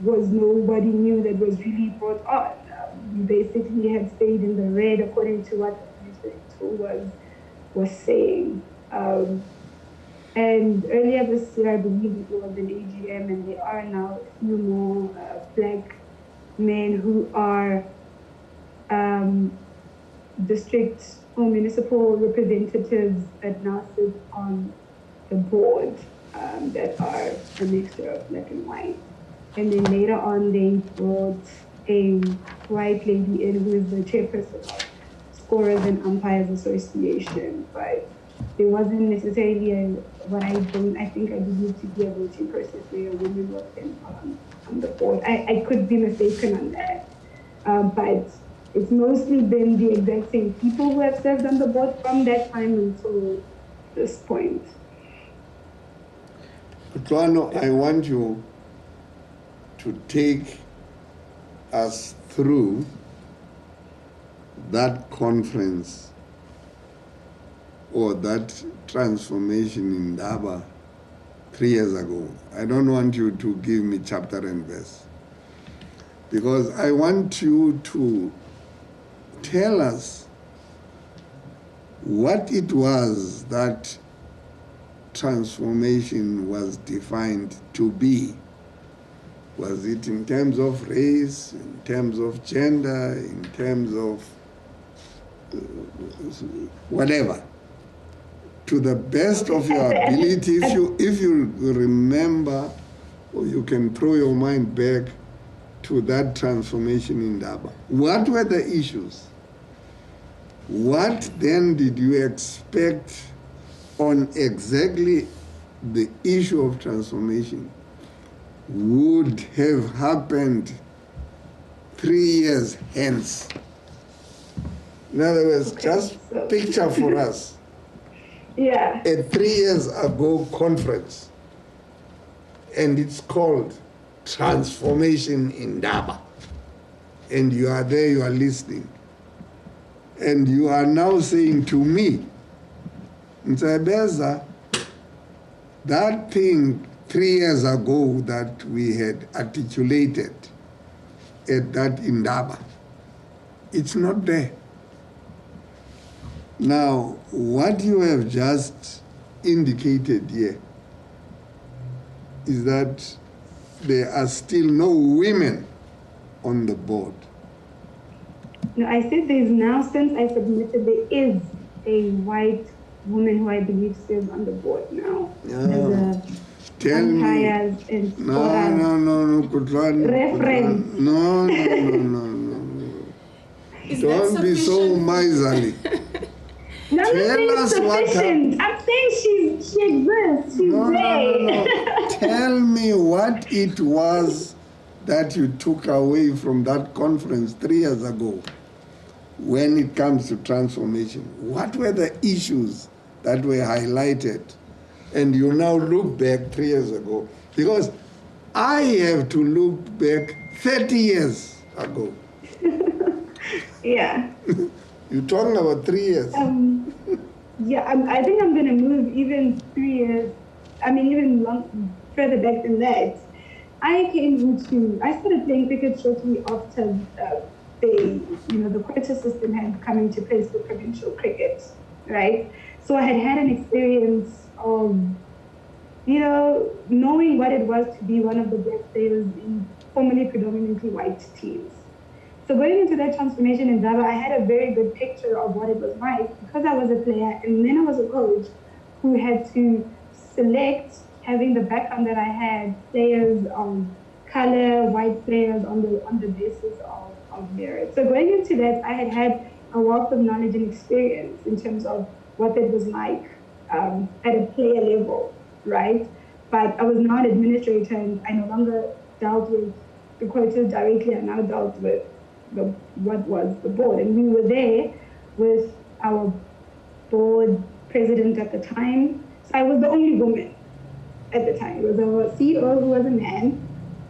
nobody new that was really brought on. We basically had stayed in the red according to what the measuring tool was saying. And earlier this year, I believe it was an AGM, and there are now a few more black men who are district or municipal representatives that now sit on the board that are a mixture of black and white. And then later on, they brought a white lady in who is the chairperson of Scorers and Umpires Association, but there wasn't necessarily I think I believe to be a voting process where a woman was on the board. I could be mistaken on that, but it's mostly been the exact same people who have served on the board from that time until this point. Kutlwano, I want you to take us through that conference or that transformation in Ndaba 3 years ago. I don't want you to give me chapter and verse, because I want you to tell us what it was that transformation was defined to be. Was it in terms of race, in terms of gender, in terms of whatever? To the best of your ability, if you remember, or you can throw your mind back to that transformation in Daba. What were the issues? What then did you expect on exactly the issue of transformation would have happened 3 years hence? In other words, just picture for us Yeah. a 3 years ago conference, and it's called Transformation in Daba. And you are there, you are listening. And you are now saying to me, Ntsebeza, that thing 3 years ago that we had articulated at that Indaba, it's not there. Now, what you have just indicated here is that there are still no women on the board. No, I said there's now, since I submitted, there is a white woman who I believe serves on the board now. Tell me. Umpires and No, Kutlwano. Reference. No. Is that Don't be so sufficient? miserly. No, I'm not Tell saying us it's what sufficient. I'm saying she exists. She's there. Tell me what it was that you took away from that conference 3 years ago when it comes to transformation. What were the issues that were highlighted? And you now look back 3 years ago. Because I have to look back 30 years ago. Yeah. You're talking about 3 years. I think I'm going to move even 3 years, even further back than that. I started playing cricket shortly after the quota system had come into place for provincial cricket, right? So I had an experience of, knowing what it was to be one of the best players in formerly predominantly white teams. So going into that transformation in Zaba, I had a very good picture of what it was like because I was a player and then I was a coach who had to select, having the background that I had, players of color, white players on the basis of merit. So going into that, I had a wealth of knowledge and experience in terms of what that was like at a player level, right? But I was now an administrator and I no longer dealt with the quotas directly, I now dealt with what was the board. And we were there with our board president at the time. So I was the only woman at the time. It was our CEO who was a man,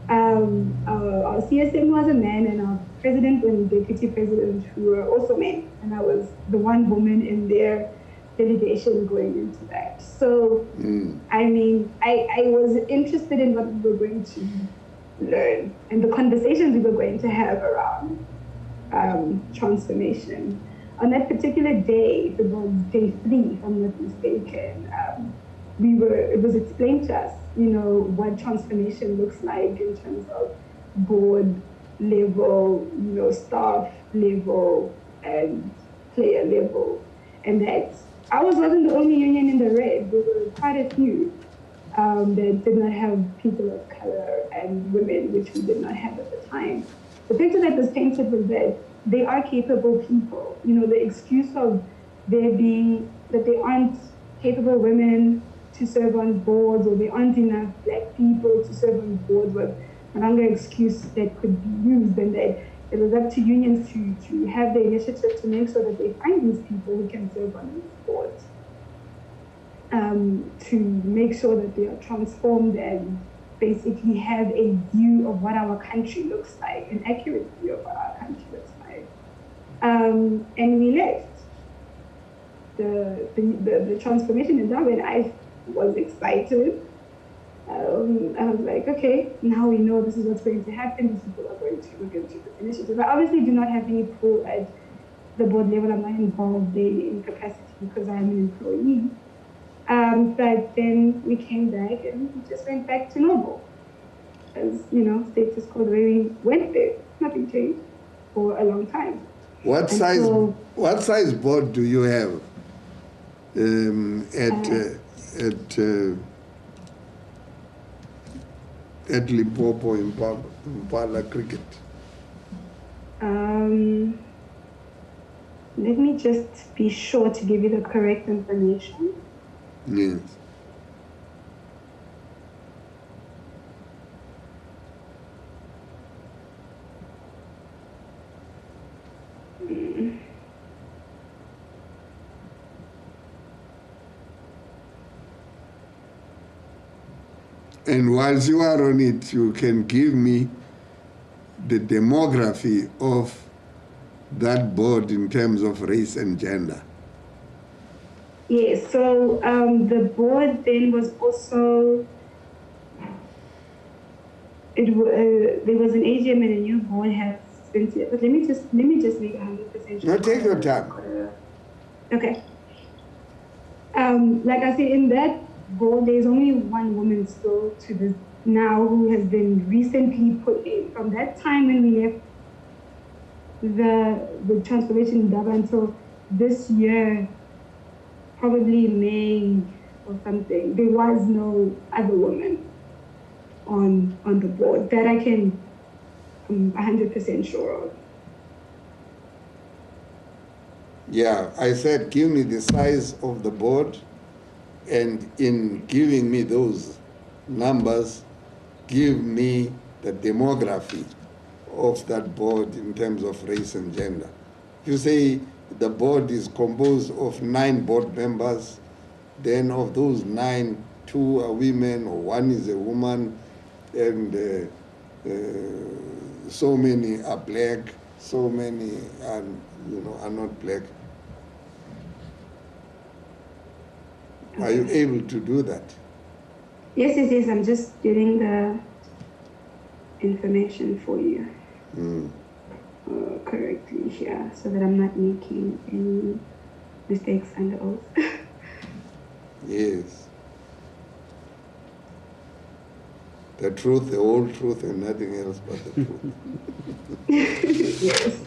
our CSM was a man, and our president and deputy president who were also men. And I was the one woman in their delegation going into that. So, I was interested in what we were going to learn and the conversations we were going to have around transformation. On that particular day, it was day 3, if I'm not mistaken, it was explained to us, what transformation looks like in terms of board level, staff level, and player level. And that ours wasn't the only union in the red. There were quite a few that did not have people of color and women, which we did not have at the time. The picture that was painted was that they are capable people. The excuse of there being that they aren't capable women to serve on boards or there aren't enough black people to serve on boards was no longer an excuse that could be used, and that it was up to unions to have the initiative to make sure that they find these people who can serve on these boards. To make sure that they are transformed and basically have a view of what our country looks like, an accurate view of what our country looks like. And we left. The transformation in Durban, I was excited. I was like, okay, now we know this is what's going to happen. These people are going to look into this initiative. I obviously do not have any pull at the board level. I'm not involved in capacity because I'm an employee. But then we came back and we just went back to normal. As you know, status quo, the way we went there, nothing changed for a long time. What size board do you have at Limpopo Impala Cricket? Let me just be sure to give you the correct information. Yes. And whilst you are on it, you can give me the demography of that board in terms of race and gender. Yes, so the board then was also, there was an AGM and a new board has been, but let me just make 100% sure. No, take your time. Okay. Like I said, in that board, there's only one woman still to this now who has been recently put in. From that time when we left the transformation in Daba until this year, probably May or something, there was no other woman on the board. That I can, I'm 100% sure of. Yeah, I said give me the size of the board, and in giving me those numbers, give me the demography of that board in terms of race and gender. If you say the board is composed of 9 board members, then of those 9, 2 are women or 1 is a woman, and so many are black, so many are, are not black. Are you able to do that? Yes. I'm just getting the information for you correctly here, so that I'm not making any mistakes under oath. Yes. The truth, the whole truth, and nothing else but the truth. Yes.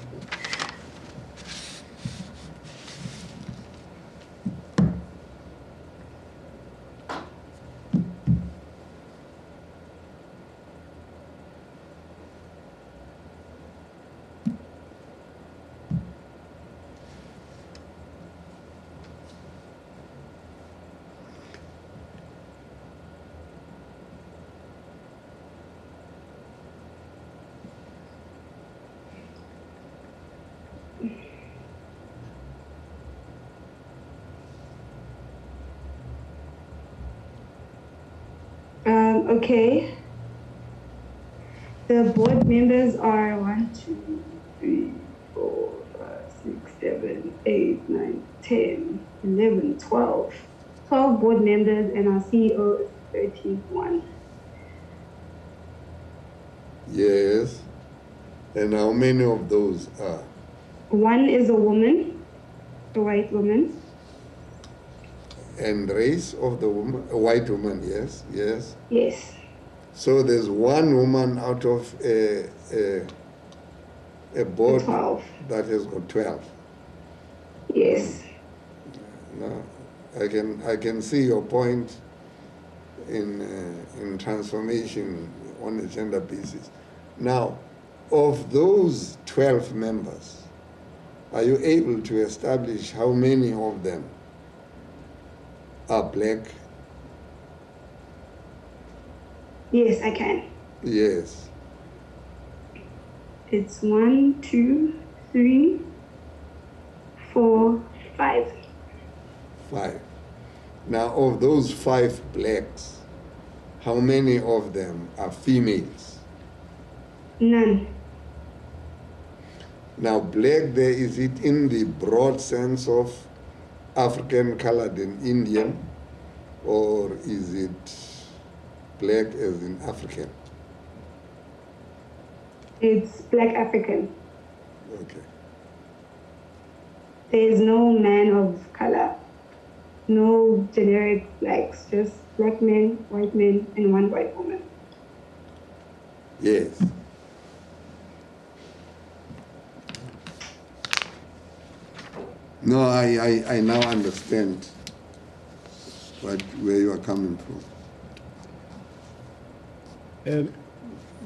Okay. The board members are 1, 2, 3, 4, 5, 6, 7, 8, 9, 10, 11, 12. 12 board members, and our CEO is 31. Yes. And how many of those are? 1 is a woman, a white woman. And race of the woman, a white woman, yes. Yes. So there's 1 woman out of a board 12. that has got 12. Yes. No, I can see your point in transformation on a gender basis. Now, of those 12 members, are you able to establish how many of them are black? Yes, I can. Yes. It's 1, 2, 3, 4, 5. 5. Now, of those 5 blacks, how many of them are females? None. Now, black there, is it in the broad sense of African, colored, and Indian, or is it black as in African? It's Black African. Okay. There is no man of color no generic blacks, just black men, and one white woman. Yes. No, I now understand where you are coming from.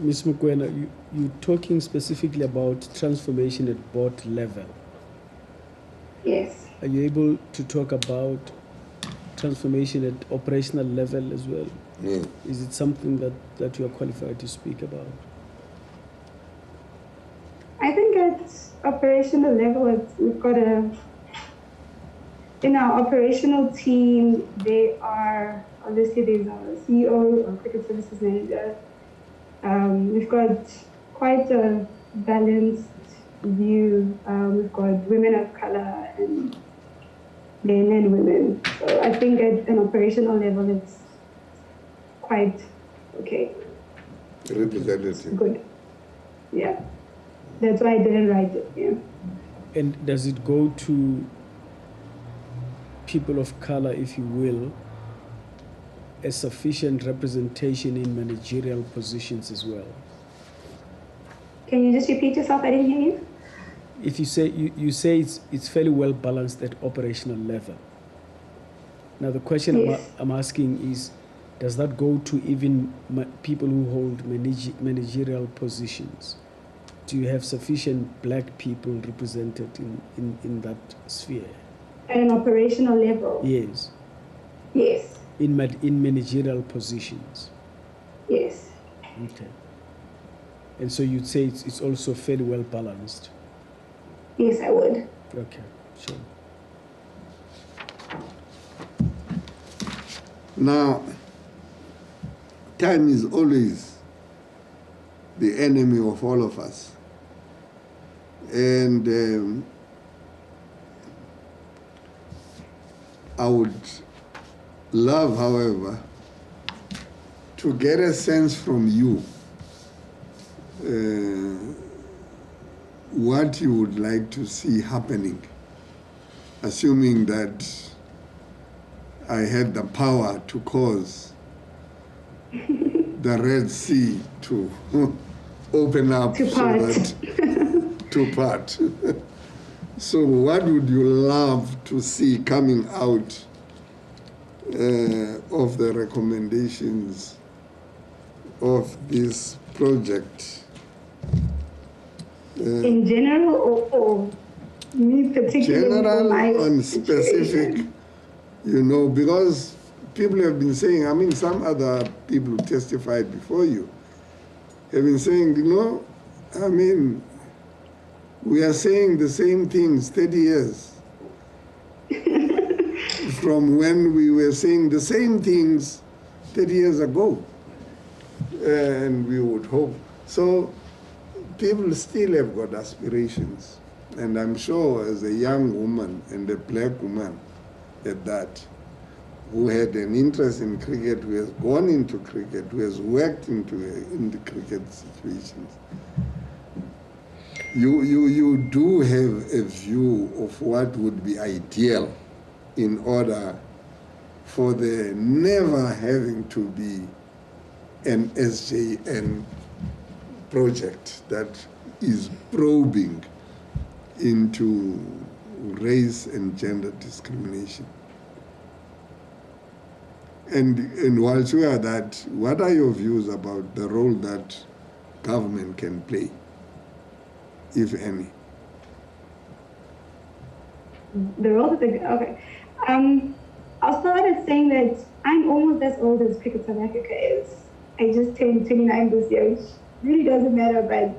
Ms. Mokwena, you're talking specifically about transformation at board level. Yes. Are you able to talk about transformation at operational level as well? Yeah. Is it something that you are qualified to speak about? I think at operational level, we've got in our operational team, they are, obviously there's our CEO, our cricket services manager. We've got quite a balanced view. We've got women of color and men and women. So I think at an operational level, it's quite okay. Representative. Good. Yeah. That's why I didn't write it, yeah. And does it go to people of color, if you will, a sufficient representation in managerial positions as well? Can you just repeat yourself? I didn't hear you. If you say you say it's fairly well balanced at operational level. Now the question Yes. I'm asking is, does that go to even people who hold managerial positions? Do you have sufficient black people represented in that sphere? At an operational level? Yes. Yes. In managerial positions? Yes. Okay. And so you'd say it's also fairly well balanced? Yes, I would. Okay, sure. Now, time is always the enemy of all of us. And I would love, however, to get a sense from you what you would like to see happening, assuming that I had the power to cause the Red Sea to open up To so part. that to part. So what would you love to see coming out of the recommendations of this project? In general or me particularly? General for my and situation? specific, you know, because people have been saying, I mean, some other people who testified before you have been saying, you know, I mean, we are saying the same things 30 years from when we were saying the same things 30 years ago. And we would hope. So people still have got aspirations. And I'm sure as a young woman and a black woman at that, who had an interest in cricket, who has gone into cricket, who has worked in the cricket situations, you do have a view of what would be ideal in order for there never having to be an SJN project that is probing into race and gender discrimination. And whilst we are that, what are your views about the role that government can play, if any? The role of the, okay. I'll start at saying that I'm almost as old as Cricket South Africa is. I just turned 29 this year, which really doesn't matter, but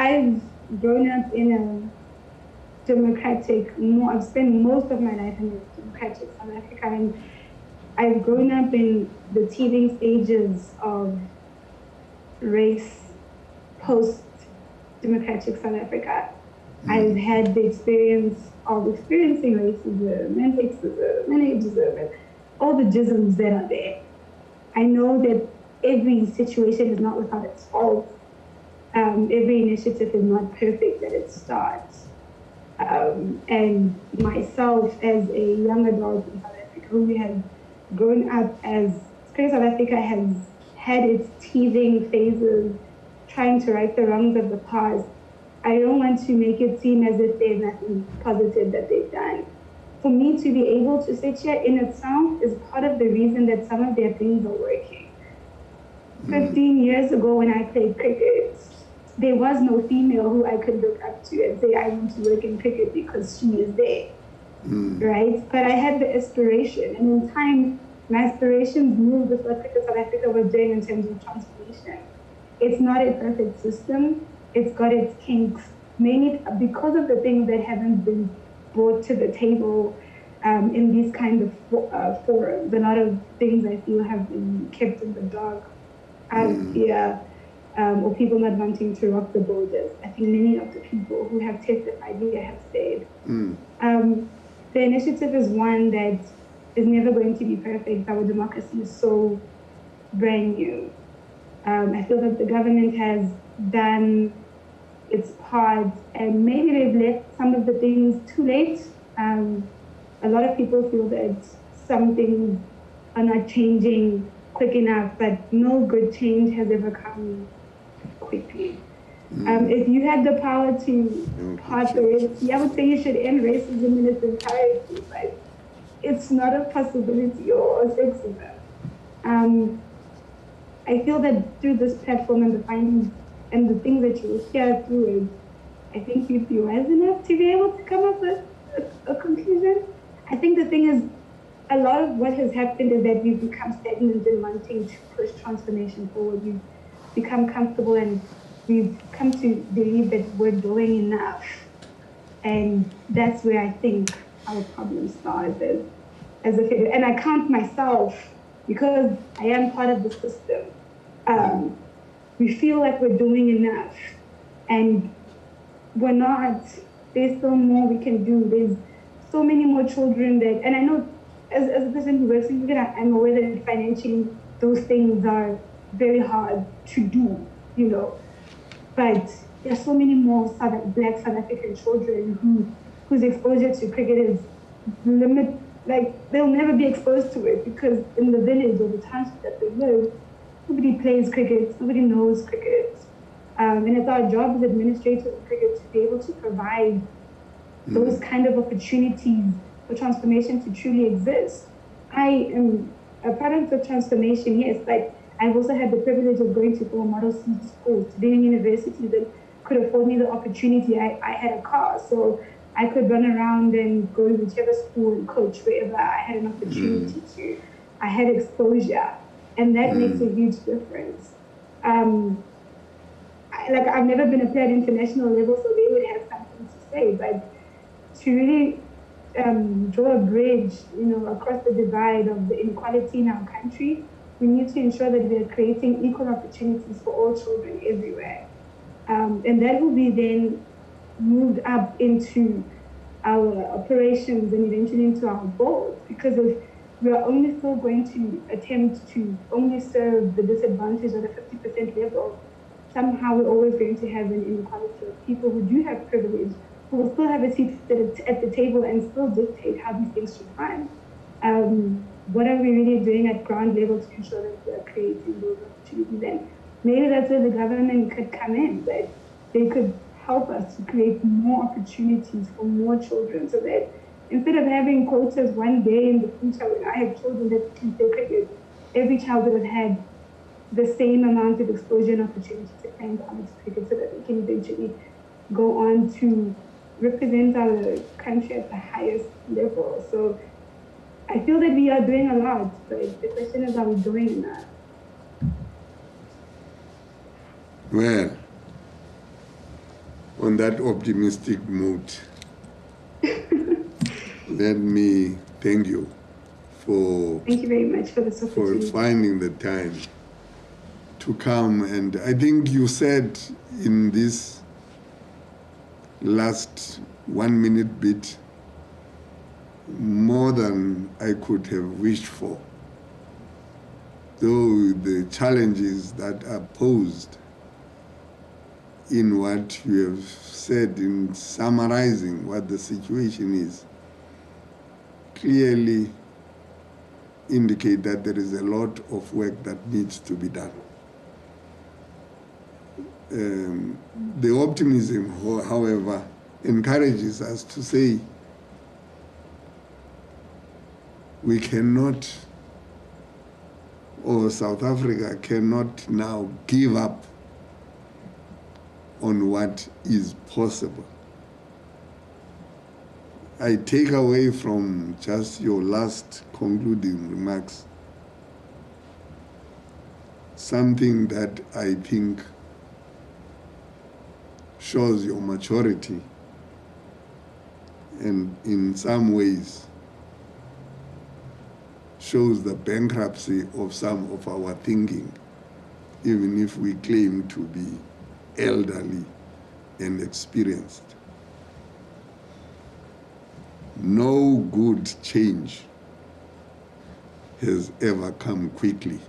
I've grown up in a democratic, I've spent most of my life in a democratic South Africa, and I've grown up in the teething stages of race post-democratic South Africa. I've had the experience of experiencing racism and sexism and ageism and all the jisms that are there. I know that every situation is not without its faults. Every initiative is not perfect at its start. And myself as a young adult in South Africa, who has grown up as Cricket South Africa has had its teething phases, trying to right the wrongs of the past. I don't want to make it seem as if there's nothing positive that they've done. For me to be able to sit here in itself is part of the reason that some of their things are working. 15 years ago when I played cricket, there was no female who I could look up to and say I want to work in cricket because she is there, right? But I had the aspiration, and in time, my aspirations moved with what Cricket South Africa was doing in terms of transformation. It's not a perfect system. It's got its kinks, mainly because of the things that haven't been brought to the table in these kind of forums. A lot of things I feel have been kept in the dark out of fear, or people not wanting to rock the borders. I think many of the people who have testified here have said. The initiative is one that is never going to be perfect. Our democracy is so brand new. I feel that the government has done its part, and maybe they've left some of the things too late. A lot of people feel that some things are not changing quick enough, but no good change has ever come quickly. If you had the power to pass the race, I would say you should end racism in its entirety, but it's not a possibility or sexism. I feel that through this platform and the findings and the things that you will hear through it, I think you'd be wise enough to be able to come up with a conclusion. I think the thing is, a lot of what has happened is that we've become stagnant in wanting to push transformation forward. We've become comfortable and we've come to believe that we're doing enough. And that's where I think our problem starts as a failure. And I count myself, because I am part of the system. We feel like we're doing enough, and we're not. There's still more we can do. There's so many more children that, and I know as a person who works in cricket, I'm aware that financially those things are very hard to do, you know. But there are so many more Black South African children whose exposure to cricket is limited. Like, they'll never be exposed to it because in the village or the township that they live, nobody plays cricket, nobody knows cricket. And it's our job as administrators of cricket to be able to provide those kind of opportunities for transformation to truly exist. I am a product of transformation, yes, but I've also had the privilege of going to 4 Model C schools, to be in universities that could afford me the opportunity. I had a car, so I could run around and go to whichever school and coach wherever I had an opportunity to. I had exposure, and that makes a huge difference. I've never been a player at international level, so they would have something to say, but to really draw a bridge, across the divide of the inequality in our country, we need to ensure that we are creating equal opportunities for all children everywhere. And that will be then moved up into our operations and eventually into our boards, because if we are only still going to attempt to only serve the disadvantaged at a 50% level, somehow we're always going to have an inequality of people who do have privilege, who will still have a seat at the table and still dictate how these things should run. What are we really doing at ground level to ensure that we are creating those opportunities? And maybe that's where the government could come in, that they could help us to create more opportunities for more children, so that instead of having quotas one day in the future when I have children that can play cricket, every child would have had the same amount of exposure and opportunity to play in college cricket, so that they can eventually go on to represent our country at the highest level. So I feel that we are doing a lot, but the question is, are we doing enough? Well, on that optimistic note, let me thank you Thank you very much for this opportunity. For finding the time to come. And I think you said in this last 1 minute bit more than I could have wished for. Though the challenges that are posed in what you have said in summarizing what the situation is, clearly indicate that there is a lot of work that needs to be done. The optimism, however, encourages us to say we cannot, or South Africa cannot now give up on what is possible. I take away from just your last concluding remarks something that I think shows your maturity and in some ways shows the bankruptcy of some of our thinking, even if we claim to be elderly and experienced. No good change has ever come quickly.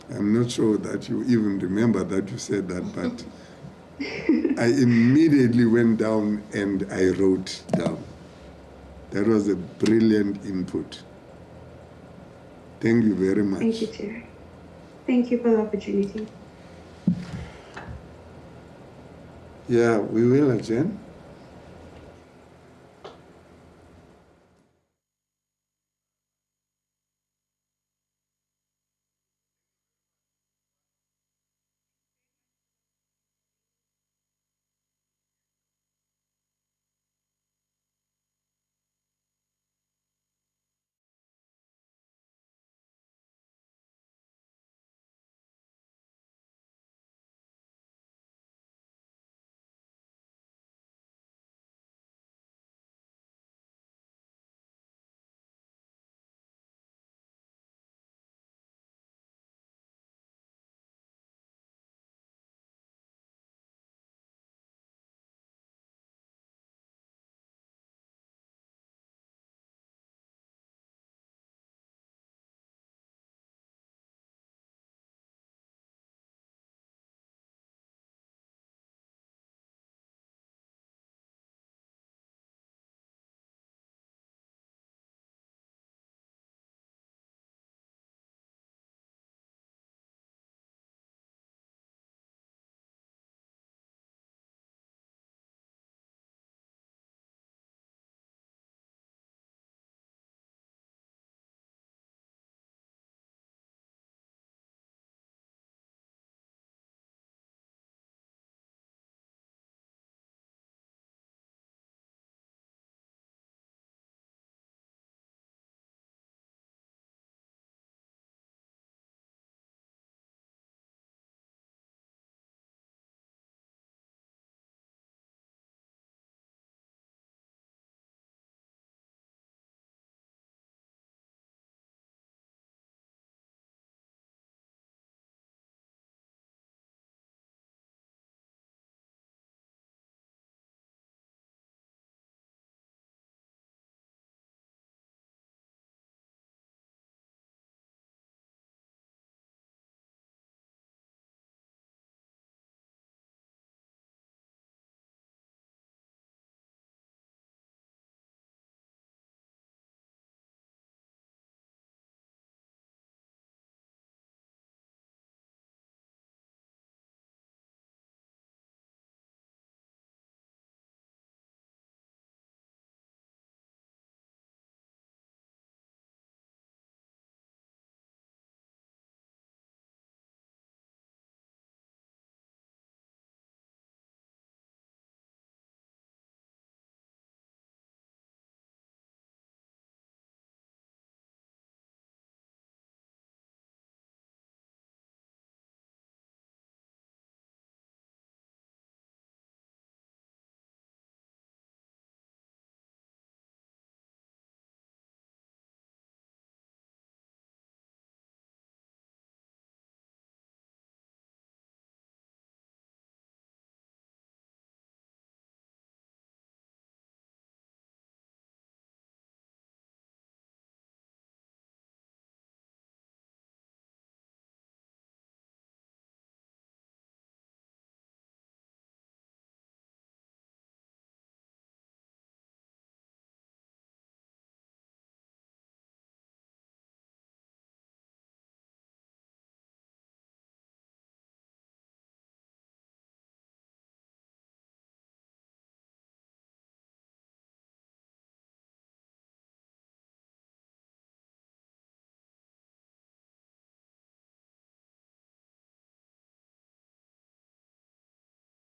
I'm not sure that you even remember that you said that, but I immediately went down and I wrote down. That was a brilliant input. Thank you very much. Thank you, Chair. Thank you for the opportunity. Yeah, we will adjourn.